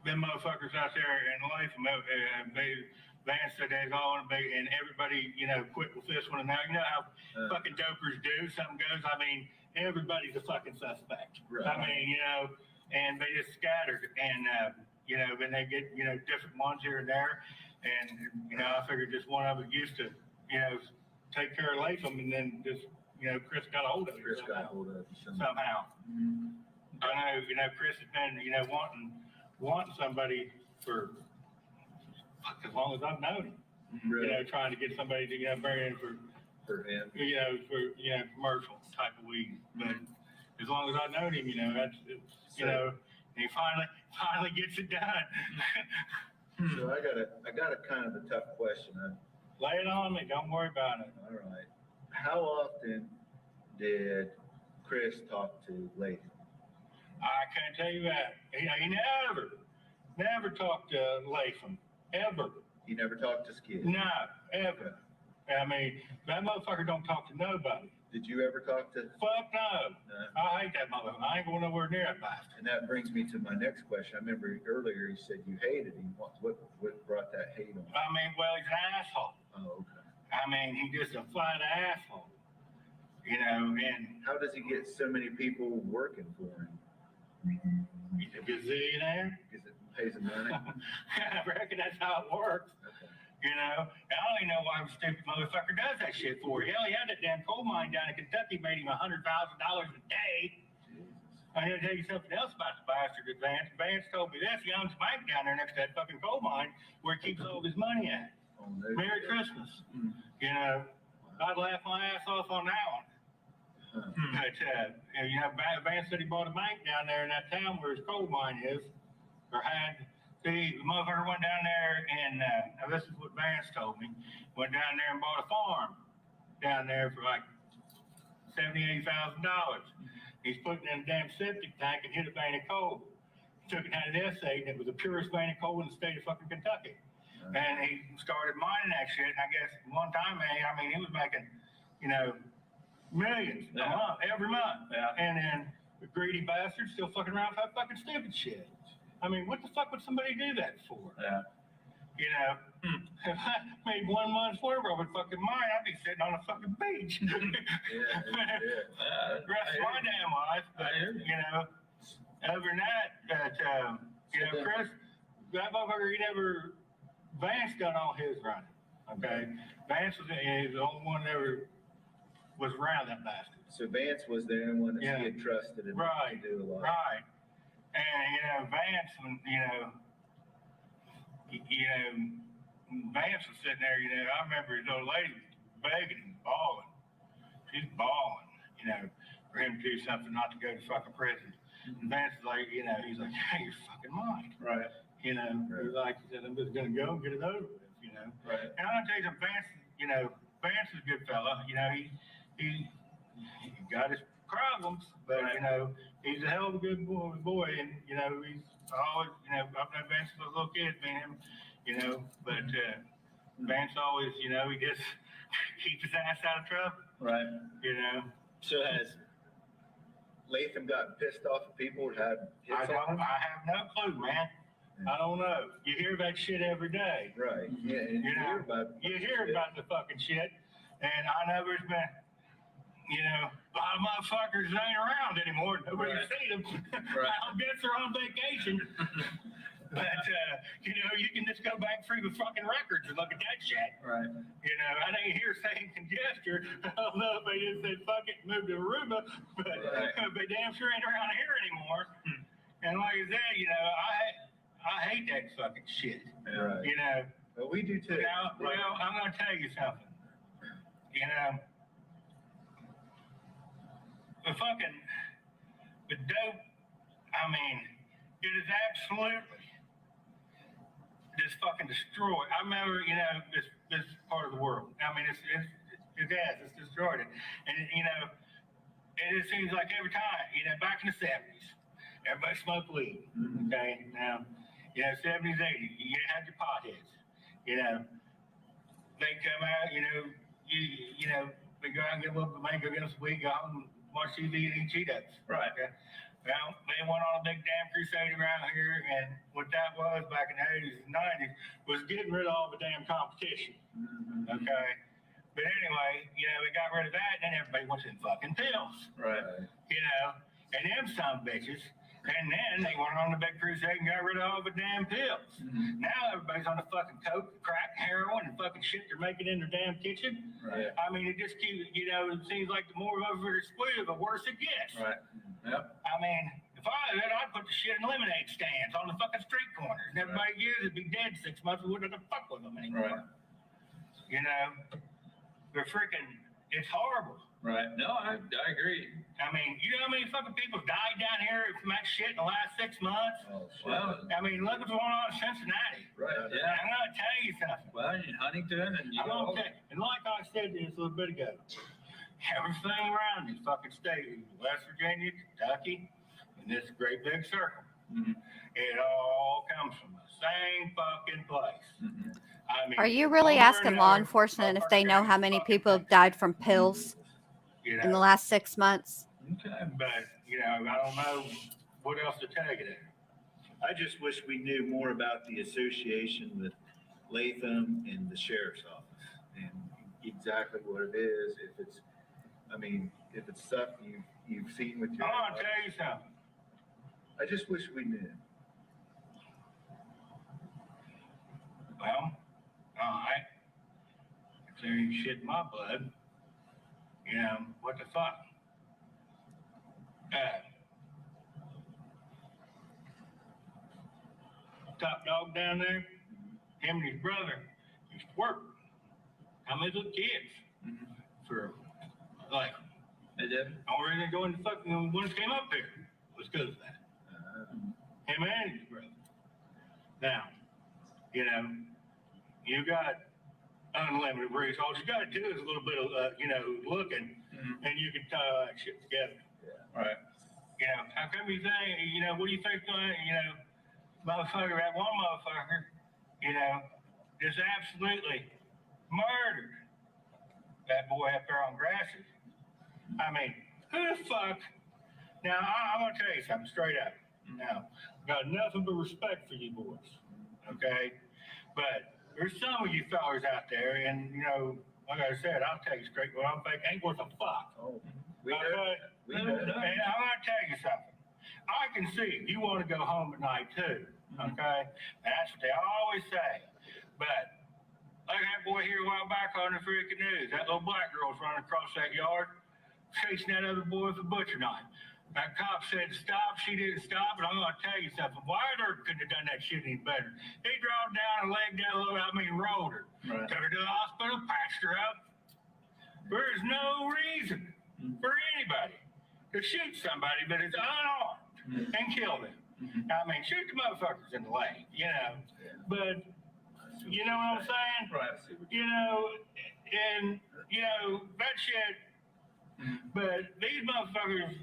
S6: them motherfuckers out there in Lathan, Vance said they's all in a big, and everybody, you know, quit with this one. And now, you know how fucking dopers do, something goes, I mean, everybody's a fucking suspect.
S8: Right.
S6: I mean, you know, and they just scattered, and, you know, then they get, you know, different ones here and there. And, you know, I figured just one of it used to, you know, take care of Latham, and then just, you know, Chris got a hold of it.
S8: Chris got hold of it
S6: Somehow. I know, you know, Chris has been, you know, wanting somebody for as long as I've known him.
S8: Really?
S6: You know, trying to get somebody to, you know, bring in
S8: For him.
S6: you know, commercial type of weed. But as long as I've known him, you know, you know, and he finally gets it done.
S8: So I got a kind of a tough question.
S6: Lay it on me. Don't worry about it.
S8: All right. How often did Chris talk to Lathan?
S6: I can't tell you that. He never talked to Latham, ever.
S8: He never talked to Skid.
S6: No, ever. I mean, that motherfucker don't talk to nobody.
S8: Did you ever talk to?
S6: Fuck no.
S8: No.
S6: I hate that motherfucker. I ain't going nowhere near that bastard.
S8: And that brings me to my next question. I remember earlier you said you hated him. What brought that hate on?
S6: I mean, well, he's an asshole.
S8: Oh, okay.
S6: I mean, he's just a flat asshole. You know, and
S8: How does he get so many people working for him?
S6: he's a gazillionaire.
S8: Because it pays him money?
S6: I reckon that's how it works.
S8: Okay.
S6: You know, and I don't even know why the stupid motherfucker does that shit for. Hell, he had that damn coal mine down in Kentucky, made him $100,000 a day.
S8: Jesus.
S6: I gotta tell you something else about the bastard at Vance. Vance told me this. He owns a bank down there next to that fucking coal mine where he keeps all of his money at.
S8: Oh, no.
S6: Merry Christmas.
S8: Mm.
S6: You know, I'd laugh my ass off on that one.
S8: Huh.
S6: But, you know, Vance said he bought a bank down there in that town where his coal mine is, or had. See, the motherfucker went down there and, now this is what Vance told me, went down there and bought a farm down there for like $70,000, $80,000. He's putting in a damn septic tank and hit a vein of coal. He took it out of the essay, and it was the purest vein of coal in the state of fucking Kentucky. And he started mining that shit, and I guess one time, man, I mean, he was making, you know, millions a month, every month.
S5: Yeah.
S6: And then the greedy bastard still fucking around with that fucking stupid shit. I mean, what the fuck would somebody do that for?
S5: Yeah.
S6: You know, if I made 1 month's work of a fucking mine, I'd be sitting on a fucking beach.
S8: Yeah.
S6: The rest of my damn life. But,
S5: I hear you.
S6: you know, other than that, you know, Chris, that motherfucker, Vance done all his running. Okay? Vance was the only one that ever was around that bastard.
S8: So Vance was the only one that
S6: Yeah.
S8: Skid trusted and
S6: Right.
S8: do a lot.
S6: Right. And, you know, Vance, Vance was sitting there, you know, I remember his old lady begging him, bawling. She's bawling, you know, for him to do something, not to go to fucking prison. And Vance is like, you know, he's like, hey, you're fucking lying.
S5: Right.
S6: You know, he's like, he said, I'm just gonna go and get it over with, you know.
S5: Right.
S6: And I'm gonna tell you something, Vance is a good fella, you know, he got his problems, but,
S5: Right.
S6: you know, he's a hell of a good boy, and, you know, he's always, you know, I've known Vance was a little kid, being him, you know, but, Vance always, you know, he just, keep his ass out of trouble,
S5: Right.
S6: you know?
S8: So has Lathan gotten pissed off at people or had hits on him?
S6: I have no clue, man. I don't know. You hear that shit every day.
S8: Right, yeah, and
S6: You know, you hear about the fucking shit, and I know there's been, you know, a lot of motherfuckers ain't around anymore. Nobody's
S5: Right.
S6: seen them.
S5: Right.
S6: I guess they're on vacation. But, you know, you can just go back through the fucking records and look at that shit.
S5: Right.
S6: You know, I didn't hear saying congestion. I don't know if they just said fuck it and moved to Aruba, but
S5: Right.
S6: they damn sure ain't around here anymore. And like I said, you know, I hate that fucking shit.
S8: Right.
S6: You know,
S8: Well, we do too.
S6: well, I'm gonna tell you something. You know, the dope, I mean, it is absolutely just fucking destroyed. I remember, you know, this part of the world. I mean, it's destroyed it. And, you know, and it seems like every time, you know, back in the 70s, everybody smoked weed. Okay, now, you know, 70s, 80s, you had your potheads. You know, they come out, you know, you know, they go out and get a little bit of money, go get them some weed, go home and watch TV and eat Cheetos.
S5: Right.
S6: Okay. Well, they went on a big damn crusade around here, and what that was back in the 80s and 90s was getting rid of all the damn competition. Okay. But anyway, you know, they got rid of that, and then everybody wants in fucking pills.
S5: Right.
S6: You know, and them some bitches. And then they went on the big crusade and got rid of all the damn pills. Now everybody's on the fucking coke, crack, heroin, and fucking shit they're making in their damn kitchen.
S5: Right.
S6: I mean, it just keeps, you know, it seems like the more of it squeeze, the worse it gets.
S5: Right. Yep.
S6: I mean, if I had it, I'd put the shit in lemonade stands on the fucking street corners. And everybody would be dead 6 months. We wouldn't have to fuck with them anymore.
S5: Right.
S6: You know, they're freaking, it's horrible.
S5: Right. No, I agree.
S6: I mean, you know how many fucking people died down here from that shit in the last 6 months?
S8: Oh, shit.
S5: Well,
S6: I mean, look what's going on in Cincinnati.
S8: Right.
S5: yeah.
S6: I'm gonna tell you something.
S5: Well, in Huntington and you
S6: I'm
S5: know,
S6: gonna tell you, and like I said just a little bit ago, everything around this fucking state, West Virginia, Kentucky, in this great big circle, it all comes from the same fucking place. I mean,
S1: Are you really
S6: over
S1: asking
S6: and
S1: law
S6: over,
S1: enforcement if
S6: over
S1: they know
S6: and
S1: how many
S6: fucking
S1: people
S6: place,
S1: died from pills
S6: you
S1: in the
S6: know,
S1: last 6 months?
S5: Okay.
S6: but, you know, I don't know what else to tell you there.
S8: I just wish we knew more about the association with Lathan and the sheriff's office and exactly what it is. If it's, I mean, if it's stuff you've seen with your.
S6: I'm gonna tell you something.
S8: I just wish we knew.
S6: Well, all right. If there ain't shit in my blood, you know, what the fuck? Top dog down there, him and his brother used to work. How many little kids? For, like,
S5: They did.
S6: the only reason they go into fucking when it came up here was because of that. Him and his brother. Now, you know, you got unlimited reach. All you got to do is a little bit of, you know, looking, and you can tie all that shit together.
S5: Right.
S6: You know, how come you think, you know, what do you think, you know, motherfucker, that one motherfucker, you know, just absolutely murdered that boy up there on Grasses. I mean, who the fuck? Now, I'm going to tell you something straight up. Now, got nothing but respect for you boys, okay? But there's some of you fellas out there, and, you know, like I said, I'll tell you straight what I'm thinking, ain't worth a fuck.
S8: Oh, we
S6: Okay?
S8: know. We know.
S6: And I'm going to tell you something. I can see you want to go home at night too, okay? That's what they always say. But like that boy here a while back on the freaking news, that little black girl was running across that yard, chasing that other boy with a butcher knife. That cop said stop, she didn't stop, and I'm going to tell you something. Wilder couldn't have done that shit any better. He drove down and legged that little, rolled her.
S5: Right.
S6: Took her to the hospital, patched her up. There is no reason for anybody to shoot somebody that is unarmed and kill them. I mean, shoot the motherfuckers in the leg, you know. But, you know what I'm saying?
S5: Right.
S6: You know, and, you know, that shit. But these motherfuckers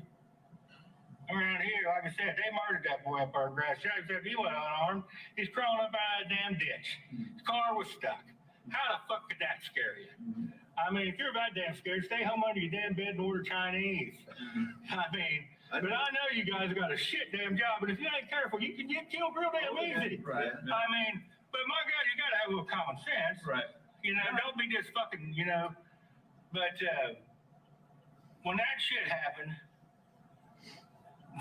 S6: around here, like I said, they murdered that boy up our grass. Like I said, he wasn't unarmed. He's crawling up out of a damn ditch. His car was stuck. How the fuck could that scare you? I mean, if you're that damn scared, stay home under your damn bed and order Chinese. I mean, but I know you guys got a shit damn job, but if you ain't careful, you can get killed real damn easy.
S5: Right.
S6: I mean, but my God, you gotta have a little common sense.
S5: Right.
S6: You know, don't be just fucking, you know. But when that shit happened,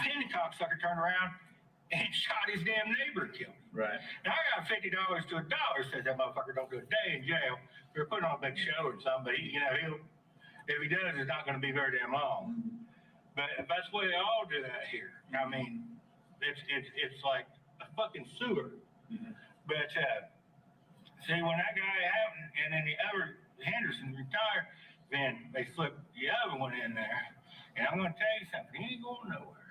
S6: then the cocksucker turned around and shot his damn neighbor and killed him.
S5: Right.
S6: Now I got $50 to $1 says that motherfucker don't do a day in jail. They're putting on a big show or something, but he, you know, if he does, it's not going to be very damn long. But that's the way they all do that here. I mean, it's like a fucking sewer. But see, when that guy happened, and then the other Henderson retired, then they slipped the other one in there. And I'm going to tell you something, he ain't going nowhere.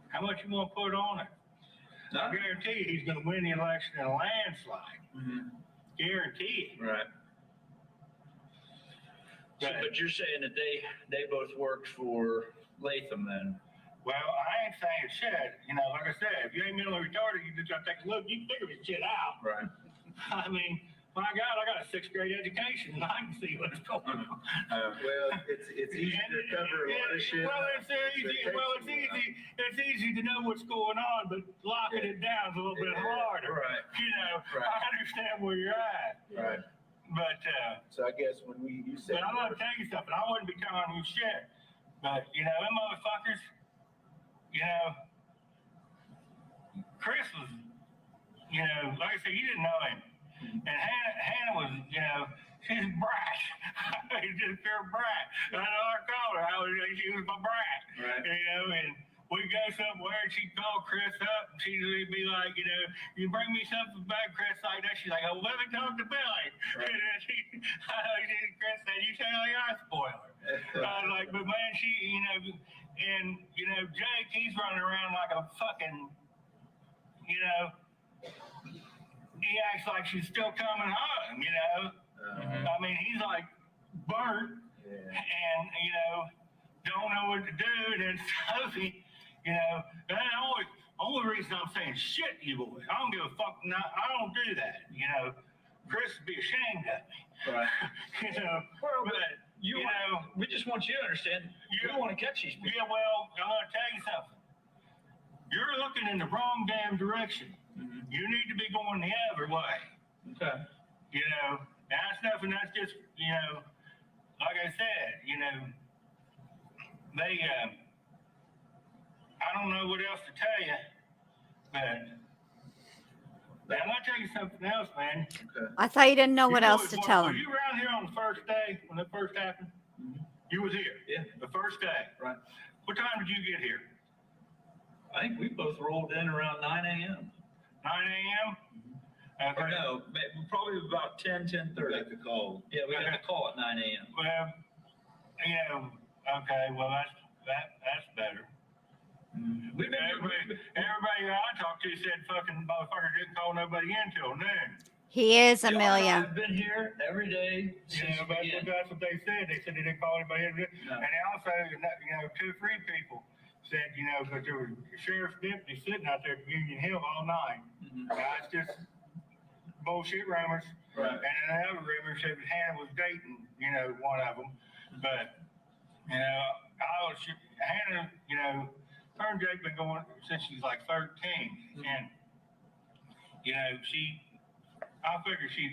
S6: How much you want to put on it? I guarantee you he's going to win the election in a landslide. Guarantee it.
S5: Right. So, but you're saying that they both worked for Lathan then?
S6: Well, I ain't saying shit. You know, like I said, if you ain't mentally retarded, you just gotta take a look. You can figure this shit out.
S5: Right.
S6: I mean, my God, I got a 6th grade education, and I can see what's going on.
S8: Well, it's easy to cover a lot of shit.
S6: Well, it's easy. It's easy to know what's going on, but locking it down is a little bit harder.
S5: Right.
S6: You know,
S5: Right.
S6: I understand where you're at.
S8: Right.
S6: But
S8: So I guess when you said.
S6: but I'm gonna tell you something. I wouldn't be telling you shit. But you know, them motherfuckers. You know, Chris was. You know, like I said, you didn't know him, and Hannah was. You know, she's brat. She's just pure brat. I know I called her. She was my brat.
S5: Right.
S6: You know, and we'd go somewhere and she'd call Chris up and she'd be like, you know, you bring me something back, Chris, like that. She's like, oh, let me talk to Billy.
S5: Right.
S6: And then Chris said, you sound like I spoil her. I was like, but man, she, you know, and, you know, Jake, he's running around like a fucking, you know, he acts like she's still coming home, you know. I mean, he's like burnt and, you know, don't know what to do. And then Sophie, you know, the only reason I'm saying shit to you boys, I don't give a fuck. No, I don't do that. You know, Chris would be ashamed of me.
S5: Right.
S6: You know,
S5: Well,
S6: but
S5: you
S6: know,
S5: we just want you to understand. You don't want to catch these people.
S6: yeah, well, I'm gonna tell you something. You're looking in the wrong damn direction. You need to be going the other way.
S5: Okay.
S6: You know, and that's nothing. That's just, you know, like I said, you know, they. I don't know what else to tell you, but I'm gonna tell you something else, man.
S1: I thought you didn't know what
S6: You
S1: else to tell
S6: were
S1: him.
S6: you around here on the first day when it first happened? You was here.
S5: Yeah.
S6: The first day.
S5: Right.
S6: What time did you get here?
S5: I think we both rolled in around 9 a.m.
S6: 9 a.m. Okay.
S5: Or no, probably about 10:30.
S8: Got the call.
S5: Yeah, we got the call at 9 a.m.
S6: Well, you know, okay. Well, that's better.
S5: We've been
S6: Everybody I talked to said fucking motherfucker didn't call nobody in till noon.
S1: He is
S5: John and I
S1: Amelia.
S5: have been here every day
S6: You
S5: since
S6: know,
S5: the beginning.
S6: that's what they said. They said they didn't call anybody in.
S5: No.
S6: And they also, you know, 2 or 3 people said, you know, because there was a sheriff's deputy sitting out there at Union Hill all night. Now, it's just bullshit rumors.
S5: Right.
S6: And then another rumor said that Hannah was dating, you know, one of them. But, you know, Hannah, you know, her and Jake been going since she's like 13. And, you know, I figured she'd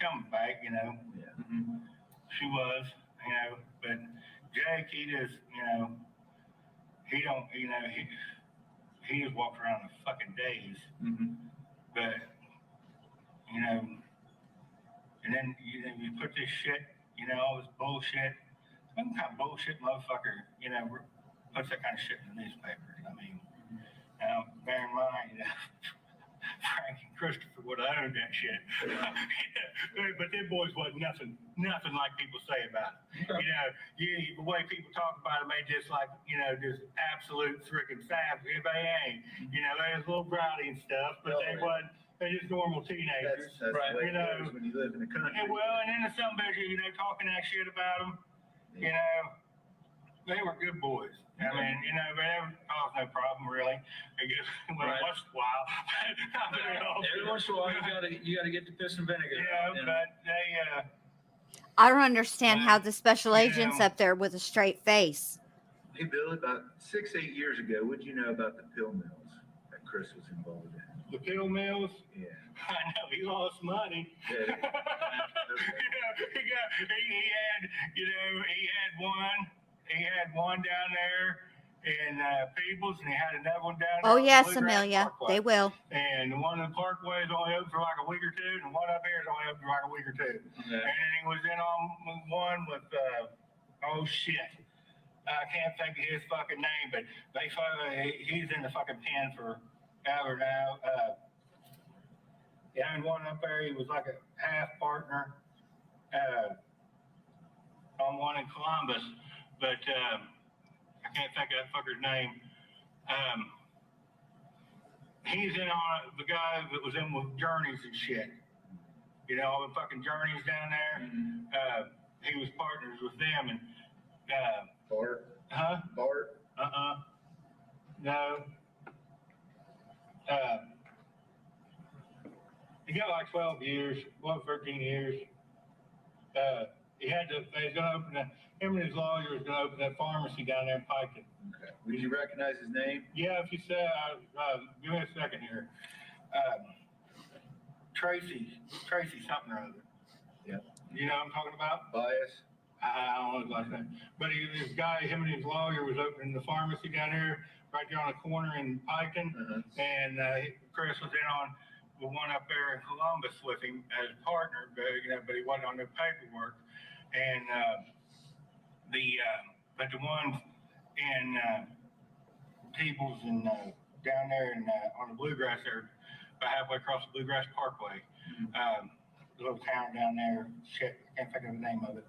S6: come back, you know. She was, you know, but Jake, he just, you know, he don't, you know, he just walks around the fucking days. But, you know, and then, you know, you put this shit, you know, all this bullshit, some kind of bullshit motherfucker, you know, puts that kind of shit in the newspapers. I mean, now, bear in mind, you know, Frank and Christopher would have owned that shit. But them boys wasn't nothing like people say about it. You know, the way people talk about them, they just like, you know, just absolute freaking savage. They ain't. You know, they was a little rowdy and stuff, but they wasn't. They're just normal teenagers.
S8: That's
S5: Right.
S8: the way
S6: You
S8: it
S6: know,
S8: goes when you live in the country.
S6: And well, and then there's some bitches, you know, talking that shit about them. You know, they were good boys. I mean, you know, but that caused no problem really. I guess well,
S5: Right.
S6: once in a while. Not very often.
S5: Every once in a while, you gotta get the piss and vinegar.
S6: Yeah,
S5: out, you know?
S6: but they,
S1: I don't understand how the special
S6: Yeah.
S1: agent's up there with a straight face.
S8: Hey, Billy, about 6-8 years ago, what'd you know about the pill mills that Chris was involved in?
S6: the pill mills,
S8: Yeah.
S6: I know he lost money.
S8: Yeah.
S6: You know, he had, you know, he had one down there in Peebles, and he had another one down there.
S1: Oh,
S6: on
S1: yes,
S6: Bluegrass
S1: Amelia,
S6: Parkway.
S1: they will.
S6: And the one in the Parkway is only open for like a week or two, and one up here is only open for like a week or two.
S5: Yeah.
S6: And he was in on one with, oh shit. I can't think of his fucking name, but he's in the fucking pen for ever now. Yeah, and one up there, he was like a half partner on one in Columbus, but I can't think of that fucker's name. He's in on the guy that was in with Journeys and shit. You know, all the fucking Journeys down there. He was partners with them, and
S8: Bart?
S6: huh?
S8: Bart?
S6: No. He got like 12 years, 13 years. They was gonna open him and his lawyer was gonna open that pharmacy down there in Pike.
S8: Okay. Would you recognize his name?
S6: Yeah, if you say, give me a second here. Tracy something or other.
S8: Yeah.
S6: You know what I'm talking about?
S8: Bias?
S6: I don't know his last name. But this guy, him and his lawyer was opening the pharmacy down there, right there on the corner in Piken.
S8: Uh-huh.
S6: And Chris was in on the one up there in Columbus with him as a partner, but he wasn't on the paperwork. And but the ones in Peebles and down there in on the Bluegrass there, about halfway across the Bluegrass Parkway, the little town down there. Shit, can't think of the name of it.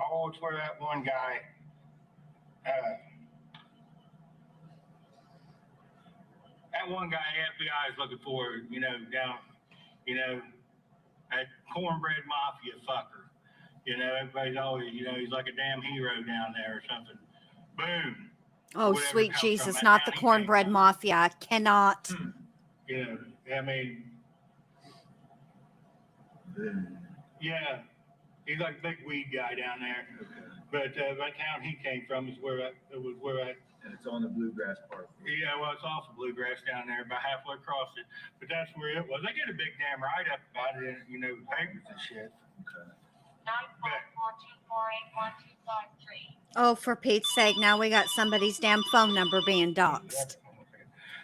S6: Oh, it's where that one guy. That one guy FBI is looking for, down, that cornbread mafia fucker. Everybody's always, he's like a damn hero down there or something. Boom.
S1: Oh,
S6: Whatever
S1: sweet
S6: comes from
S1: Jesus,
S6: that
S1: not the
S6: town he
S1: cornbread
S6: came from.
S1: mafia. I cannot.
S6: I mean, yeah, he's like a big weed guy down there.
S8: Okay.
S6: But that town he came from is where
S8: And it's on the Bluegrass Park.
S6: yeah, well, it's off of Bluegrass down there, about halfway across it. But that's where it was. They did a big damn write-up about it in, the papers and shit.
S8: Okay.
S9: 954248123.
S1: Oh, for Pete's sake, now we got somebody's damn phone number being doxxed.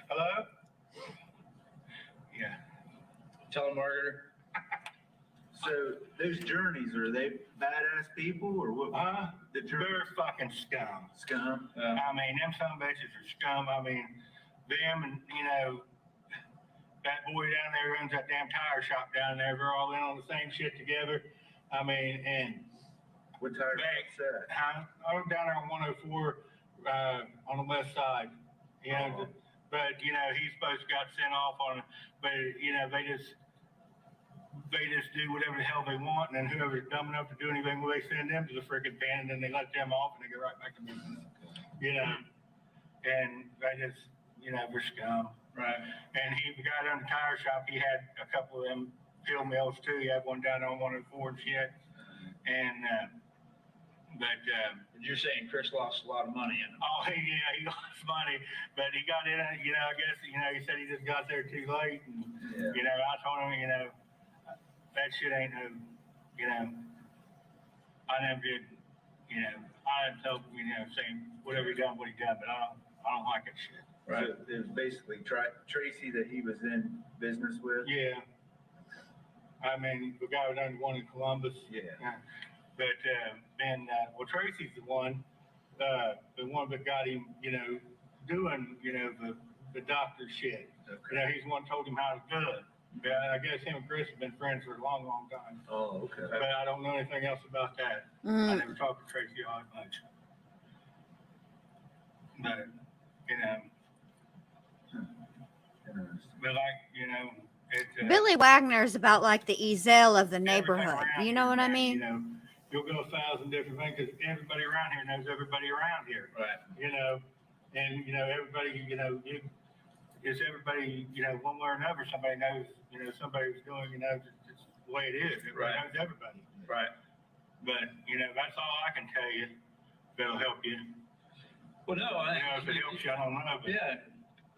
S6: Hello? Yeah.
S5: Telemarketer.
S8: So those Journeys, are they badass people or what? The Journeys
S6: They're fucking scum.
S8: scum?
S6: I mean, them some bitches are scum. I mean, them and, that boy down there runs that damn tire shop down there. They're all in on the same shit together. I mean, and
S8: What tire
S6: Back.
S8: is that?
S6: I'm down there on 104 on the west side.
S8: Oh.
S6: But he's supposed to got sent off on it. But they just do whatever the hell they want, and then whoever's dumb enough to do anything, well, they send them to the freaking pen, and then they let them off, and they go right back to business. And they just, they're scum.
S5: Right.
S6: And the guy down the tire shop, he had a couple of them pill mills too. He had one down there on 104 and shit. And
S5: You're saying Chris lost a lot of money in it.
S6: oh, he lost money, but he got in it. I guess he said he just got there too late. And
S8: Yeah.
S6: I told him, that shit ain't no, I never did, I told him, saying whatever he done, what he done, but I don't like that shit.
S8: Right. So it was basically Tracy that he was in business with?
S6: Yeah. I mean, the guy was on the one in Columbus.
S8: Yeah.
S6: But then, Tracy's the one that got him, doing, the doctor shit.
S8: Okay.
S6: He's the one told him how to do it. Yeah, I guess him and Chris have been friends for a long, long time.
S8: Oh, okay.
S6: But I don't know anything else about that. I
S1: Mm.
S6: never talked to Tracy all that much. But,
S8: Interesting.
S6: but it's.
S1: Billy Wagner is about like the Ezel of the
S6: everything
S1: neighborhood.
S6: around
S1: You know
S6: here,
S1: what I
S6: man,
S1: mean?
S6: you'll go 1,000 different things, because everybody around here knows everybody around here,
S5: Right.
S6: you know? And, you know, everybody, you know, it's everybody, you know, one way or another, somebody knows, you know, somebody was doing, you know, it's the way it is. Everybody
S5: Right.
S6: knows everybody.
S5: Right.
S6: But, you know, that's all I can tell you that'll help you.
S5: Well, no,
S6: You know, if it helps you, I don't know. But
S5: yeah.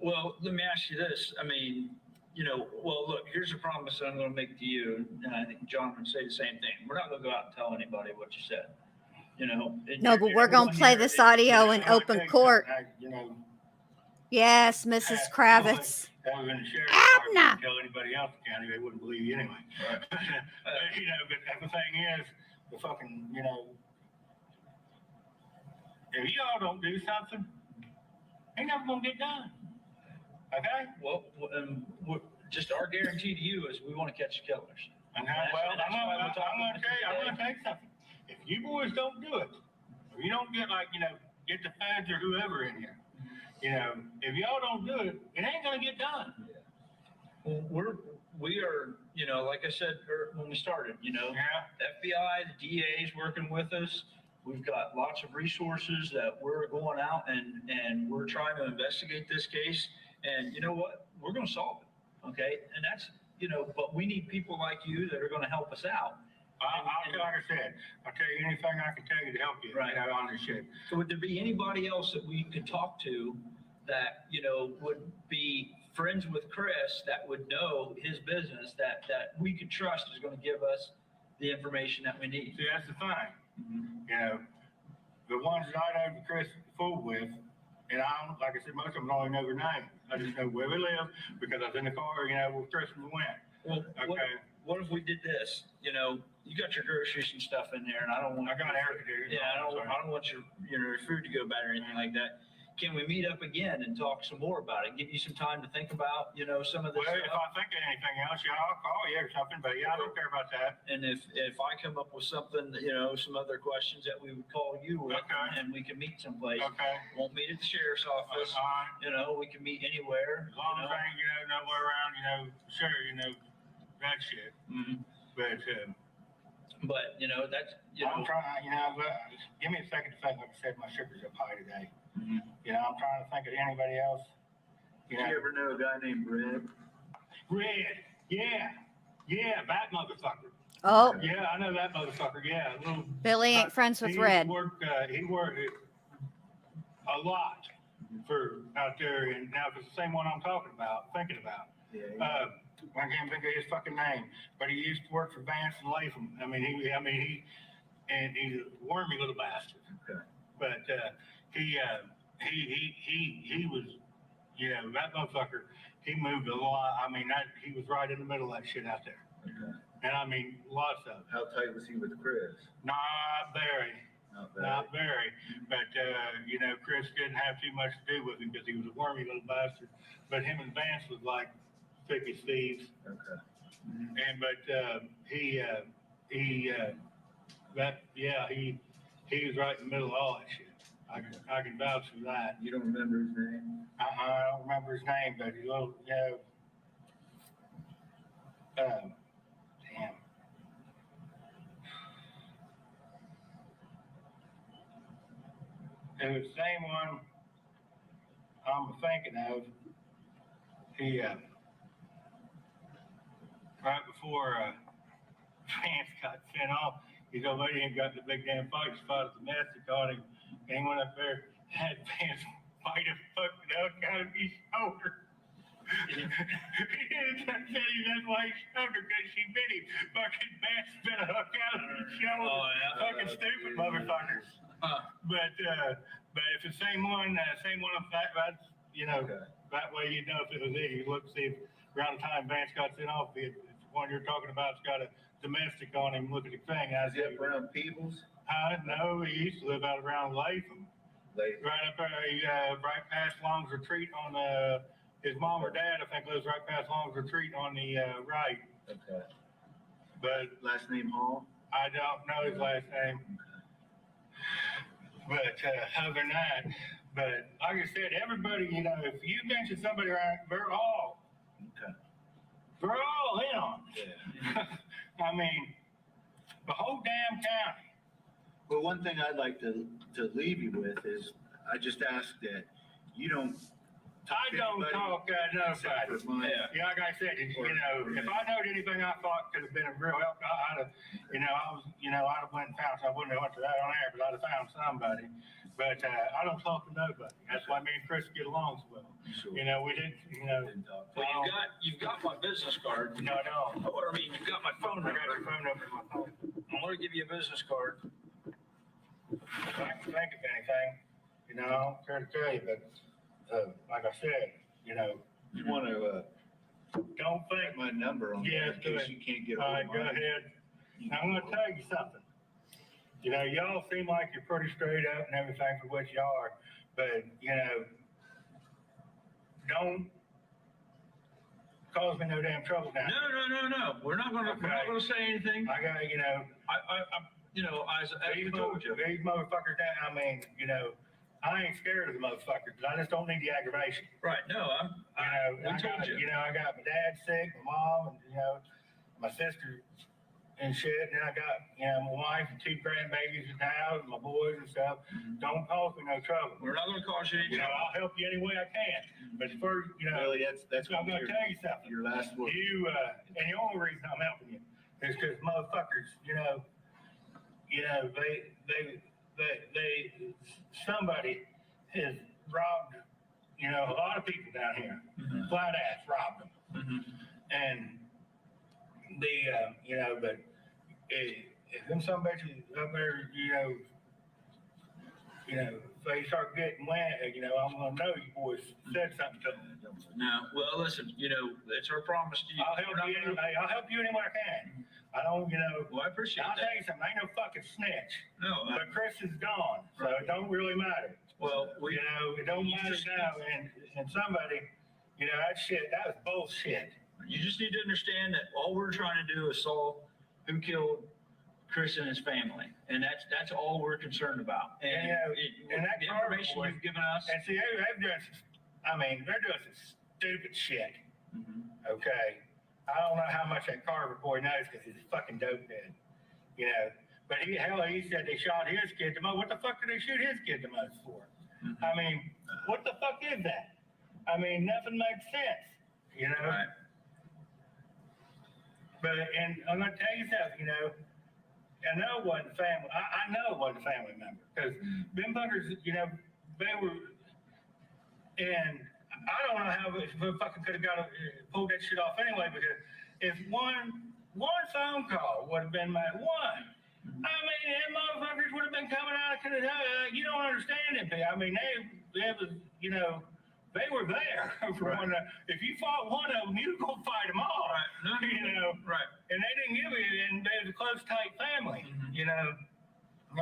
S5: Well, let me ask you this. I mean, you know, well, look, here's a promise that I'm going to make to you, and I think John would say the same thing. We're not going to go out and tell anybody what you said. You know. And
S1: No, but we're going to play this audio in open court.
S6: You know,
S1: Yes, Mrs. Kravitz.
S6: that was in the sheriff's
S1: Abner.
S6: department. Tell anybody else in the county, they wouldn't believe you anyway. But, you know, but the thing is, the fucking, you know, if y'all don't do something, ain't nothing gonna get done. Okay?
S5: Well, just our guarantee to you is we want to catch the killers.
S6: And I'm gonna tell you something. If you boys don't do it, if you don't get like, you know, get the feds or whoever in here, you know, if y'all don't do it, it ain't gonna get done.
S5: Well, we are, you know, like I said when we started, you know,
S6: Yeah.
S5: FBI, the DA is working with us. We've got lots of resources that we're going out and we're trying to investigate this case. And you know what? We're going to solve it. Okay. And that's, you know, but we need people like you that are going to help us out.
S6: Like I said, I'll tell you anything I can tell you to help you.
S5: Right.
S6: You know, on this shit.
S5: So would there be anybody else that we could talk to that, you know, would be friends with Chris that would know his business that we could trust is going to give us the information that we need?
S6: See, that's the thing. You know, the ones that I know Chris fooled with, and I don't, like I said, most of them don't even know their name. I just know where they live because I was in the car, you know, with Chris when we went.
S5: Well,
S6: Okay.
S5: what if we did this? You know, you got your groceries and stuff in there, and I don't want.
S6: I got everything.
S5: Yeah, I don't want your your food to go bad or anything like that. Can we meet up again and talk some more about it? Give you some time to think about, you know, some of this
S6: Well, if
S5: stuff.
S6: I think of anything else, yeah, I'll call you or something, but yeah, I don't care about that.
S5: And if I come up with something, you know, some other questions that we would call you with,
S6: Okay.
S5: and we can meet someplace.
S6: Okay.
S5: Won't meet at the sheriff's office.
S6: All right.
S5: You know, we can meet anywhere.
S6: As long as I ain't, you know, nowhere around, you know, sure, you know, that shit.
S5: Mhm.
S6: But,
S5: you know, that's, you know.
S6: I'm trying, you know, but give me a second to think. Like I said, my sugar's up high today.
S5: Mhm.
S6: You know, I'm trying to think of anybody else. You
S8: Did
S6: know,
S8: you ever know a guy named Red?
S6: Red. Yeah, that motherfucker.
S1: Oh,
S6: Yeah, I know that motherfucker. Yeah, little.
S1: Billy ain't friends with
S6: He
S1: Red.
S6: he worked a lot for out there, and now if it's the same one I'm thinking about.
S8: Yeah.
S6: I can't think of his fucking name, but he used to work for Vance and Lathan. He's a wormy little bastard.
S8: Okay.
S6: But he was, you know, that motherfucker. He moved a lot. He was right in the middle of that shit out there.
S8: Okay.
S6: And lots of it.
S8: How tight was he with Chris?
S6: Not very.
S8: Not bad.
S6: Not very, but, you know, Chris didn't have too much to do with him because he was a wormy little bastard. But him and Vance was like thick as thieves.
S8: Okay.
S6: He was right in the middle of all that shit. I can vouch for that.
S8: You don't remember his name?
S6: I don't remember his name, but he little, you know, damn. It was the same one I'm thinking of. He, right before Vance got sent off, he's already ain't got the big damn fight spot at the Massacre on him. And he went up there, had Vance fight a fucking elk out of his shoulder. He didn't tell you that's why his shoulder, because she bit him. Fucking Vance bit a hook out of his shoulder.
S5: Oh, yeah.
S6: Fucking stupid motherfuckers. But if it's the same one, that's, you know,
S8: Okay.
S6: that way you know if it was it. You look, see if around the time Vance got sent off, if the one you're talking about's got a domestic on him, look at the thing.
S8: Is he up around Peebles?
S6: No, he used to live out around Lathan. Right up there, right past Long's Retreat on his mom or dad, I think, lives right past Long's Retreat on the right.
S8: Okay.
S6: But
S8: Last name Hall?
S6: I don't know his last name. But other than that, but like I said, everybody, you know, if you mention somebody around, they're all in on it.
S8: Yeah.
S6: I mean, the whole damn county.
S8: Well, one thing I'd like to leave you with is, I just ask that you don't.
S6: I don't talk
S8: except
S6: nobody.
S8: for mine.
S6: Yeah, like I said, you know, if I knowed anything I thought could have been a real help, I'd have, I'd have went and found, I wouldn't have went to that on air, but I'd have found somebody. But, I don't talk to nobody. That's why me and Chris get along so well.
S8: Sure.
S6: You know, we didn't,
S8: Didn't talk.
S5: Well, you've got my business card.
S6: no, no.
S5: What I mean, you've got my phone
S6: I got your
S5: number.
S6: phone number in my phone.
S5: I'm gonna give you a business card.
S6: If I can think of anything, I don't care to tell you, but, like I said,
S8: You want to,
S6: don't think.
S8: put my number on
S6: Yeah,
S8: there in
S6: good.
S8: case you can't get
S6: All
S8: hold
S6: right,
S8: of
S6: go
S8: mine.
S6: ahead. Now, I'm gonna tell you something. Y'all seem like you're pretty straight up and everything for what you are, but, don't cause me no damn trouble now.
S5: No. We're not gonna say anything.
S6: I got,
S5: As we told you.
S6: these motherfuckers down, I ain't scared of the motherfuckers, but I just don't need the aggravation.
S5: Right, no, we told you.
S6: I got my dad sick, my mom, and, my sister and shit, and then I got, my wife and 2 grandbabies in the house, and my boys and stuff. Don't cause me no trouble.
S5: We're not gonna cause you any trouble.
S6: I'll help you any way I can, but first,
S8: Really, that's
S6: I'm gonna
S8: your,
S6: tell you something.
S8: your last word.
S6: And the only reason I'm helping you is because motherfuckers, somebody has robbed, a lot of people down here, flat ass robbed them.
S5: Mhm.
S6: And but if them some bitches up there, if they start getting wet, I'm gonna know you boys said something to them.
S5: No, well, listen, it's our promise to you.
S6: I'll help you anyway. I'll help you any way I can. I don't,
S5: Well, I appreciate
S6: I'll tell
S5: that.
S6: you something. I ain't no fucking snitch.
S5: No,
S6: But Chris is gone, so it don't really matter.
S5: well,
S6: It don't matter now. And somebody, that was bullshit.
S5: you just need to understand that all we're trying to do is solve who killed Chris and his family. And that's all we're concerned about. And,
S6: and that
S5: the
S6: Carver
S5: information
S6: boy-
S5: you've given us.
S6: And see, they're doing they're doing some stupid shit.
S5: Mhm.
S6: Okay. I don't know how much that Carver boy knows because he's a fucking dope head. But he said they shot his kid the most. What the fuck did they shoot his kid the most for?
S5: Mhm.
S6: What the fuck is that? Nothing makes sense,
S5: Right.
S6: But, and I'm gonna tell you something, I know it wasn't family, I know it wasn't a family member, because them buggers, they were, and I don't know how we fucking could have pulled that shit off anyway, because if one phone call would have been made, one, them motherfuckers would have been coming out of you don't understand it. They was, they were there for
S5: Right.
S6: one. If you fought one of them, you were gonna fight them all.
S5: Right. No, Right.
S6: And they didn't give it, and they was a close, tight family.
S5: Mhm.
S6: I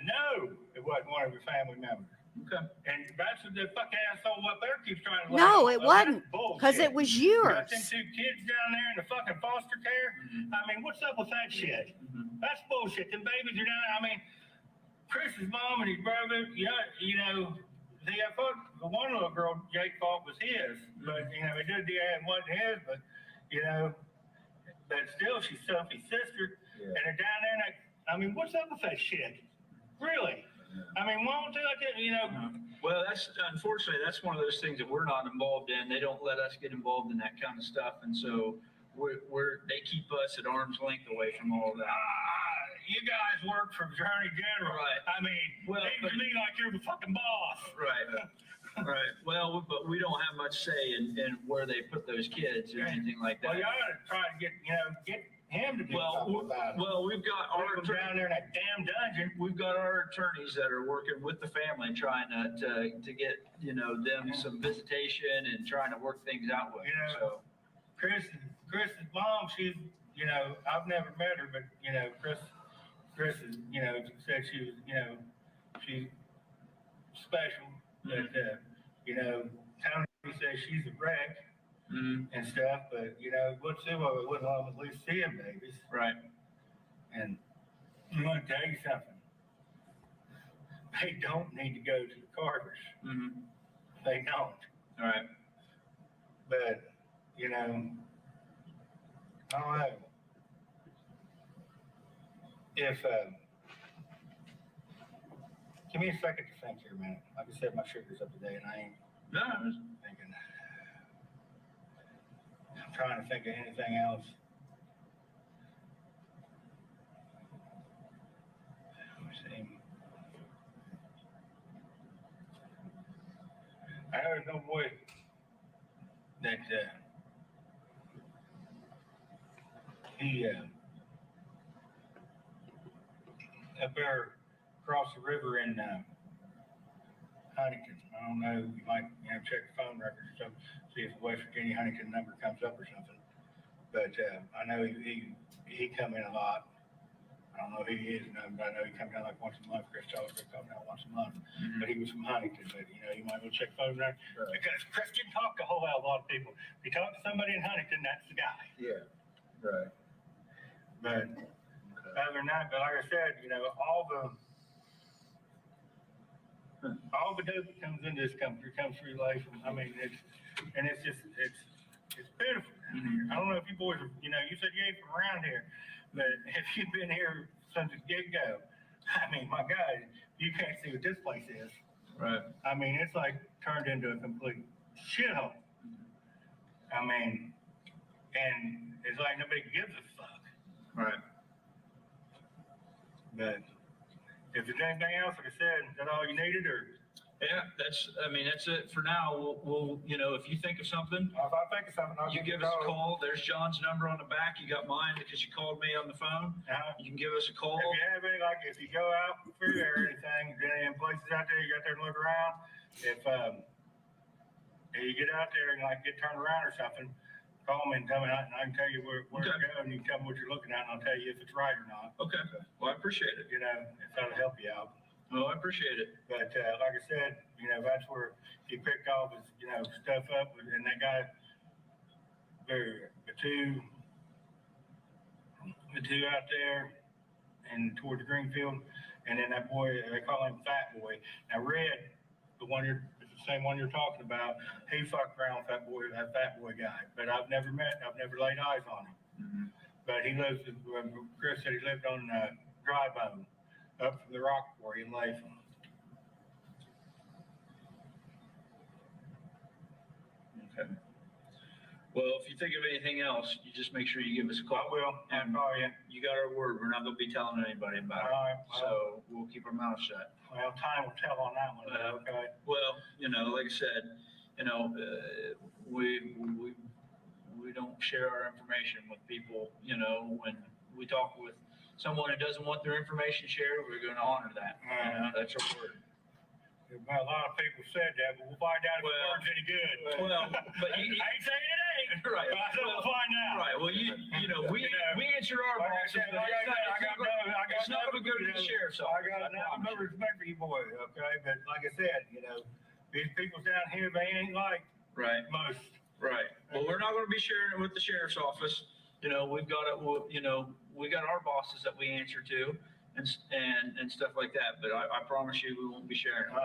S6: know it wasn't one of your family members.
S5: Okay.
S6: And that's what the fucking asshole up there keeps trying to.
S1: No,
S6: lie.
S1: it
S6: That's
S1: wasn't,
S6: bullshit.
S1: because it was
S6: You got
S1: yours.
S6: them 2 kids down there in the fucking foster care.
S5: Mhm.
S6: What's up with that shit?
S5: Mhm.
S6: That's bullshit. Them babies are down. Chris's mom and his brother, I thought the one little girl Jake thought was his, but he did it wasn't his, but but still she's Sophie's sister,
S8: Yeah.
S6: and they're down there. And what's up with that shit? Really? Why won't they like it?
S5: Well, unfortunately, that's one of those things that we're not involved in. They don't let us get involved in that kind of stuff. And so they keep us at arm's length away from all of that.
S6: You guys work for Attorney General.
S5: Right. Well,
S6: Seems
S5: but-
S6: to me like you're the fucking boss.
S5: Right. Right. Well, but we don't have much say in where they put those kids or anything like
S6: Well,
S5: that.
S6: you ought to try to get him to do something about it.
S5: Well, we've got
S6: Leave him down there in that damn dungeon.
S5: We've got our attorneys that are working with the family, trying to get them some visitation and trying to work things out with them. So
S6: Chris's mom, she's, I've never met her, but, Chris is, said she was, she's special, but, Tony says she's a wreck
S5: mhm,
S6: and stuff, but, what's it, well, we wouldn't let them at least see them babies.
S5: right.
S6: And I'm gonna tell you something. They don't need to go to the Carters.
S5: Mhm,
S6: They don't.
S5: all right.
S6: But, I don't know. If give me a second to think here a minute. Like I said, my sugar's up to date and I ain't
S5: No, it's-
S6: thinking. I'm trying to think of anything else. Let me see. I know there's no way that he up there across the river in Huntington. I don't know. You might check the phone records or something, see if the West Virginia Huntington number comes up or something. But I know he come in a lot. I don't know who he is, but I know he comes down like once a month. Chris tells me he comes down once a month. But he was from Huntington. But you might go check phone records because Chris didn't talk to a whole hell of a lot of people. If you talk to somebody in Huntington, that's the guy.
S8: Yeah, right.
S6: But other than that, but like I said, all the dope that comes into this country comes through life. I mean, it's pitiful down here. I don't know if you boys are, you said you ain't from around here, but if you've been here since the get-go, I mean, my God, you can't see what this place is.
S5: right.
S6: I mean, it's like turned into a complete shithole. I mean, and it's like nobody gives a fuck.
S5: Right.
S6: But if there's anything else, like I said, is that all you needed, or?
S5: Yeah, that's it for now. We'll if you think of something,
S6: If I think of something, I'll
S5: you give us a call. There's John's number on the back. You got mine because you called me on the phone. You can give us a call.
S6: If you have any, if you go out through there or anything, any places out there, you got there and look around. If you get out there and get turned around or something, call me and tell me, and I can tell you where to go, and you can tell me what you're looking at, and I'll tell you if it's right or not.
S5: Okay. Well, I appreciate it.
S6: If that'll help you out.
S5: Oh, I appreciate it.
S6: But like I said, that's where he picked all his, stuff up, and that guy, the two out there and towards Greenfield, and then that boy, they call him Fat Boy. Now Red, the same one you're talking about, he fucked around with that Fat Boy guy, but I've never laid eyes on him. But he lives, Chris said he lived on Dry Bone, up from the rock quarry in Lathan.
S5: Okay. Well, if you think of anything else, you just make sure you give us a
S6: I
S5: call.
S6: will. I'll call you.
S5: You got our word. We're not going to be telling anybody about
S6: All
S5: it.
S6: right.
S5: So we'll keep our mouth shut.
S6: Well, time will tell on that one. Okay.
S5: Well, like I said, we don't share our information with people. When we talk with someone who doesn't want their information shared, we're going to honor that. That's our word.
S6: Well, a lot of people said that, but we'll find out if the word's any good.
S5: Well, but
S6: I ain't saying it ain't.
S5: Right.
S6: But I said we'll find out.
S5: Right. Well, we answer our
S6: Like I
S5: bosses,
S6: said,
S5: but it's not going to go to the
S6: nothing-
S5: sheriff's
S6: I
S5: office.
S6: got nothing but respect for you boys, okay? But like I said, these people down here, they ain't like
S5: Right.
S6: most.
S5: Right. Well, we're not going to be sharing it with the sheriff's office. We've got we got our bosses that we answer to and stuff like that. But I promise you, we won't be sharing it.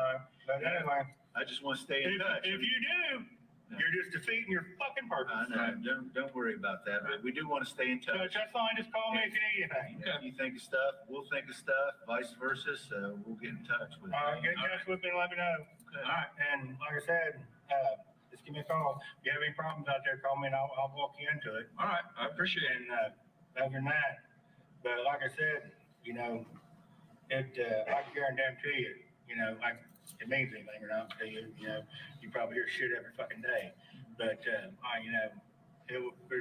S6: But anyway,
S8: I just want to stay in touch.
S6: if you do, you're just defeating your fucking purpose.
S8: I know, don't worry about that, but we do want to stay in
S6: So
S8: touch.
S6: that's fine, just call me if you need anything.
S8: If you think of stuff, we'll think of stuff, vice versa, so we'll get in touch with you.
S6: All right, get in touch with me and let me know.
S8: Okay.
S6: All right, and like I said, just give me a call. If you have any problems out there, call me and I'll walk you into it.
S5: All right. I appreciate it.
S6: And other than that, but like I said, I can guarantee you, like it means anything or not to you, you probably hear shit every fucking day. But there's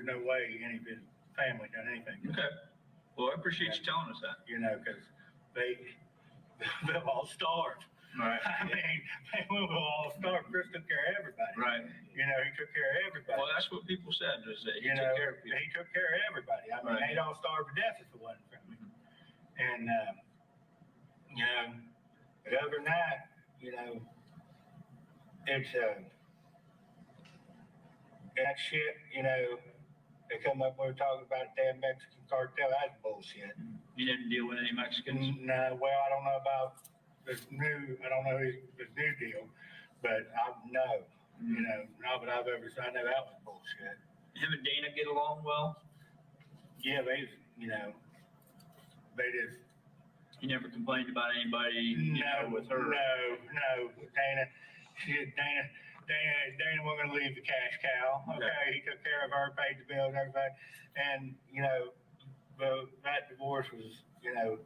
S6: no way any of his family done anything.
S5: Okay. Well, I appreciate you telling us that.
S6: Because they'll all starve.
S5: Right.
S6: I mean, they will all starve. Chris took care of everybody.
S5: Right.
S6: He took care of everybody.
S5: Well, that's what people said, is that he
S6: He
S5: took care of people.
S6: took care of everybody. I mean,
S5: Right.
S6: they'd all starve to death if it wasn't for me. And, but other than that, it's, that shit, they come up, we were talking about the damn Mexican cartel, that's bullshit.
S5: You didn't deal with any Mexicans?
S6: No, well, I don't know about this new deal, but I know, not that I've ever, I know that was bullshit.
S5: Him and Dana get along well?
S6: Yeah, they just,
S5: You never complained about anybody, you know, with her?
S6: No, Dana wasn't gonna leave the cash cow, okay? He took care of her, paid the bills, everything, and, you know, that divorce was, you know,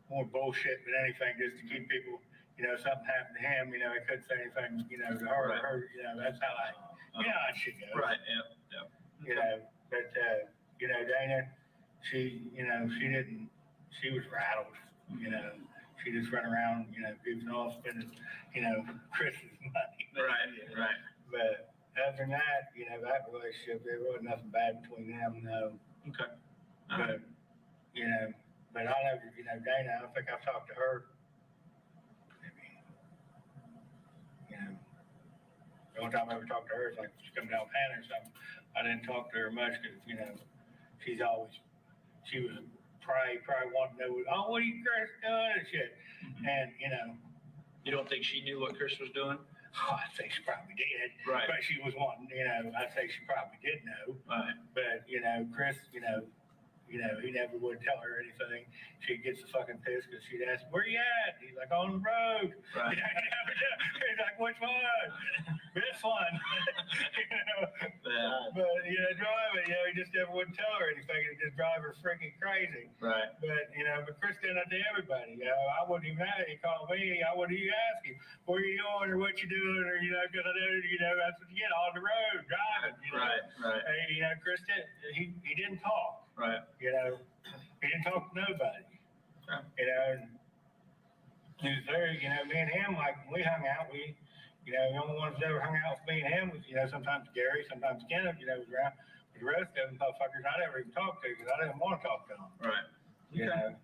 S6: more bullshit than anything, just to keep people, you know, something happened to him, you know, he couldn't say anything, you know, to her,
S5: Right.
S6: you know, that's how you know how shit goes.
S5: Right, yeah.
S6: You know, but, you know, Dana, she, you know, she was rattled, you know, she just ran around, you know, goofing off, spending, you know, Chris's money.
S5: Right.
S6: But other than that, you know, that relationship, there wasn't nothing bad between them, no.
S5: Okay. All right.
S6: But, you know, but I never, you know, Dana, I don't think I've talked to her. Maybe, you know, the only time I ever talked to her is like she come down Pan or something. I didn't talk to her much because, you know, she was probably wanting to know, oh, what are you Chris doing and shit. And, you know.
S5: You don't think she knew what Chris was doing?
S6: Oh, I'd say she probably did.
S5: Right.
S6: But she was wanting, you know, I'd say she probably did know.
S5: Right.
S6: But, you know, Chris, you know, he never would tell her anything. She'd get so fucking pissed because she'd ask, where you at? He's like, on the road.
S5: Right.
S6: He's like, which one? This one. You know?
S5: Yeah.
S6: But, you know, driving, you know, he just never would tell her anything. He'd just drive her freaking crazy.
S5: Right.
S6: But, you know, but Chris did that to everybody. You know, I wouldn't even have it. He called me. I wouldn't even ask him, where you going or what you doing or, you know, because I know, you know, that's what you get on the road driving. You know?
S5: Right.
S6: And, you know, Chris he didn't talk.
S5: Right.
S6: You know, he didn't talk to nobody.
S5: Okay.
S6: You know, and he was there, you know, me and him, like, when we hung out, you know, the only ones that ever hung out with me and him was, you know, sometimes Gary, sometimes Kenneth, you know, was around. But the rest of them motherfuckers I never even talked to because I didn't want to talk to them.
S5: Right.
S6: You know?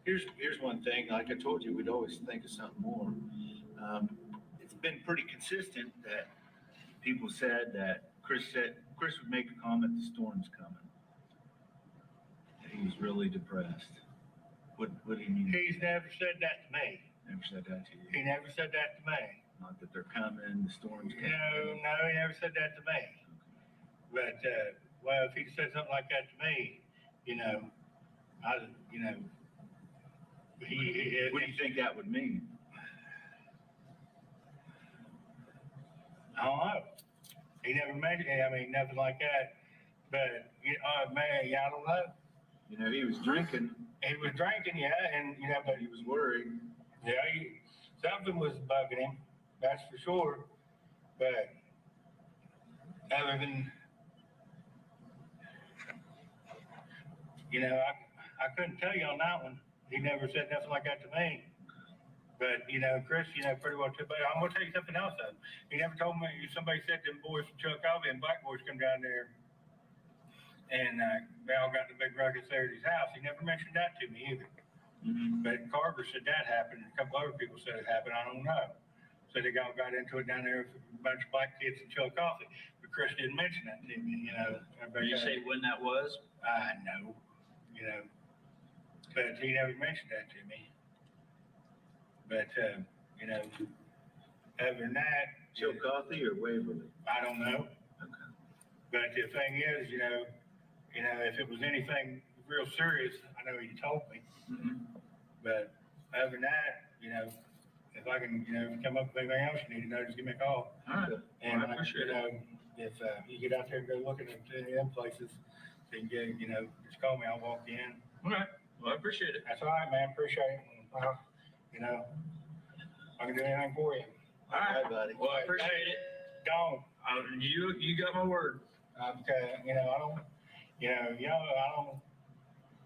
S8: Here's one thing, like I told you, we'd always think of something more. It's been pretty consistent that people said that Chris would make a comment, the storm's coming. He was really depressed. What do you mean?
S6: He's never said that to me.
S8: Never said that to you?
S6: He never said that to me.
S8: Not that they're coming, the storm's coming?
S6: No, he never said that to me. But, well, if he'd said something like that to me, you know, you know,
S8: What do you think that would mean?
S6: I don't know. He never mentioned it. I mean, nothing like that. But, man, yeah, I don't know.
S8: You know, he was drinking,
S6: He was drinking, yeah, and, you know, but
S8: he was worried.
S6: yeah, something was bugging him, that's for sure. But other than, you know, I couldn't tell you on that one. He never said nothing like that to me. But, you know, Chris, you know, pretty well too. But I'm gonna tell you something else though. He never told me, somebody said them boys from Chuck Coffee and Black Boys come down there and they all got the big ruckus there at his house. He never mentioned that to me either.
S5: Mm-hmm.
S6: But Carver said that happened, and a couple other people said it happened, I don't know. So they got into it down there with a bunch of black kids and Chuck Coffee. But Chris didn't mention that to me, you know.
S5: Did you say when that was?
S6: I know, you know, but he never mentioned that to me. But, you know, other than that.
S8: Chillicothe or Waverly?
S6: I don't know.
S8: Okay.
S6: But the thing is, you know, if it was anything real serious, I know he told me.
S5: Mm-hmm.
S6: But other than that, you know, if I can, you know, come up with anything else you need to know, just give me a call.
S5: All right.
S6: And
S5: I appreciate
S6: you know, if you get out there and go looking at any of them places, then you know, just call me. I'll walk you in.
S5: All right. Well, I appreciate it.
S6: That's all right, man. Appreciate it. And, you know, I can do anything for you.
S5: All right.
S8: buddy.
S5: Well, I appreciate it.
S6: Don't.
S5: You got my word.
S6: You know, I don't. You know,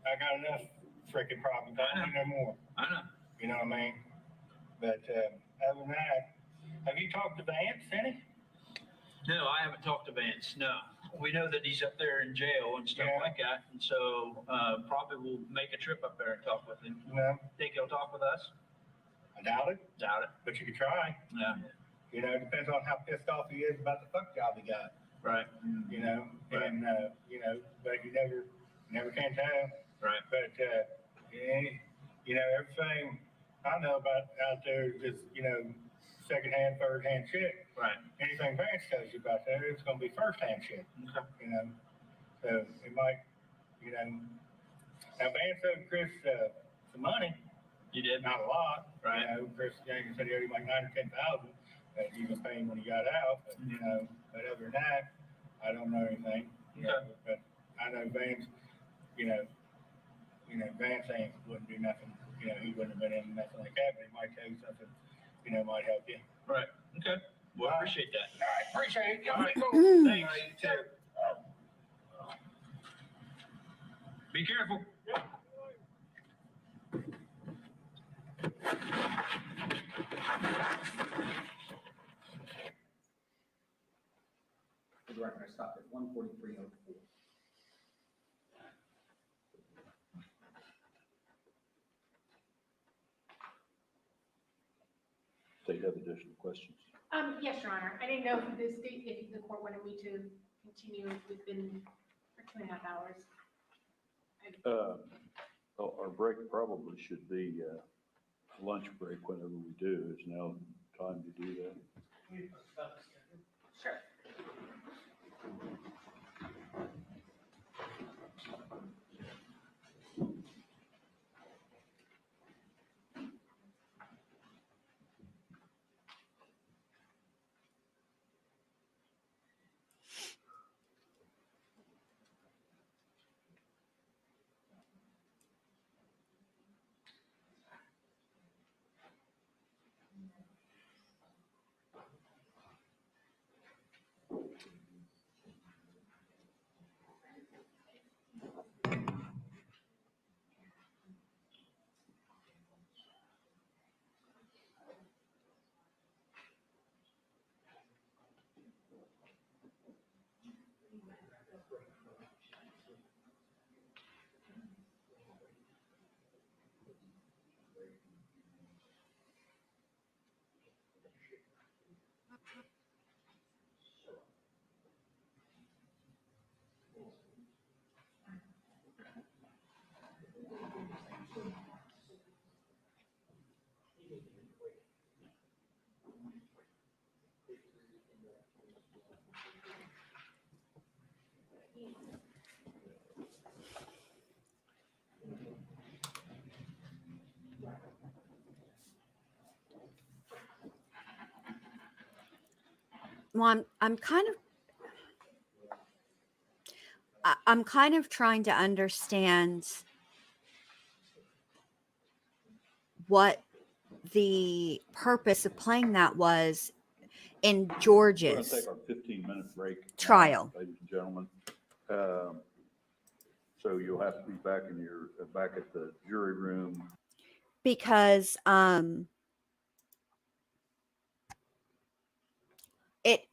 S6: I got enough freaking problems. I don't need no more.
S5: I know.
S6: You know what I mean? But other than that, have you talked to Vance any?
S5: No, I haven't talked to Vance. No, we know that he's up there in jail and stuff
S6: Yeah.
S5: like that, and so probably we'll make a trip up there and talk with him.
S6: No,
S5: Think he'll talk with us?
S6: I doubt it,
S5: Doubt it.
S6: but you could try.
S5: Yeah.
S6: You know, it depends on how pissed off he is about the fuck job he got.
S5: Right.
S6: You know,
S5: Right.
S6: and you know, but you never can tell.
S5: Right.
S6: But yeah, you know, everything I know about out there is, you know, secondhand, third-hand shit.
S5: Right.
S6: Anything Vance tells you about there, it's gonna be first-hand shit.
S5: Okay.
S6: You know, so it might, you know, now Vance owed Chris some money,
S5: You did?
S6: Not a lot,
S5: Right.
S6: you know, Chris Jenkins said he owed him like 9 or 10,000, that he was paying when he got out, but, you know, but other than that, I don't know anything. You know, but I know Vance, you know, Vance ain't, wouldn't do nothing, you know, he wouldn't have been in nothing like that, but he might tell you something, you know, might help you.
S5: Right. Okay. Well, I appreciate that.
S6: All right, appreciate it.
S5: All right.
S1: Mm.
S5: Thanks. You too. Be careful.
S7: For the record, I stopped at 143.04.
S2: They have additional questions.
S3: Yes, Your Honor. I didn't know if the court wanted me to continue. We've been for 2.5 hours.
S2: Our break probably should be lunch break whenever we do. Is now time to do that?
S3: Sure.
S1: Well, I'm kind of trying to understand what the purpose of playing that was in
S2: We're going to
S1: George's
S2: take our 15-minute break now,
S1: trial.
S2: ladies and gentlemen. So you'll have to be back at the jury room.
S1: Because it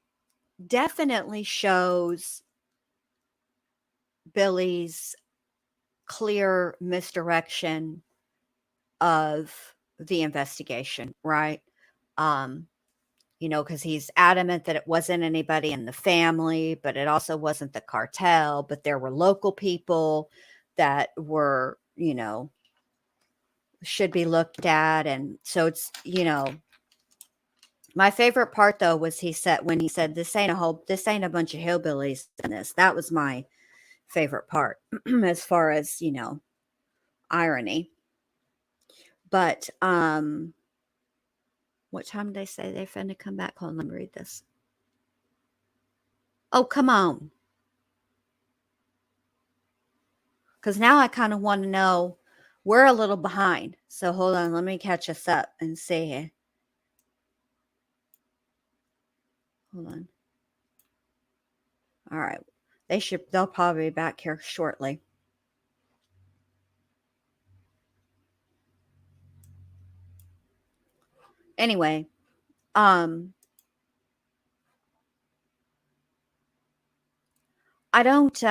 S1: definitely shows Billy's clear misdirection of the investigation, right? Because he's adamant that it wasn't anybody in the family, but it also wasn't the cartel, but there were local people that were, should be looked at. And so it's, my favorite part though was when he said, this ain't a bunch of hillbillies in this. That was my favorite part as far as, irony. But what time did they say they finna come back? Hold on, let me read this. Oh, come on. Because now I kind of want to know. We're a little behind. So hold on, let me catch us up and see here. Hold on. All right. They'll probably be back here shortly. Anyway, I don't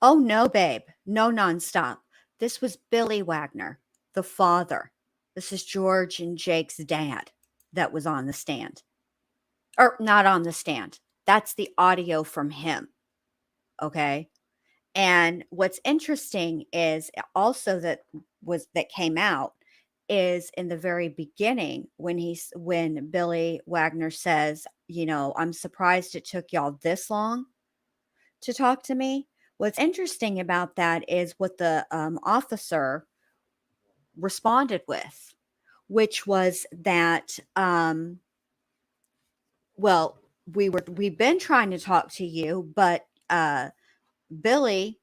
S1: oh no, babe. No nonstop. This was Billy Wagner, the father. This is George and Jake's dad that was on the stand. Or not on the stand. That's the audio from him. Okay. And what's interesting is also that came out is in the very beginning when Billy Wagner says, I'm surprised it took y'all this long to talk to me. What's interesting about that is what the officer responded with, which was that, well, we've been trying to talk to you, but Billy,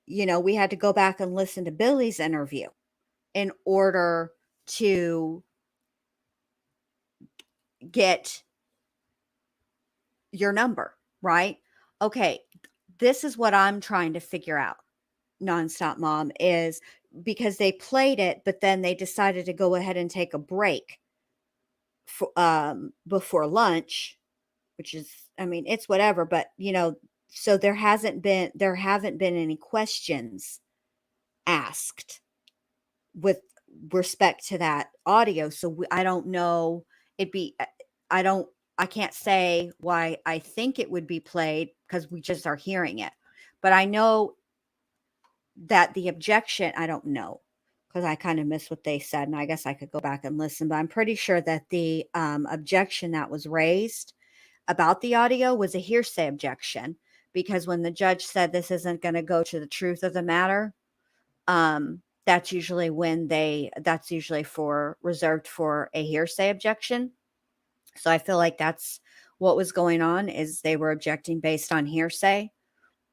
S1: we had to go back and listen to Billy's interview in order to get your number, right? Okay, this is what I'm trying to figure out, Nonstop Mom, is because they played it, but then they decided to go ahead and take a break for, before lunch, which is, I mean, it's whatever, but so there haven't been any questions asked with respect to that audio. So I don't know. It'd be, I don't, I can't say why I think it would be played because we just are hearing it. But I know that the objection, I don't know because I kind of missed what they said. And I guess I could go back and listen, but I'm pretty sure that the objection that was raised about the audio was a hearsay objection because when the judge said this isn't going to go to the truth of the matter, that's usually that's usually for reserved for a hearsay objection. So I feel like that's what was going on, is they were objecting based on hearsay,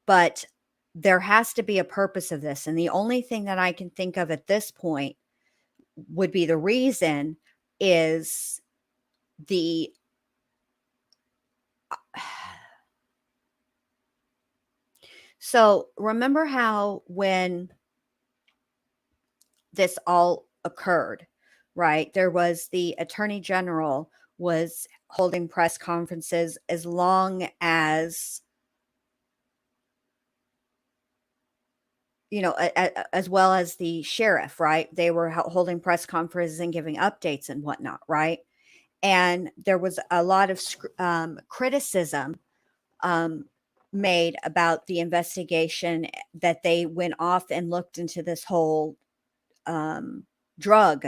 S1: but there has to be a purpose of this. And the only thing that I can think of at this point would be the reason is the so remember how when this all occurred, right? There was the attorney general was holding press conferences as long as, as well as the sheriff, right? They were holding press conferences and giving updates and whatnot, right? And there was a lot of criticism um, made about the investigation, that they went off and looked into this whole drug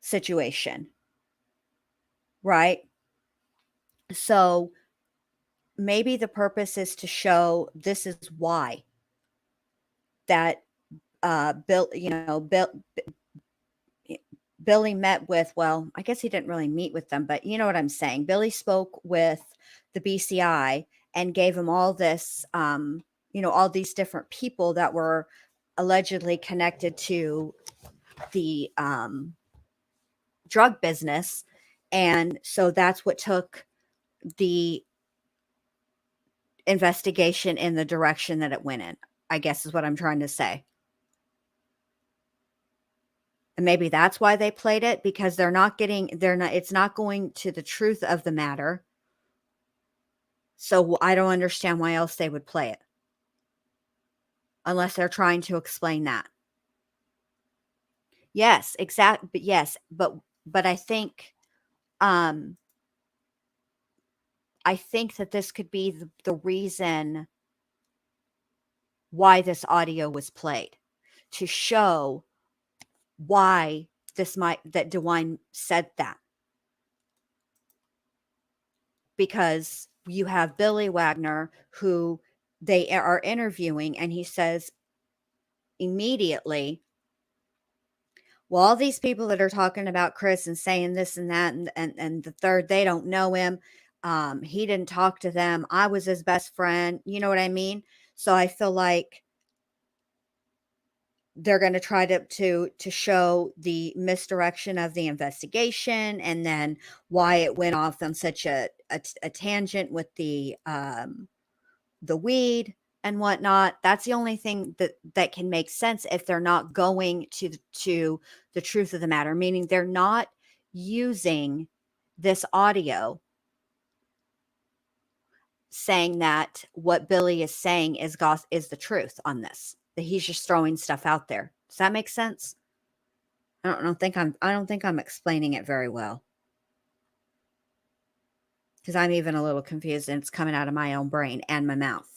S1: situation, right? So maybe the purpose is to show this is why that Billy met with, well, I guess he didn't really meet with them, but you know what I'm saying. Billy spoke with the BCI and gave him all this, all these different people that were allegedly connected to the drug business. And so that's what took the investigation in the direction that it went in, I guess is what I'm trying to say. And maybe that's why they played it, because it's not going to the truth of the matter. So I don't understand why else they would play it. Unless they're trying to explain that. Yes, exactly. But yes, but I think that this could be the reason why this audio was played, to show why that DeWine said that. Because you have Billy Wagner, who they are interviewing, and he says immediately, well, all these people that are talking about Chris and saying this and that, and the third, they don't know him. He didn't talk to them. I was his best friend. You know what I mean? So I feel like they're going to try to show the misdirection of the investigation, and then why it went off on such a tangent with the weed and whatnot. That's the only thing that can make sense if they're not going to the truth of the matter, meaning they're not using this audio saying that what Billy is saying is the truth on this, that he's just throwing stuff out there. Does that make sense? I don't think I'm explaining it very well, because I'm even a little confused, and it's coming out of my own brain and my mouth.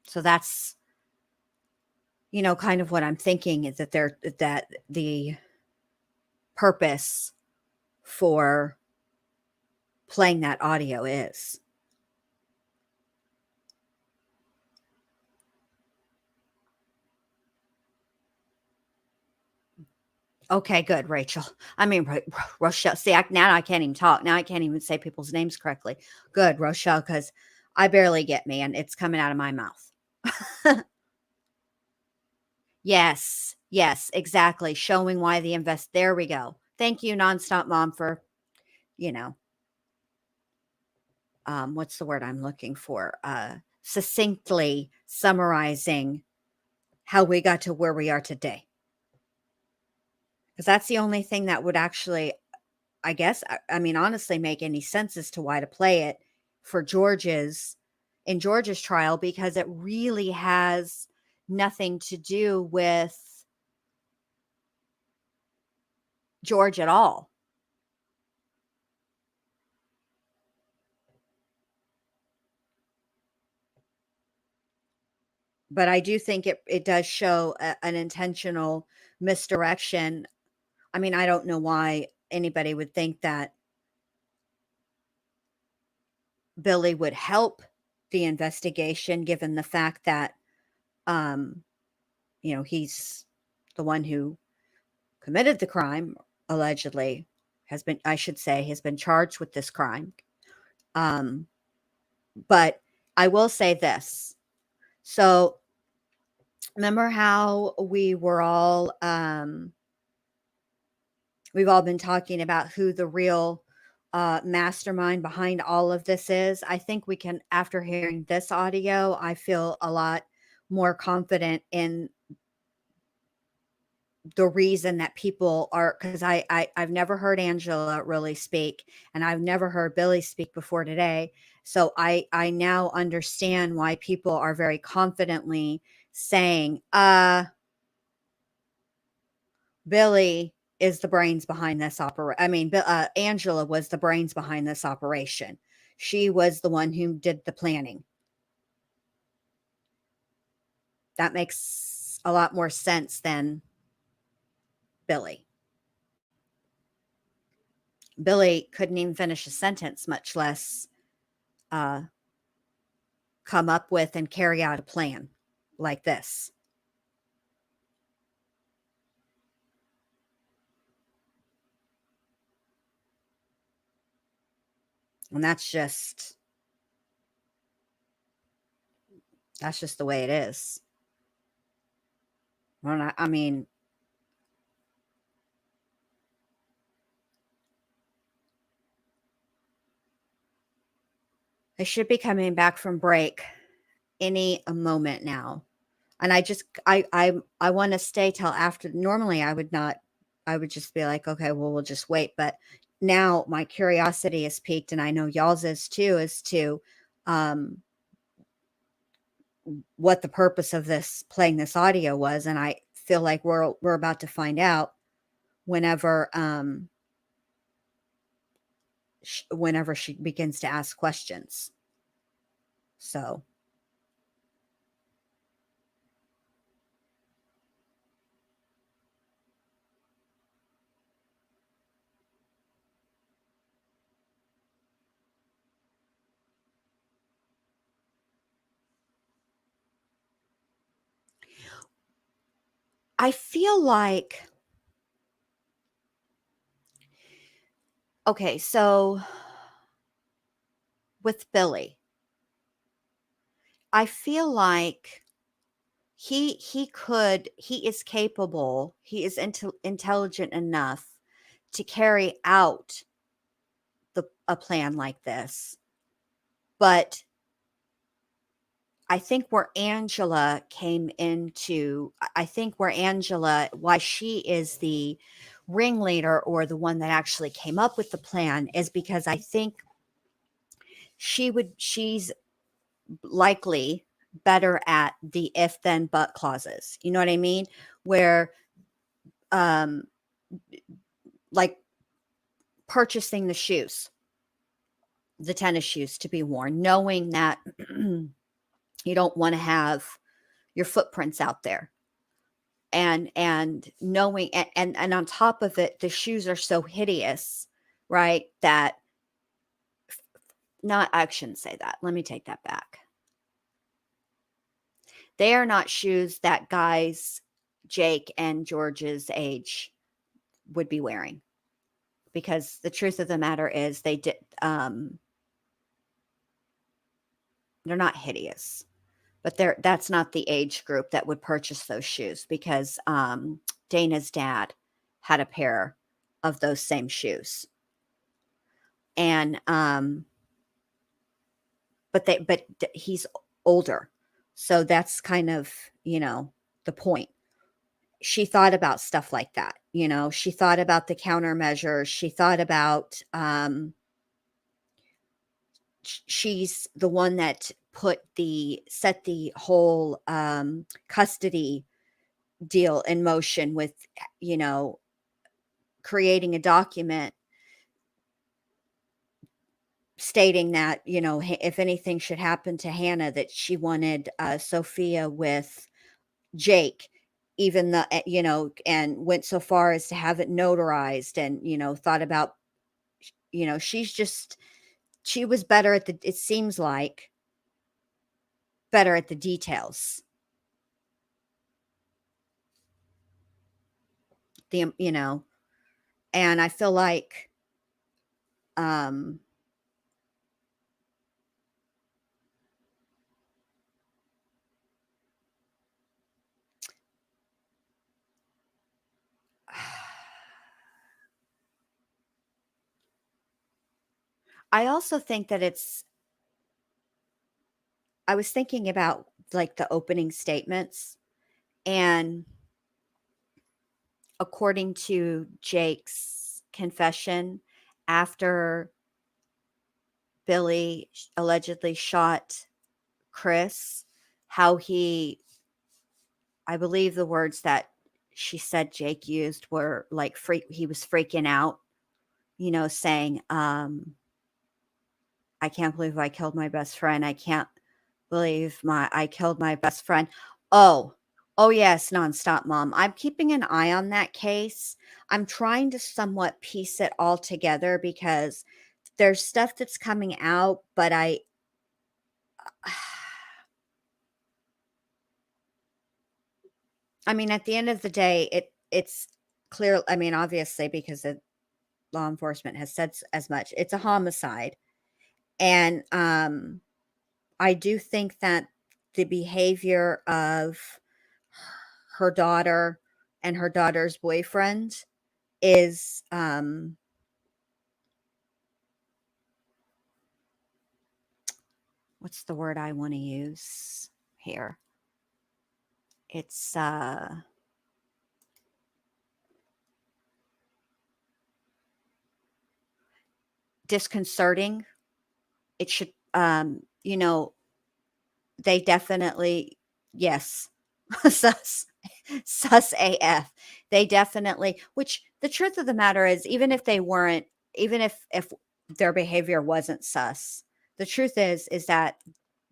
S1: So that's, kind of what I'm thinking is that that the purpose for playing that audio is. Okay, good, Rachel. I mean, Rochelle. See, now I can't even talk. Now I can't even say people's names correctly. Good, Rochelle, because I barely get me, and it's coming out of my mouth. Yes, yes, exactly. Showing why the invest. There we go. Thank you, Nonstop Mom, for you know, what's the word I'm looking for? Succinctly summarizing how we got to where we are today. Because that's the only thing that would actually, I guess, I mean, honestly, make any sense as to why to play it for in George's trial, because it really has nothing to do with George at all. But I do think it does show an intentional misdirection. I mean, I don't know why anybody would think that Billy would help the investigation, given the fact that, um, he's the one who committed the crime, allegedly, has been charged with this crime. But I will say this. So remember how we've all been talking about who the real mastermind behind all of this is. I think we can, after hearing this audio, I feel a lot more confident in the reason that people are, because I've never heard Angela really speak, and I've never heard Billy speak before today. So I now understand why people are very confidently saying, Billy is the brains behind this operation. I mean, Angela was the brains behind this operation. She was the one who did the planning. That makes a lot more sense than Billy. Billy couldn't even finish a sentence, much less come up with and carry out a plan like this. And that's just the way it is. Well, I mean, I should be coming back from break any moment now. And I want to stay till after. Normally I would not, I would just be like, okay, well, we'll just wait. But now my curiosity is piqued, and I know y'all's is too, as to what the purpose of this playing this audio was. And I feel like we're about to find out whenever whenever she begins to ask questions. So I feel like, okay, so with Billy, I feel like he is capable, he is intelligent enough to carry out a plan like this. But I think where Angela why she is the ringleader, or the one that actually came up with the plan, is because I think she's likely better at the if then but clauses. You know what I mean? Where like purchasing the tennis shoes to be worn, knowing that you don't want to have your footprints out there. and knowing, and on top of it, the shoes are so hideous, right? That not, I shouldn't say that. Let me take that back. They are not shoes that guys Jake and George's age would be wearing, because the truth of the matter is they're not hideous, but that's not the age group that would purchase those shoes, because Dana's dad had a pair of those same shoes. And but he's older. So that's kind of, the point. She thought about stuff like that. She thought about the countermeasures. She thought about, she's the one that set the whole custody deal in motion with, creating a document stating that, if anything should happen to Hannah, that she wanted Sophia with Jake, even the, and went so far as to have it notarized, and, thought about, she was better at it seems like better at the details. And I feel like, I also think that I was thinking about like the opening statements, and according to Jake's confession, after Billy allegedly shot Chris, how I believe the words that she said Jake used were like he was freaking out, saying, I can't believe I killed my best friend. I can't believe I killed my best friend. Oh yes, nonstop, Mom. I'm keeping an eye on that case. I'm trying to somewhat piece it all together, because there's stuff that's coming out, but I mean, at the end of the day, it's clear. I mean, obviously, because the law enforcement has said as much, it's a homicide. And I do think that the behavior of her daughter and her daughter's boyfriend is, what's the word I want to use here? It's disconcerting. It should, they definitely, yes, sus, sus AF. They definitely, which the truth of the matter is, even if they weren't, even if their behavior wasn't sus, the truth is that,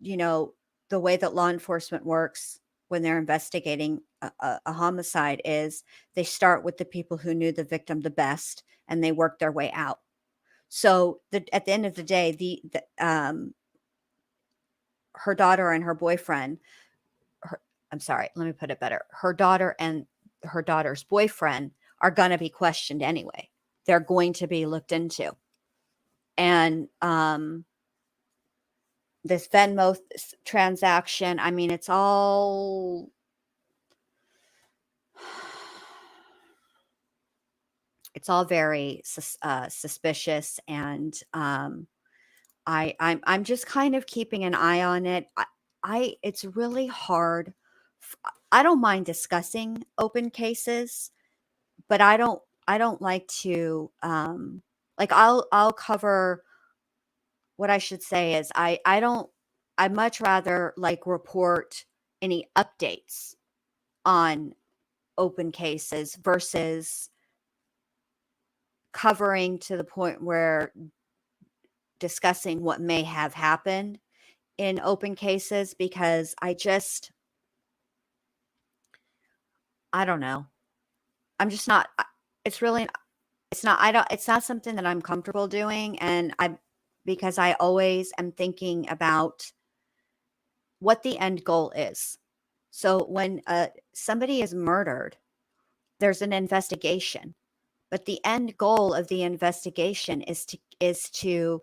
S1: the way that law enforcement works when they're investigating a homicide is they start with the people who knew the victim the best, and they work their way out. So at the end of the day, her daughter and her boyfriend, I'm sorry, let me put it better. Her daughter and her daughter's boyfriend are going to be questioned anyway. They're going to be looked into. And this Venmo transaction, I mean, it's all very suspicious, and I'm just kind of keeping an eye on it. It's really hard. I don't mind discussing open cases, but I don't like to, like, I'll cover, what I should say is I'd much rather like report any updates on open cases versus covering to the point where discussing what may have happened in open cases, because I don't know. I'm just not, it's really, it's not something that I'm comfortable doing. And because I always am thinking about what the end goal is. So when somebody is murdered, there's an investigation, but the end goal of the investigation is to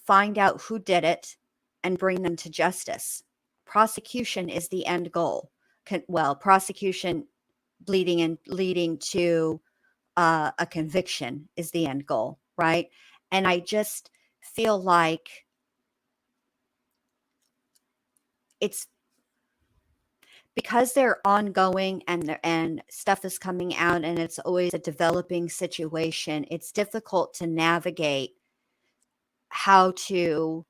S1: find out who did it and bring them to justice. Prosecution is the end goal. Prosecution leading to a conviction is the end goal, right? And I just feel like it's because they're ongoing and stuff is coming out and it's always a developing situation. It's difficult to navigate how to,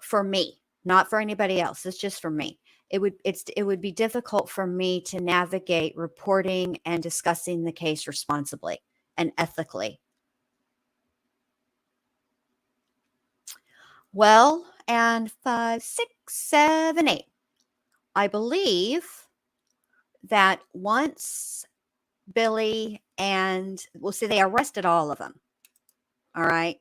S1: for me, not for anybody else. It's just for me. It would be difficult for me to navigate reporting and discussing the case responsibly and ethically. Well, and 5, 6, 7, 8. I believe that once Billy and well, see, they arrested all of them. All right.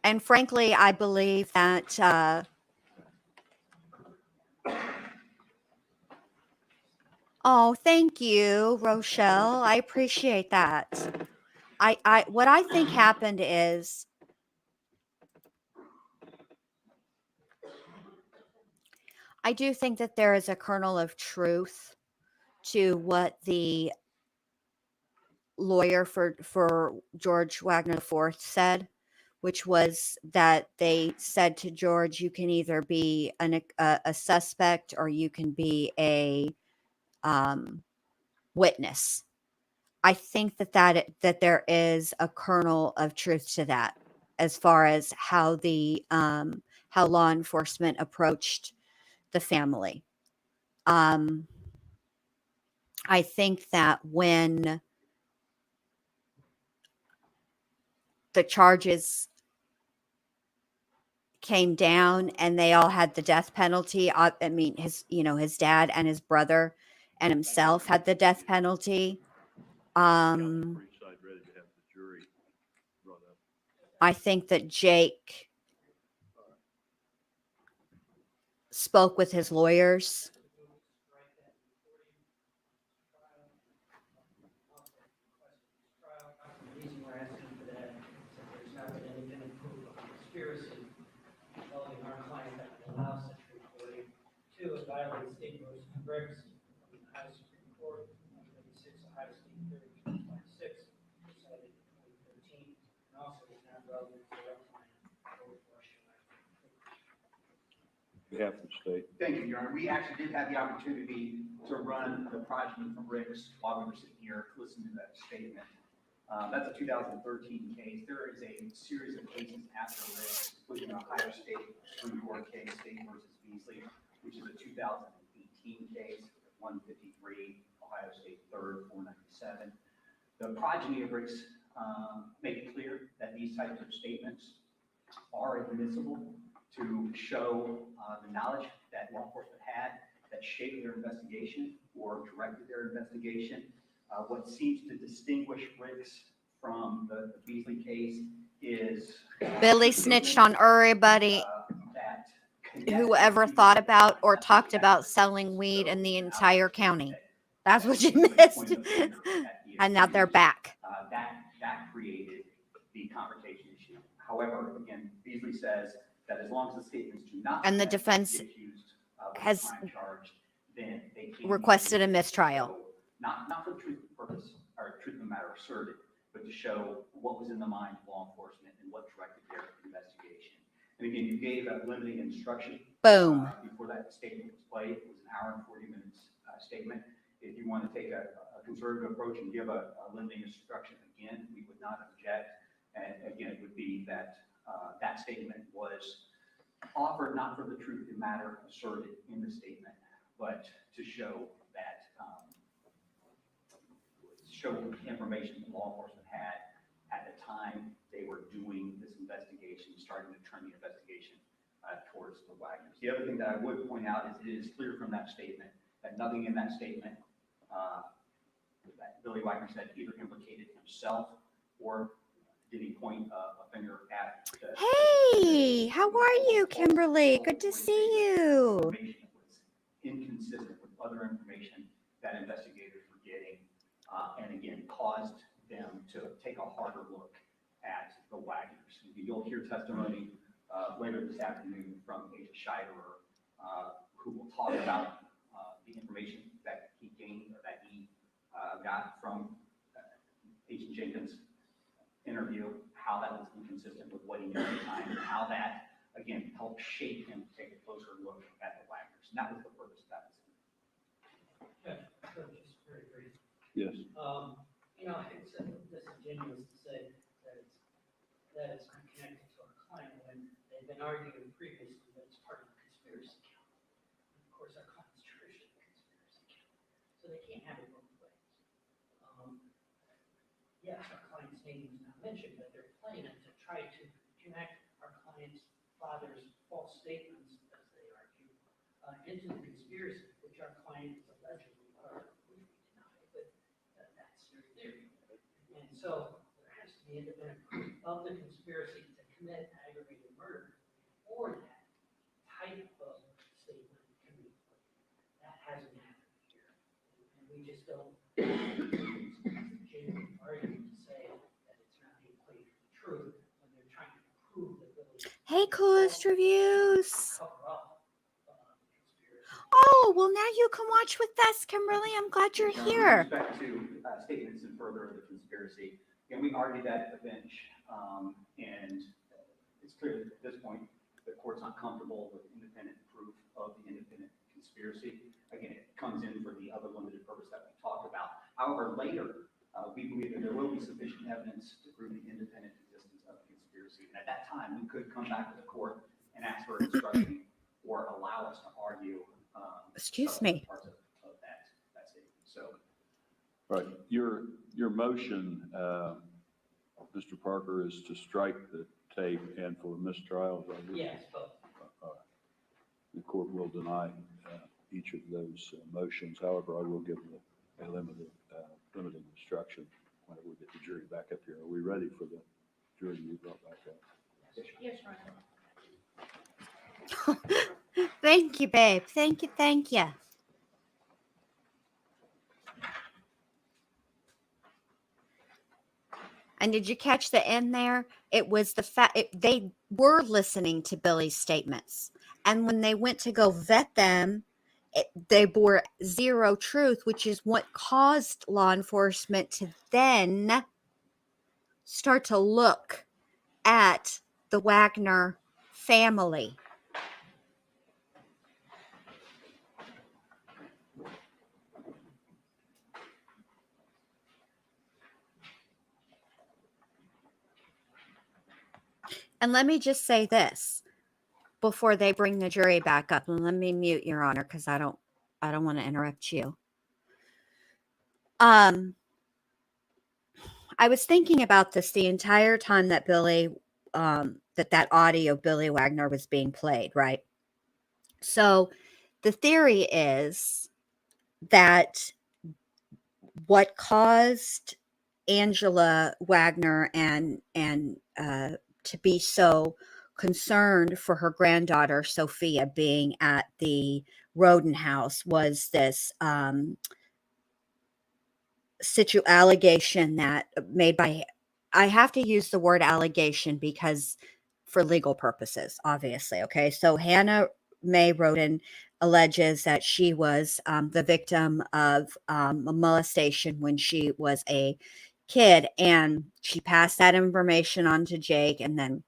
S1: And frankly, I believe that. Oh, thank you, Rochelle. I appreciate that. What I think happened is I do think that there is a kernel of truth to what the lawyer for George Wagner IV said, which was that they said to George, you can either be a suspect or you can be a witness. I think that there is a kernel of truth to that, as far as how how law enforcement approached the family. I think that when the charges came down and they all had the death penalty, I mean, his dad and his brother and himself had the death penalty.
S2: Counsel for each side ready to have the jury brought up.
S1: I think that Jake spoke with his lawyers.
S7: The reason we're asking for that is that there's not been anything approved of conspiracy involving our client that would allow such recording. Two, it violates state rules and regs of the Ohio Supreme Court, 136 Ohio State 3026, decided in 2013, and also is not relevant to our client or Russia.
S2: Behalf of the state.
S9: Thank you, Your Honor. We actually did have the opportunity to run the progeny from Rick's while we were sitting here listening to that statement. That's a 2013 case. There is a series of cases after Rick's, including an Ohio State Supreme Court case, State versus Beasley, which is a 2018 case, 153, Ohio State 3rd, 497. The progeny of Rick's make it clear that these types of statements are admissible to show the knowledge that law enforcement had that shaped their investigation or directed their investigation. What seems to distinguish Riggs from the Beasley case is
S1: Billy snitched on everybody who ever thought about or talked about selling weed in the entire county. That's what you missed. And now they're back.
S9: That created the confrontation issue. However, again, Beasley says that as long as the statements do not
S1: and the defense has
S9: then they
S1: requested a mistrial.
S9: Not for the truth of the purpose or truth of the matter asserted, but to show what was in the mind of law enforcement and what directed their investigation. And again, you gave a limiting instruction.
S1: Boom.
S9: Before that statement was played, it was an hour and 40 minutes statement. If you want to take a conservative approach and give a limiting instruction again, we would not object. And again, it would be that that statement was offered not for the truth of the matter asserted in the statement, but to show that information that law enforcement had at the time they were doing this investigation, starting to turn the investigation towards the Wagners. The other thing that I would point out is it is clear from that statement that nothing in that statement that Billy Wagner said either implicated himself or did he point a finger at the.
S1: Hey, how are you, Kimberly? Good to see you.
S9: Information that was inconsistent with other information that investigators were getting, and again, caused them to take a harder look at the Wagners. You'll hear testimony later this afternoon from Agent Scheiderer, who will talk about the information that he gained or that he got from Agent Jenkins' interview, how that was inconsistent with what he knew at the time, and how that, again, helped shape him to take a closer look at the Wagners. And that was the purpose of that.
S7: So just very brief.
S2: Yes.
S7: You know, it's disingenuous to say that it's connected to our client when they've been arguing previously that it's part of the conspiracy count. And of course, our client's traditionally a conspiracy count, so they can't have it both ways. Yes, our client's name was not mentioned, but they're playing it to try to connect our client's father's false statements, as they argue, into the conspiracy, which our client is allegedly part of, which we deny, but that's their theory. And so there has to be independent proof of the conspiracy to commit aggravated murder, or that type of statement can be played. That hasn't happened here. And we just don't genuine argument to say that it's not being played for the truth when they're trying to prove that Billy
S1: Hey, coolest reviews.
S7: cover up the conspiracy.
S1: Oh, well, now you can watch with us, Kimberly. I'm glad you're
S9: Now,
S1: here.
S9: with respect to statements in further of the conspiracy, and we argued that at the bench, and it's clear that at this point, the court's not comfortable with independent proof of the independent conspiracy. Again, it comes in for the other limited purpose that we talked about. However, later, we believe that there will be sufficient evidence to prove the independent existence of the conspiracy. And at that time, we could come back to the court and ask for instruction or allow us to argue.
S1: Excuse me.
S9: Parts of that statement. So.
S2: Right. Your motion, Mr. Parker, is to strike the tape and for mistrial.
S7: Yes, but
S2: The court will deny each of those motions. However, I will give a limiting instruction whenever we get the jury back up here. Are we ready for the jury to be brought back up?
S3: Yes, Ryan.
S1: Thank you, babe. Thank you. Thank you. And did you catch the end there? It was the fact they were listening to Billy's statements. And when they went to go vet them, they bore zero truth, which is what caused law enforcement to then start to look at the Wagner family. And let me just say this before they bring the jury back up, and let me mute, Your Honor, because I don't want to interrupt you. I was thinking about this the entire time that Billy, that audio Billy Wagner was being played, right? So the theory is that what caused Angela Wagner and to be so concerned for her granddaughter Sophia being at the Roden house was this allegation that made by, I have to use the word allegation because for legal purposes, obviously. Okay. So Hannah Mae Roden alleges that she was the victim of a molestation when she was a kid, and she passed that information on to Jake. And then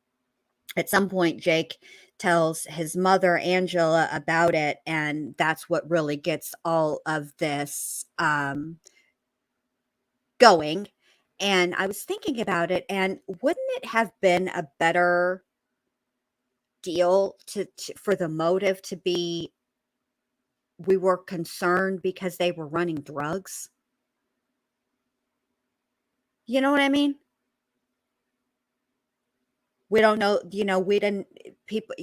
S1: at some point, Jake tells his mother, Angela, about it. And that's what really gets all of this going. And I was thinking about it, and wouldn't it have been a better deal for the motive to be, we were concerned because they were running drugs? You know what I mean? we don't know, we didn't, people,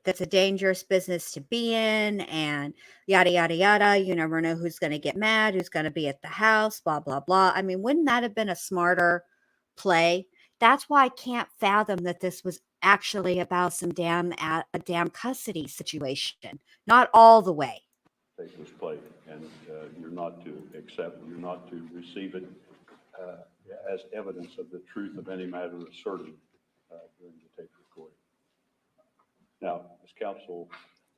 S1: that's a dangerous business to be in, and yada, yada, yada. You never know who's going to get mad, who's going to be at the house, blah, blah, blah. I mean, wouldn't that have been a smarter play? That's why I can't fathom that this was actually about a damn custody situation. Not all the way.
S2: Tape was played, and you're not to receive it as evidence of the truth of any matter asserted during the tape recording. Now, does counsel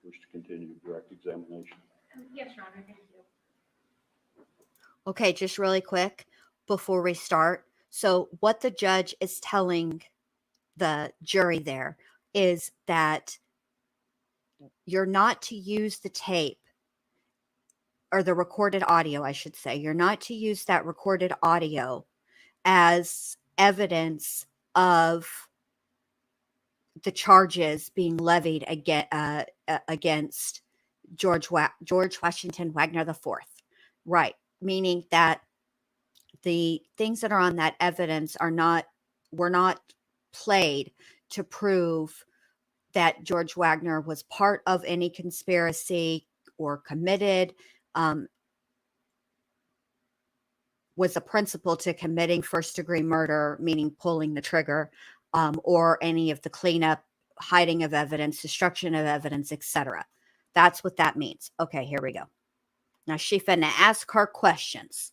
S2: wish to continue direct examination?
S3: Yes, Your Honor, thank you.
S1: Okay, just really quick before we start. So what the judge is telling the jury there is that you're not to use the tape, or the recorded audio, I should say. You're not to use that recorded audio as evidence of the charges being levied against George Washington Wagner IV. Right. Meaning that the things that are on that evidence were not played to prove that George Wagner was part of any conspiracy or committed, was a principal to committing first-degree murder, meaning pulling the trigger, or any of the cleanup, hiding of evidence, destruction of evidence, etc. That's what that means. Okay, here we go. Now she finna ask her questions.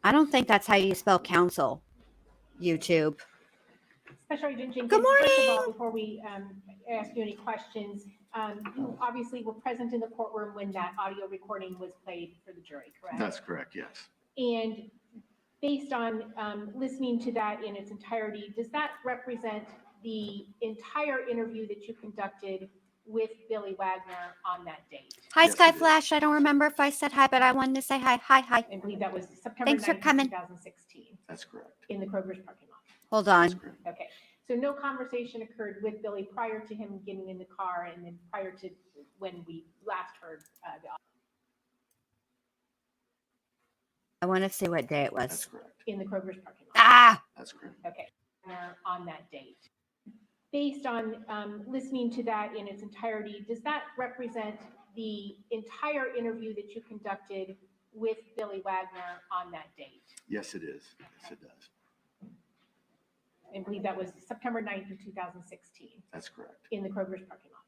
S1: I don't think that's how you spell counsel, YouTube.
S3: Special Agent Jenkins.
S1: Good morning.
S3: First of all, before we ask you any questions, you obviously were present in the courtroom when that audio recording was played for the jury, correct?
S4: That's correct, yes.
S3: And based on listening to that in its entirety, does that represent the entire interview that you conducted with Billy Wagner on that date?
S1: Hi,
S4: Yes,
S1: Sky
S4: it is.
S1: Flash. I don't remember if I said hi, but I wanted to say hi. Hi.
S3: I believe that was September
S1: Thanks for
S3: 9th,
S1: coming.
S3: 2016,
S4: That's correct.
S3: in the Kroger's parking lot.
S1: Hold
S4: That's
S1: on.
S4: correct.
S3: Okay, so no conversation occurred with Billy prior to him getting in the car, and then prior to when we last heard the audio
S1: I want to see what day it
S4: That's
S1: was.
S4: correct.
S3: in the Kroger's parking lot.
S1: Ah!
S4: That's correct.
S3: Okay, on that date. Based on listening to that in its entirety, does that represent the entire interview that you conducted with Billy Wagner on that date?
S4: Yes, it is. Yes, it does.
S3: I believe that was September 9th of 2016,
S4: That's correct.
S3: in the Kroger's parking lot.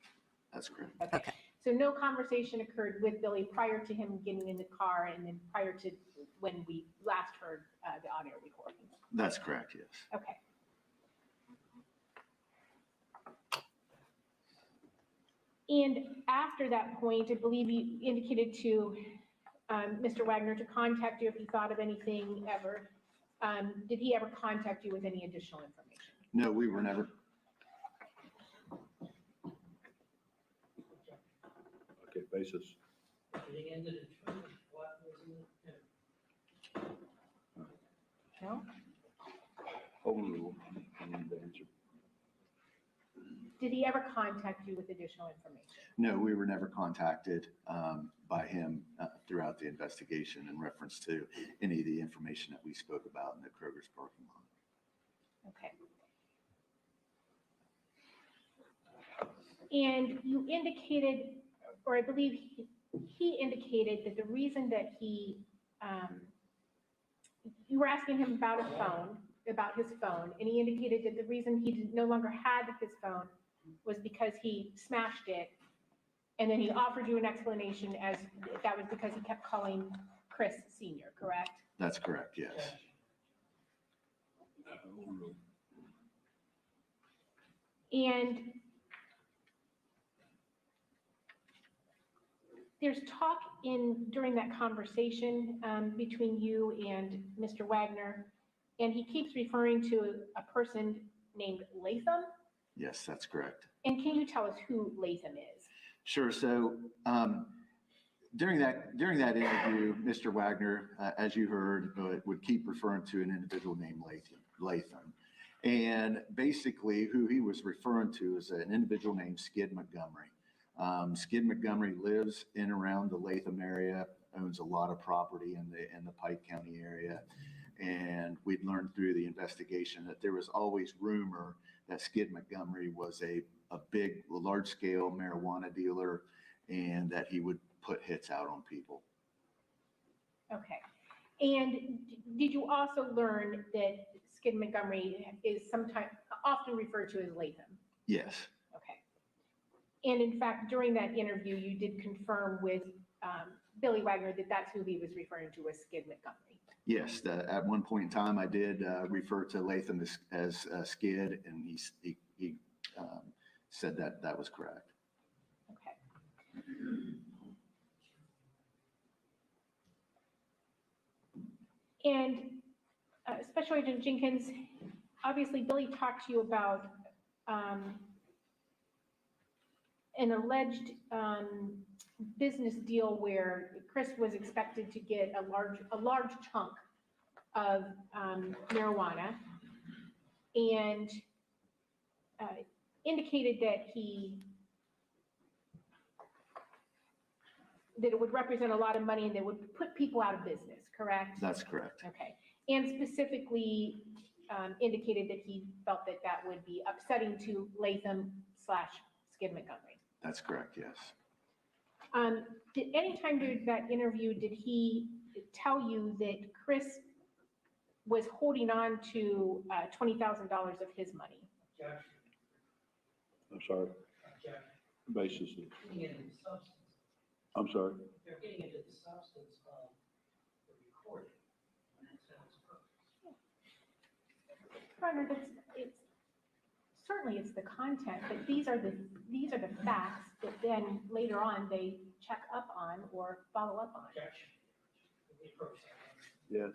S4: That's correct.
S1: Okay.
S3: So no conversation occurred with Billy prior to him getting in the car, and then prior to when we last heard the audio recording?
S4: That's correct, yes.
S3: Okay. And after that point, I believe you indicated to Mr. Wagner to contact you if he thought of anything ever. Did he ever contact you with any additional information?
S4: No, we were never.
S2: Okay, basis.
S7: Getting into the truth, what was in it?
S3: No?
S2: Home rule. I need the answer.
S3: Did he ever contact you with additional information?
S4: No, we were never contacted by him throughout the investigation in reference to any of the information that we spoke about in the Kroger's parking lot.
S3: Okay. And you indicated, or I believe he indicated that the reason that you were asking him about his phone, and he indicated that the reason he no longer had his phone was because he smashed it, and then he offered you an explanation as if that was because he kept calling Chris Sr., correct?
S4: That's correct, yes.
S2: Home rule.
S3: And there's talk during that conversation between you and Mr. Wagner, and he keeps referring to a person named Lathan.
S4: Yes, that's correct.
S3: And can you tell us who Lathan is?
S4: Sure. So during that interview, Mr. Wagner, as you heard, would keep referring to an individual named Lathan. And basically who he was referring to is an individual named Skid Montgomery. Skid Montgomery lives in around the Latham area, owns a lot of property in the Pike County area. And we'd learned through the investigation that there was always rumor that Skid Montgomery was a big, large-scale marijuana dealer and that he would put hits out on people.
S3: Okay. And did you also learn that Skid Montgomery is sometimes often referred to as Lathan?
S4: Yes,
S3: Okay. And in fact, during that interview, you did confirm with Billy Wagner that that's who he was referring to as Skid Montgomery.
S4: yes. At one point in time, I did refer to Lathan as Skid, and he said that that was correct.
S3: Okay. And Special Agent Jenkins, obviously Billy talked to you about an alleged business deal where Chris was expected to get a large chunk of marijuana, and indicated that it would represent a lot of money and that would put people out of business, correct?
S4: That's correct.
S3: Okay. And specifically indicated that he felt that that would be upsetting to Lathan / Skid Montgomery.
S4: That's correct, yes.
S3: Did any time during that interview, did he tell you that Chris was holding on to $20,000 of his money?
S7: Objection.
S2: I'm sorry,
S7: Objection.
S2: basis of,
S7: Getting into the substance.
S2: I'm sorry.
S7: They're getting into the substance of the recording. And that sounds perfect.
S3: Partner, certainly it's the content, but these are the facts that then later on they check up on or follow up on.
S7: Objection. Let me approach that.
S2: Yes.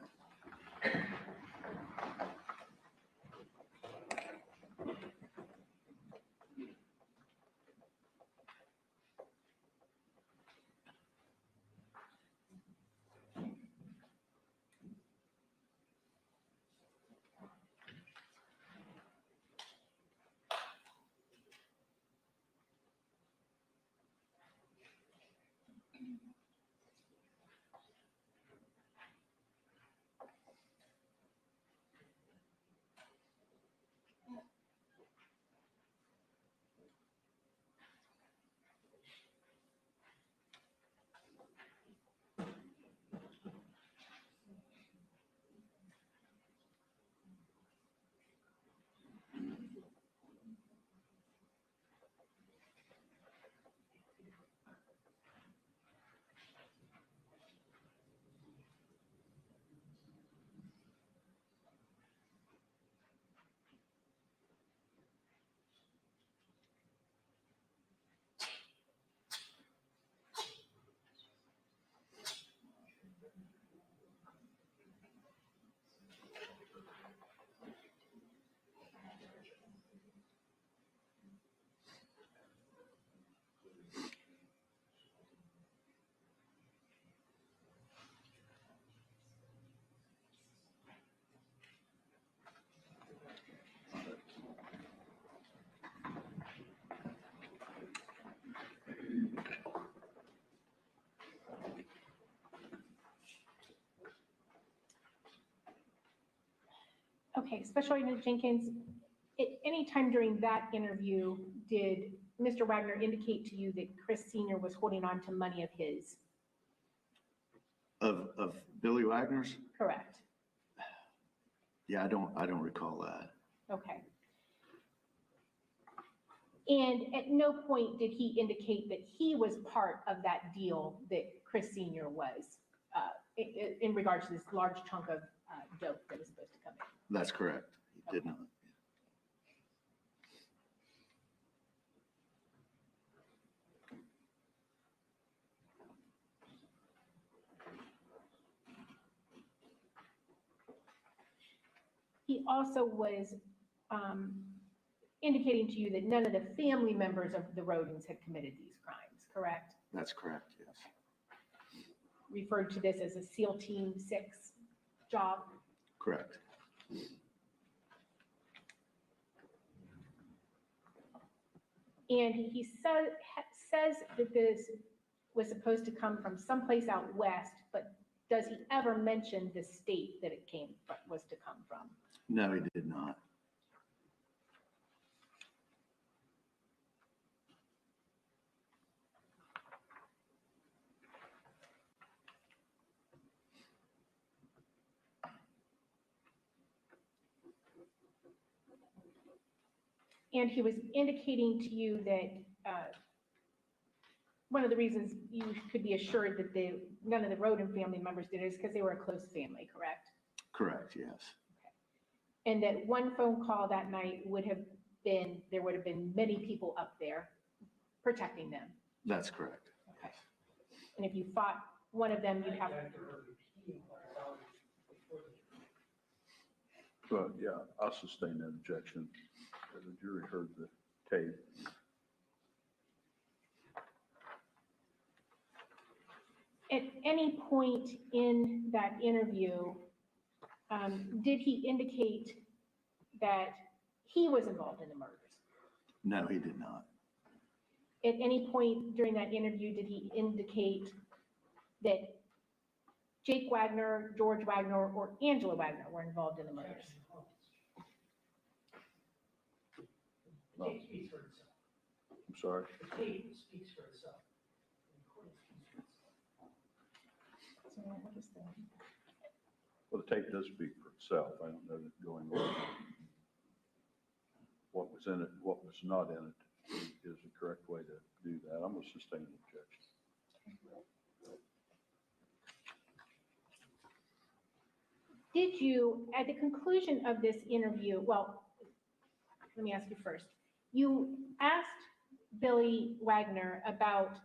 S3: Okay, Special Agent Jenkins, at any time during that interview, did Mr. Wagner indicate to you that Chris Sr. was holding on to money of his?
S4: Of Billy Wagner's?
S3: Correct.
S4: Yeah, I don't recall that.
S3: Okay. And at no point did he indicate that he was part of that deal that Chris Sr. was in regards to this large chunk of dope that was supposed to come in?
S4: That's correct. He did not.
S3: He also was indicating to you that none of the family members of the Rodens had committed these crimes, correct?
S4: That's correct, yes.
S3: Referred to this as a SEAL Team 6 job.
S4: Correct.
S3: And he says that this was supposed to come from someplace out west, but does he ever mention the state that it was to come from?
S4: No, he did not.
S3: And he was indicating to you that one of the reasons you could be assured that none of the Roden family members did it is because they were a close family, correct?
S4: Correct, yes.
S3: And that one phone call that night there would have been many people up there protecting them.
S4: That's correct.
S3: Okay. And if you fought one of them, you'd have.
S2: Well, yeah, I'll sustain that objection. The jury heard the tape.
S3: At any point in that interview, did he indicate that he was involved in the murders?
S4: No, he did not.
S3: At any point during that interview, did he indicate that Jake Wagner, George Wagner, or Angela Wagner were involved in the murders?
S7: The tape speaks for itself.
S2: I'm sorry.
S7: The tape speaks for itself. The recording speaks for itself.
S3: So what is that?
S2: Well, the tape does speak for itself. I don't know that going on what was in it, what was not in it is the correct way to do that. I'm going to sustain the objection.
S3: Did you, at the conclusion of this interview, well, let me ask you first. You asked Billy Wagner about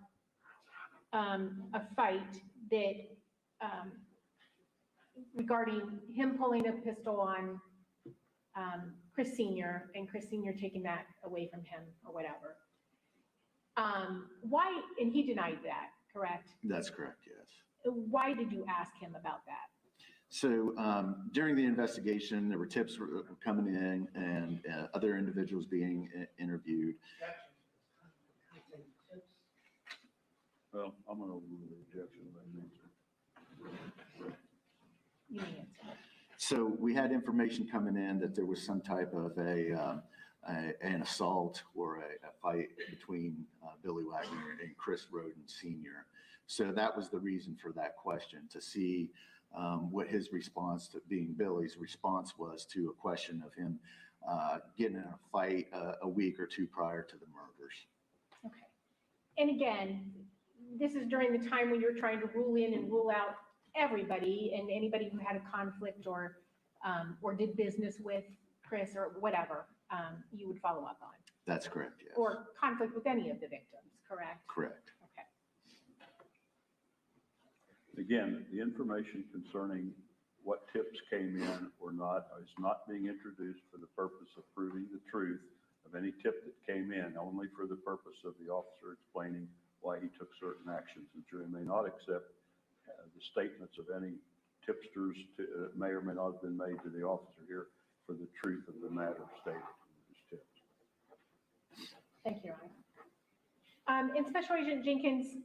S3: a fight that regarding him pulling a pistol on Chris Sr. and Chris Sr. taking that away from him or whatever. Why, and he denied that, correct?
S4: That's correct, yes.
S3: Why did you ask him about that?
S4: So during the investigation, there were tips were coming in and other individuals being interviewed.
S2: Well, I'm going to overrule the objection.
S3: You may answer.
S4: So we had information coming in that there was some type of an assault or a fight between Billy Wagner and Chris Roden Sr. So that was the reason for that question, to see what his response to being Billy's response was to a question of him getting in a fight a week or two prior to the murders.
S3: Okay. And again, this is during the time when you're trying to rule in and rule out everybody and anybody who had a conflict or did business with Chris or whatever, you would follow up on.
S4: That's correct, yes.
S3: Or conflict with any of the victims, correct?
S4: Correct.
S3: Okay.
S2: Again, the information concerning what tips came in or not is not being introduced for the purpose of proving the truth of any tip that came in, only for the purpose of the officer explaining why he took certain actions. The jury may not accept the statements of any tipsters may or may not have been made to the officer here for the truth of the matter stated in those tips.
S3: Thank you, Ryan. And Special Agent Jenkins,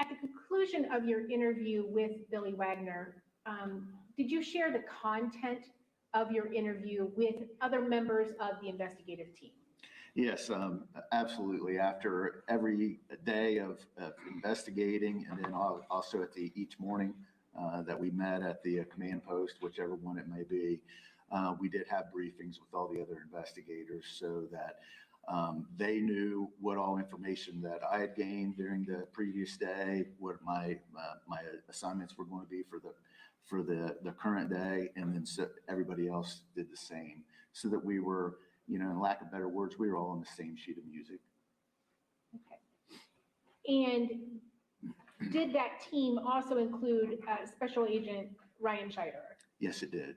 S3: at the conclusion of your interview with Billy Wagner, did you share the content of your interview with other members of the investigative team?
S4: Yes, absolutely. After every day of investigating, and then also at each morning that we met at the command post, whichever one it may be, we did have briefings with all the other investigators so that they knew what all information that I had gained during the previous day, what my assignments were going to be for the current day, and then so everybody else did the same, so that we were, in lack of better words, we were all on the same sheet of music.
S3: Okay. And did that team also include Special Agent Ryan Scheider?
S4: Yes, it did.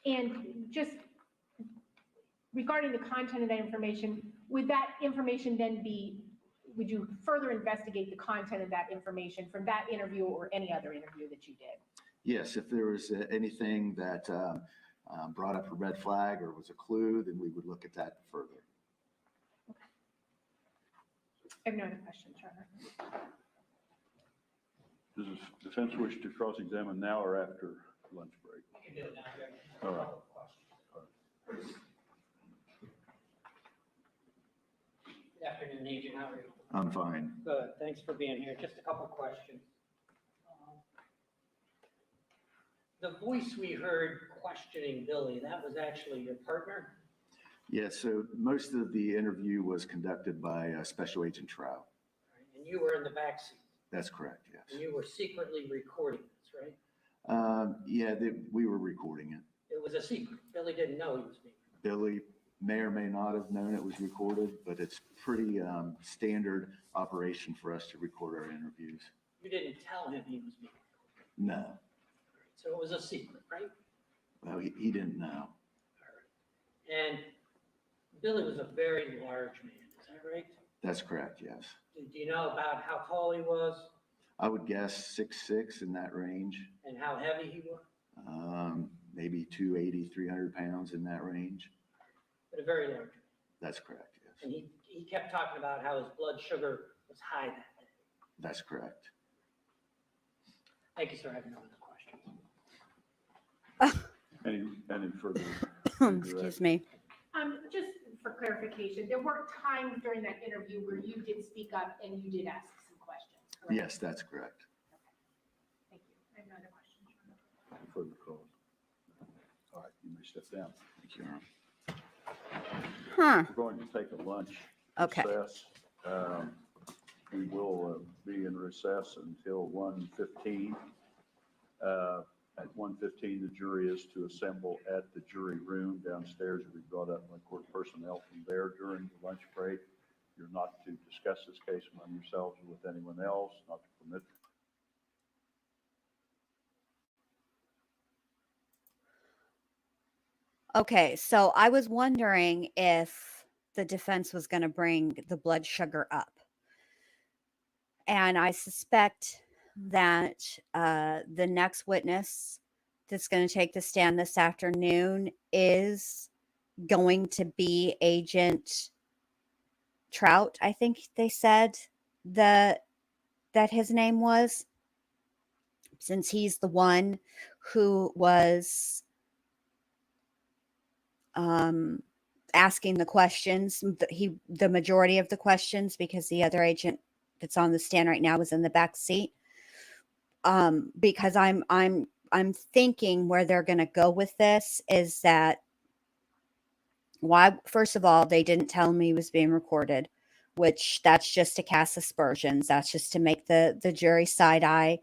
S3: And just regarding the content of that information, would that information then would you further investigate the content of that information from that interview or any other interview that you did?
S4: Yes, if there was anything that brought up a red flag or was a clue, then we would look at that further.
S3: I have no other questions, Your Honor.
S2: Does the defense wish to cross-examine now or after lunch break?
S7: You can do it now, Judge.
S2: All right.
S7: Good afternoon, Agent. How are you?
S4: I'm fine.
S7: Good. Thanks for being here. Just a couple questions. The voice we heard questioning Billy, that was actually your partner?
S4: Yeah, so most of the interview was conducted by Special Agent Trout.
S7: And you were in the backseat,
S4: That's correct,
S7: and
S4: yes.
S7: you were secretly recording this, right?
S4: Yeah, we were recording it.
S7: It was a secret. Billy didn't know he was being.
S4: Billy may or may not have known it was recorded, but it's pretty standard operation for us to record our interviews.
S7: You didn't tell him he was being.
S4: No,
S7: So it was a secret, right?
S4: well, he didn't know.
S7: And Billy was a very large man, is that right?
S4: That's correct, yes.
S7: Do you know about how tall he was
S4: I would guess 6'6" in that range,
S7: and how heavy he was?
S4: maybe 280, 300 pounds in that range.
S7: But a very large man.
S4: That's correct, yes.
S7: And he kept talking about how his blood sugar was high that day.
S4: That's correct.
S7: Thank you, sir. I have no other questions.
S2: Any further?
S1: Excuse me.
S3: Just for clarification, there were times during that interview where you did speak up and you did ask some questions, correct?
S4: Yes, that's correct.
S3: Thank you. I have no other questions. Your Honor.
S2: Any further calls? All right, you may step down.
S4: Thank you, Your Honor.
S1: Huh.
S2: We're going to take a lunch
S1: Okay.
S2: recess. We will be in recess until 1:15. At 1:15, the jury is to assemble at the jury room downstairs. You'll be brought up by court personnel from there during the lunch break. You're not to discuss this case among yourselves or with anyone else, not to permit.
S1: Okay, so I was wondering if the defense was going to bring the blood sugar up. And I suspect that the next witness that's going to take the stand this afternoon is going to be Agent Trout, I think they said that his name was, since he's the one who was asking the questions, the majority of the questions, because the other agent that's on the stand right now is in the back seat. Because I'm thinking where they're going to go with this is that, why, first of all, they didn't tell me he was being recorded, which that's just to cast aspersions. That's just to make the jury side eye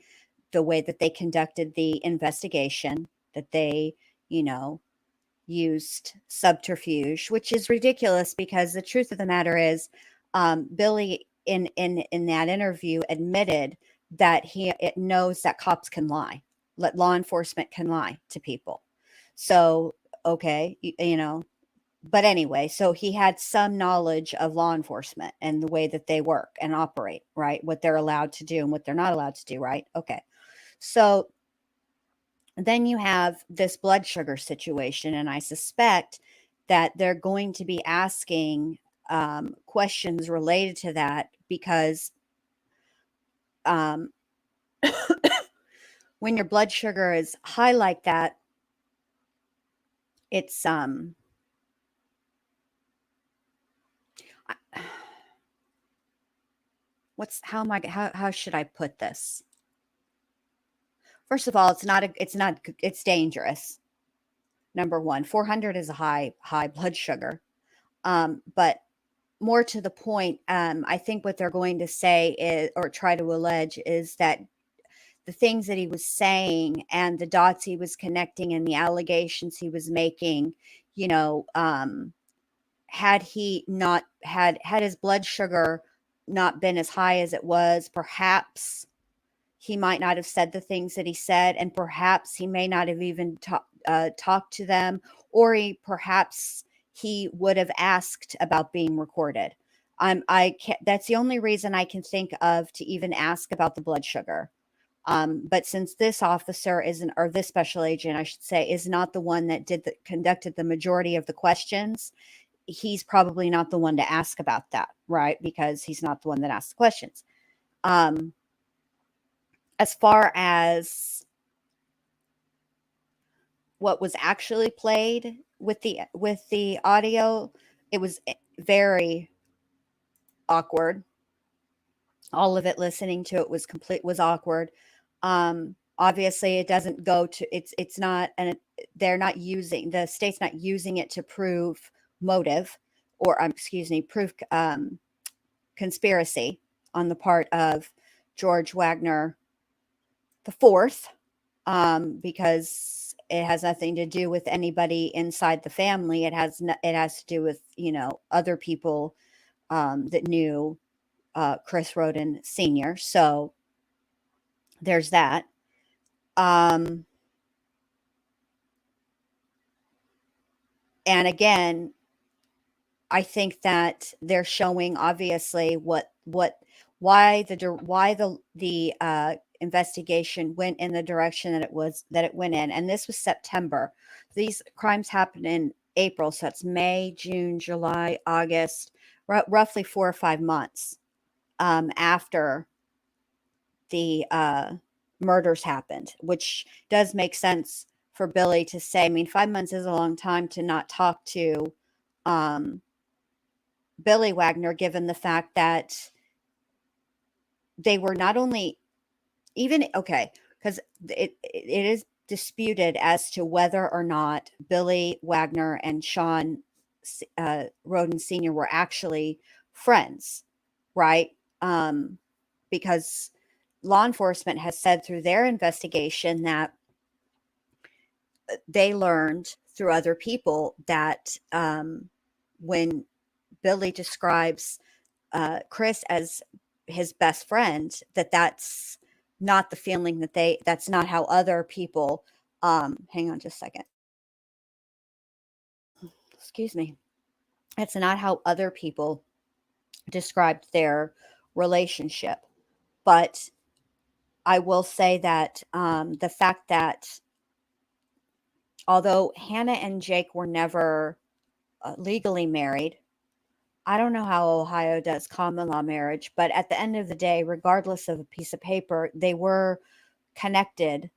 S1: the way that they conducted the investigation, that they, used subterfuge, which is ridiculous because the truth of the matter is, Billy in that interview admitted that it knows that cops can lie, law enforcement can lie to people. So, okay, but anyway, so he had some knowledge of law enforcement and the way that they work and operate, right? What they're allowed to do and what they're not allowed to do, right? Okay. So then you have this blood sugar situation, and I suspect that they're going to be asking questions related to that because when your blood sugar is high like that, it's how should I put this? First of all, it's dangerous. Number one, 400 is a high blood sugar. But more to the point, I think what they're going to say is, or try to allege, is that the things that he was saying and the dots he was connecting and the allegations he was making, had he not had his blood sugar not been as high as it was, perhaps he might not have said the things that he said, and perhaps he may not have even talked to them, or perhaps he would have asked about being recorded. That's the only reason I can think of to even ask about the blood sugar. But since this officer isn't, or this special agent, I should say, is not the one that conducted the majority of the questions, he's probably not the one to ask about that, right? Because he's not the one that asked the questions. As far as what was actually played with the audio, it was very awkward. All of it, listening to it was awkward. Obviously it doesn't go to, it's not, and they're not using, the state's not using it to prove motive, or excuse me, prove conspiracy on the part of George Wagner the fourth, because it has nothing to do with anybody inside the family. It has to do with, other people that knew Chris Roden Sr. So there's that. And again, I think that they're showing obviously why the investigation went in the direction that it went in. And this was September. These crimes happened in April, so it's May, June, July, August, roughly 4 or 5 months after the murders happened, which does make sense for Billy to say. I mean, 5 months is a long time to not talk to Billy Wagner, given the fact that they were not only because it is disputed as to whether or not Billy Wagner and Sean Roden Sr. were actually friends, right? Because law enforcement has said through their investigation that they learned through other people that when Billy describes Chris as his best friend, that's not the feeling that's not how other people, hang on just a second. Excuse me. It's not how other people described their relationship. But I will say that the fact that although Hannah and Jake were never legally married, I don't know how Ohio does common law marriage, but at the end of the day, regardless of a piece of paper, they were connected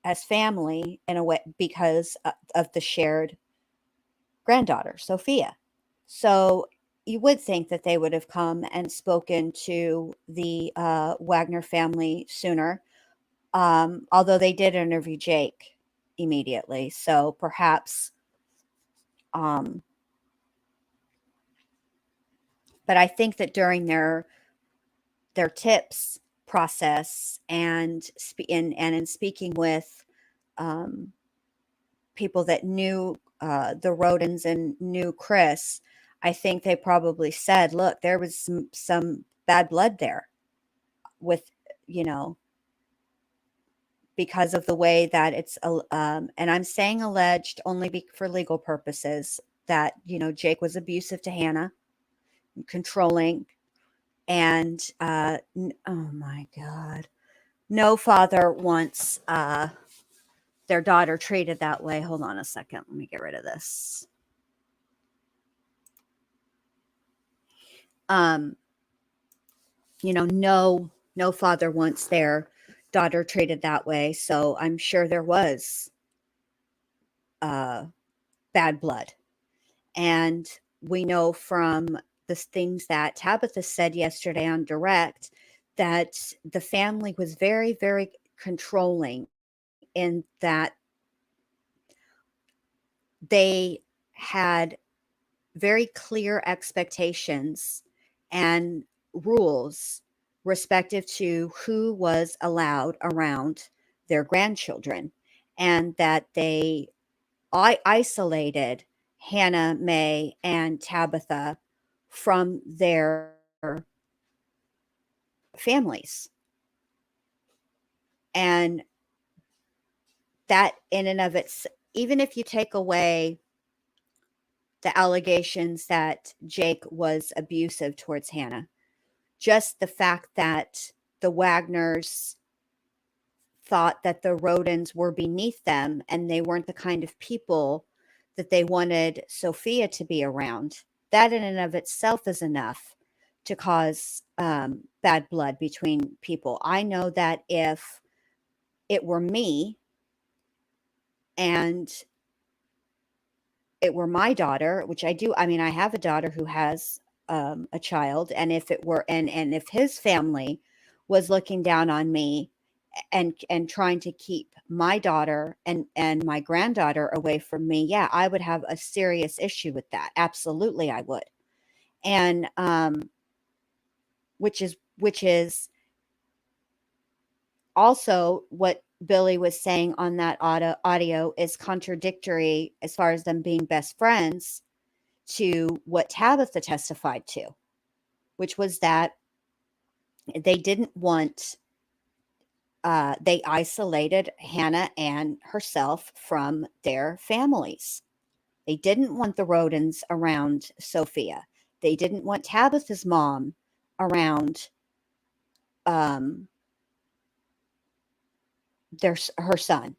S1: as family in a way because of the shared granddaughter, Sophia. So you would think that they would have come and spoken to the Wagner family sooner, although they did interview Jake immediately. So perhaps, but I think that during their tips process and in speaking with people that knew the Rodens and knew Chris, I think they probably said, look, there was some bad blood there with, because of the way that it's, and I'm saying alleged only for legal purposes, that, Jake was abusive to Hannah, controlling, and, oh my God, no father wants their daughter treated that way. Hold on a second. Let me get rid of this. No father wants their daughter treated that way. So I'm sure there was bad blood. And we know from the things that Tabitha said yesterday on Direct that the family was very, very controlling in that they had very clear expectations and rules respective to who was allowed around their grandchildren, and that they isolated Hannah, May, and Tabitha from their families. And that in and of it's, even if you take away the allegations that Jake was abusive towards Hannah, just the fact that the Wagners thought that the Rodens were beneath them and they weren't the kind of people that they wanted Sophia to be around, that in and of itself is enough to cause bad blood between people. I know that if it were me and it were my daughter, which I do, I mean, I have a daughter who has a child, and if it were, and if his family was looking down on me and trying to keep my daughter and my granddaughter away from me, yeah, I would have a serious issue with that. Absolutely, I would. And which is also what Billy was saying on that audio is contradictory as far as them being best friends to what Tabitha testified to, which was that they didn't want, they isolated Hannah and herself from their families. They didn't want the Rodens around Sophia. They didn't want Tabitha's mom around um, her son.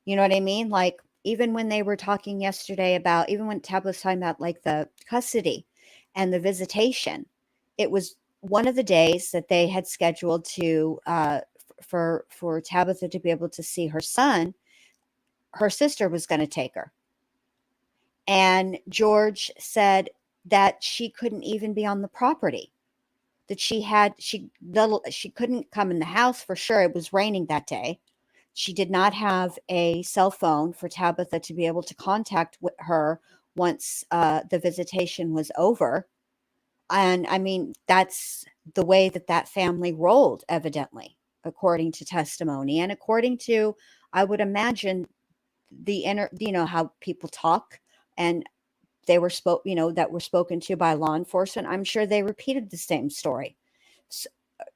S1: You know what I mean? Like, even when they were talking yesterday about, even when Tab was talking about like the custody and the visitation, it was one of the days that they had scheduled to for Tabitha to be able to see her son. Her sister was going to take her, and George said that she couldn't even be on the property. That she couldn't come in the house for sure. It was raining that day. She did not have a cell phone for Tabitha to be able to contact her once the visitation was over. And I mean, that's the way that family rolled, evidently, according to testimony and according to, I would imagine, how people talk, and they were that were spoken to by law enforcement. I'm sure they repeated the same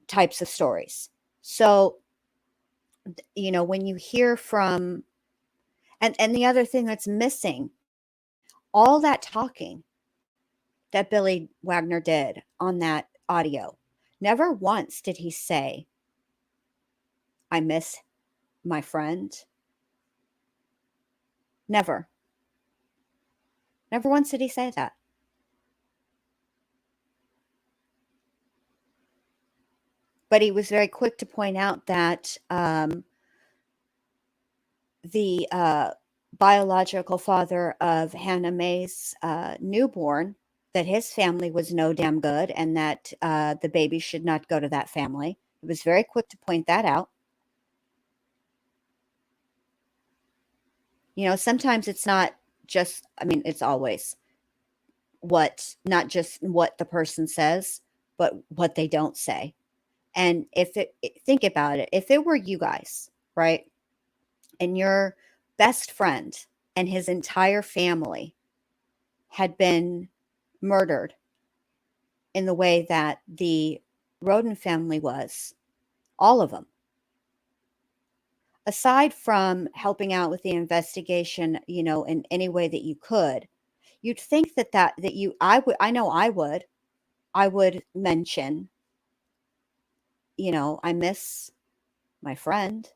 S1: types of stories. So, when you hear from, and the other thing that's missing, all that talking that Billy Wagner did on that audio, never once did he say, I miss my friend. Never. Never once did he say that. But he was very quick to point out that the biological father of Hannah Mae's newborn, that his family was no damn good, and that the baby should not go to that family. He was very quick to point that out. Sometimes it's not just, I mean, it's always not just what the person says, but what they don't say. And think about it, if it were you guys, right? And your best friend and his entire family had been murdered in the way that the Roden family was, all of them. Aside from helping out with the investigation, in any way that you could, you'd think I would mention, I miss my friend.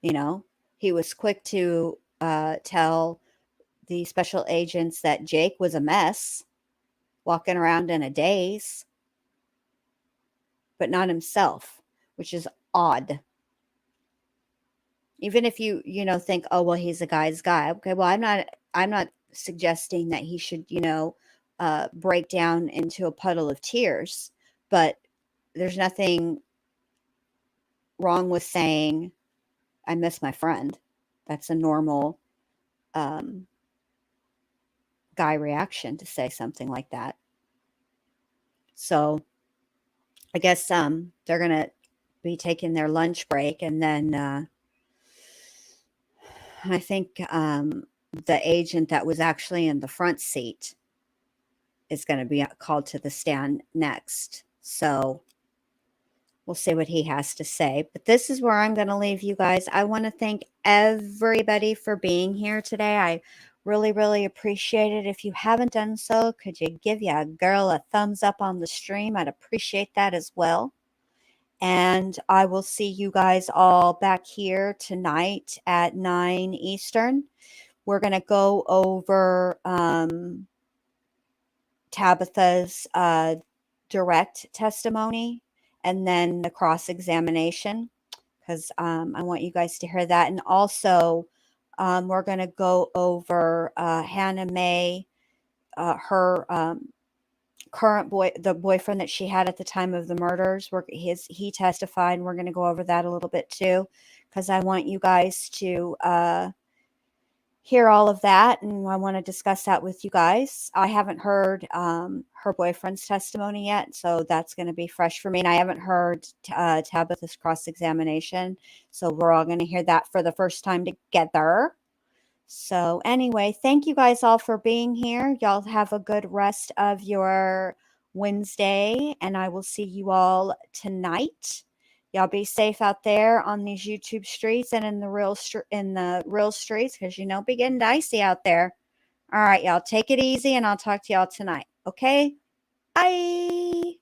S1: He was quick to tell the special agents that Jake was a mess, walking around in a daze, but not himself, which is odd. Even if you think, oh well, he's a guy's guy. Okay, well, I'm not suggesting that he should break down into a puddle of tears, but there's nothing wrong with saying, I miss my friend. That's a normal guy reaction to say something like that. So I guess they're going to be taking their lunch break, and then I think the agent that was actually in the front seat is going to be called to the stand next. So we'll see what he has to say. But this is where I'm going to leave you guys. I want to thank everybody for being here today. I really, really appreciate it. If you haven't done so, could you give a girl a thumbs up on the stream? I'd appreciate that as well. And I will see you guys all back here tonight at 9 Eastern. We're going to go over Tabitha's direct testimony and then the cross-examination, because I want you guys to hear that. And also, we're going to go over Hannah Mae, her current the boyfriend that she had at the time of the murders. He testified, and we're going to go over that a little bit too, because I want you guys to hear all of that, and I want to discuss that with you guys. I haven't heard her boyfriend's testimony yet, so that's going to be fresh for me. And I haven't heard Tabitha's cross-examination, so we're all going to hear that for the first time together. So anyway, thank you guys all for being here. Y'all have a good rest of your Wednesday, and I will see you all tonight. Y'all be safe out there on these YouTube streets and in the real streets, because you know it be getting dicey out there. All right, y'all take it easy, and I'll talk to y'all tonight. Okay, bye.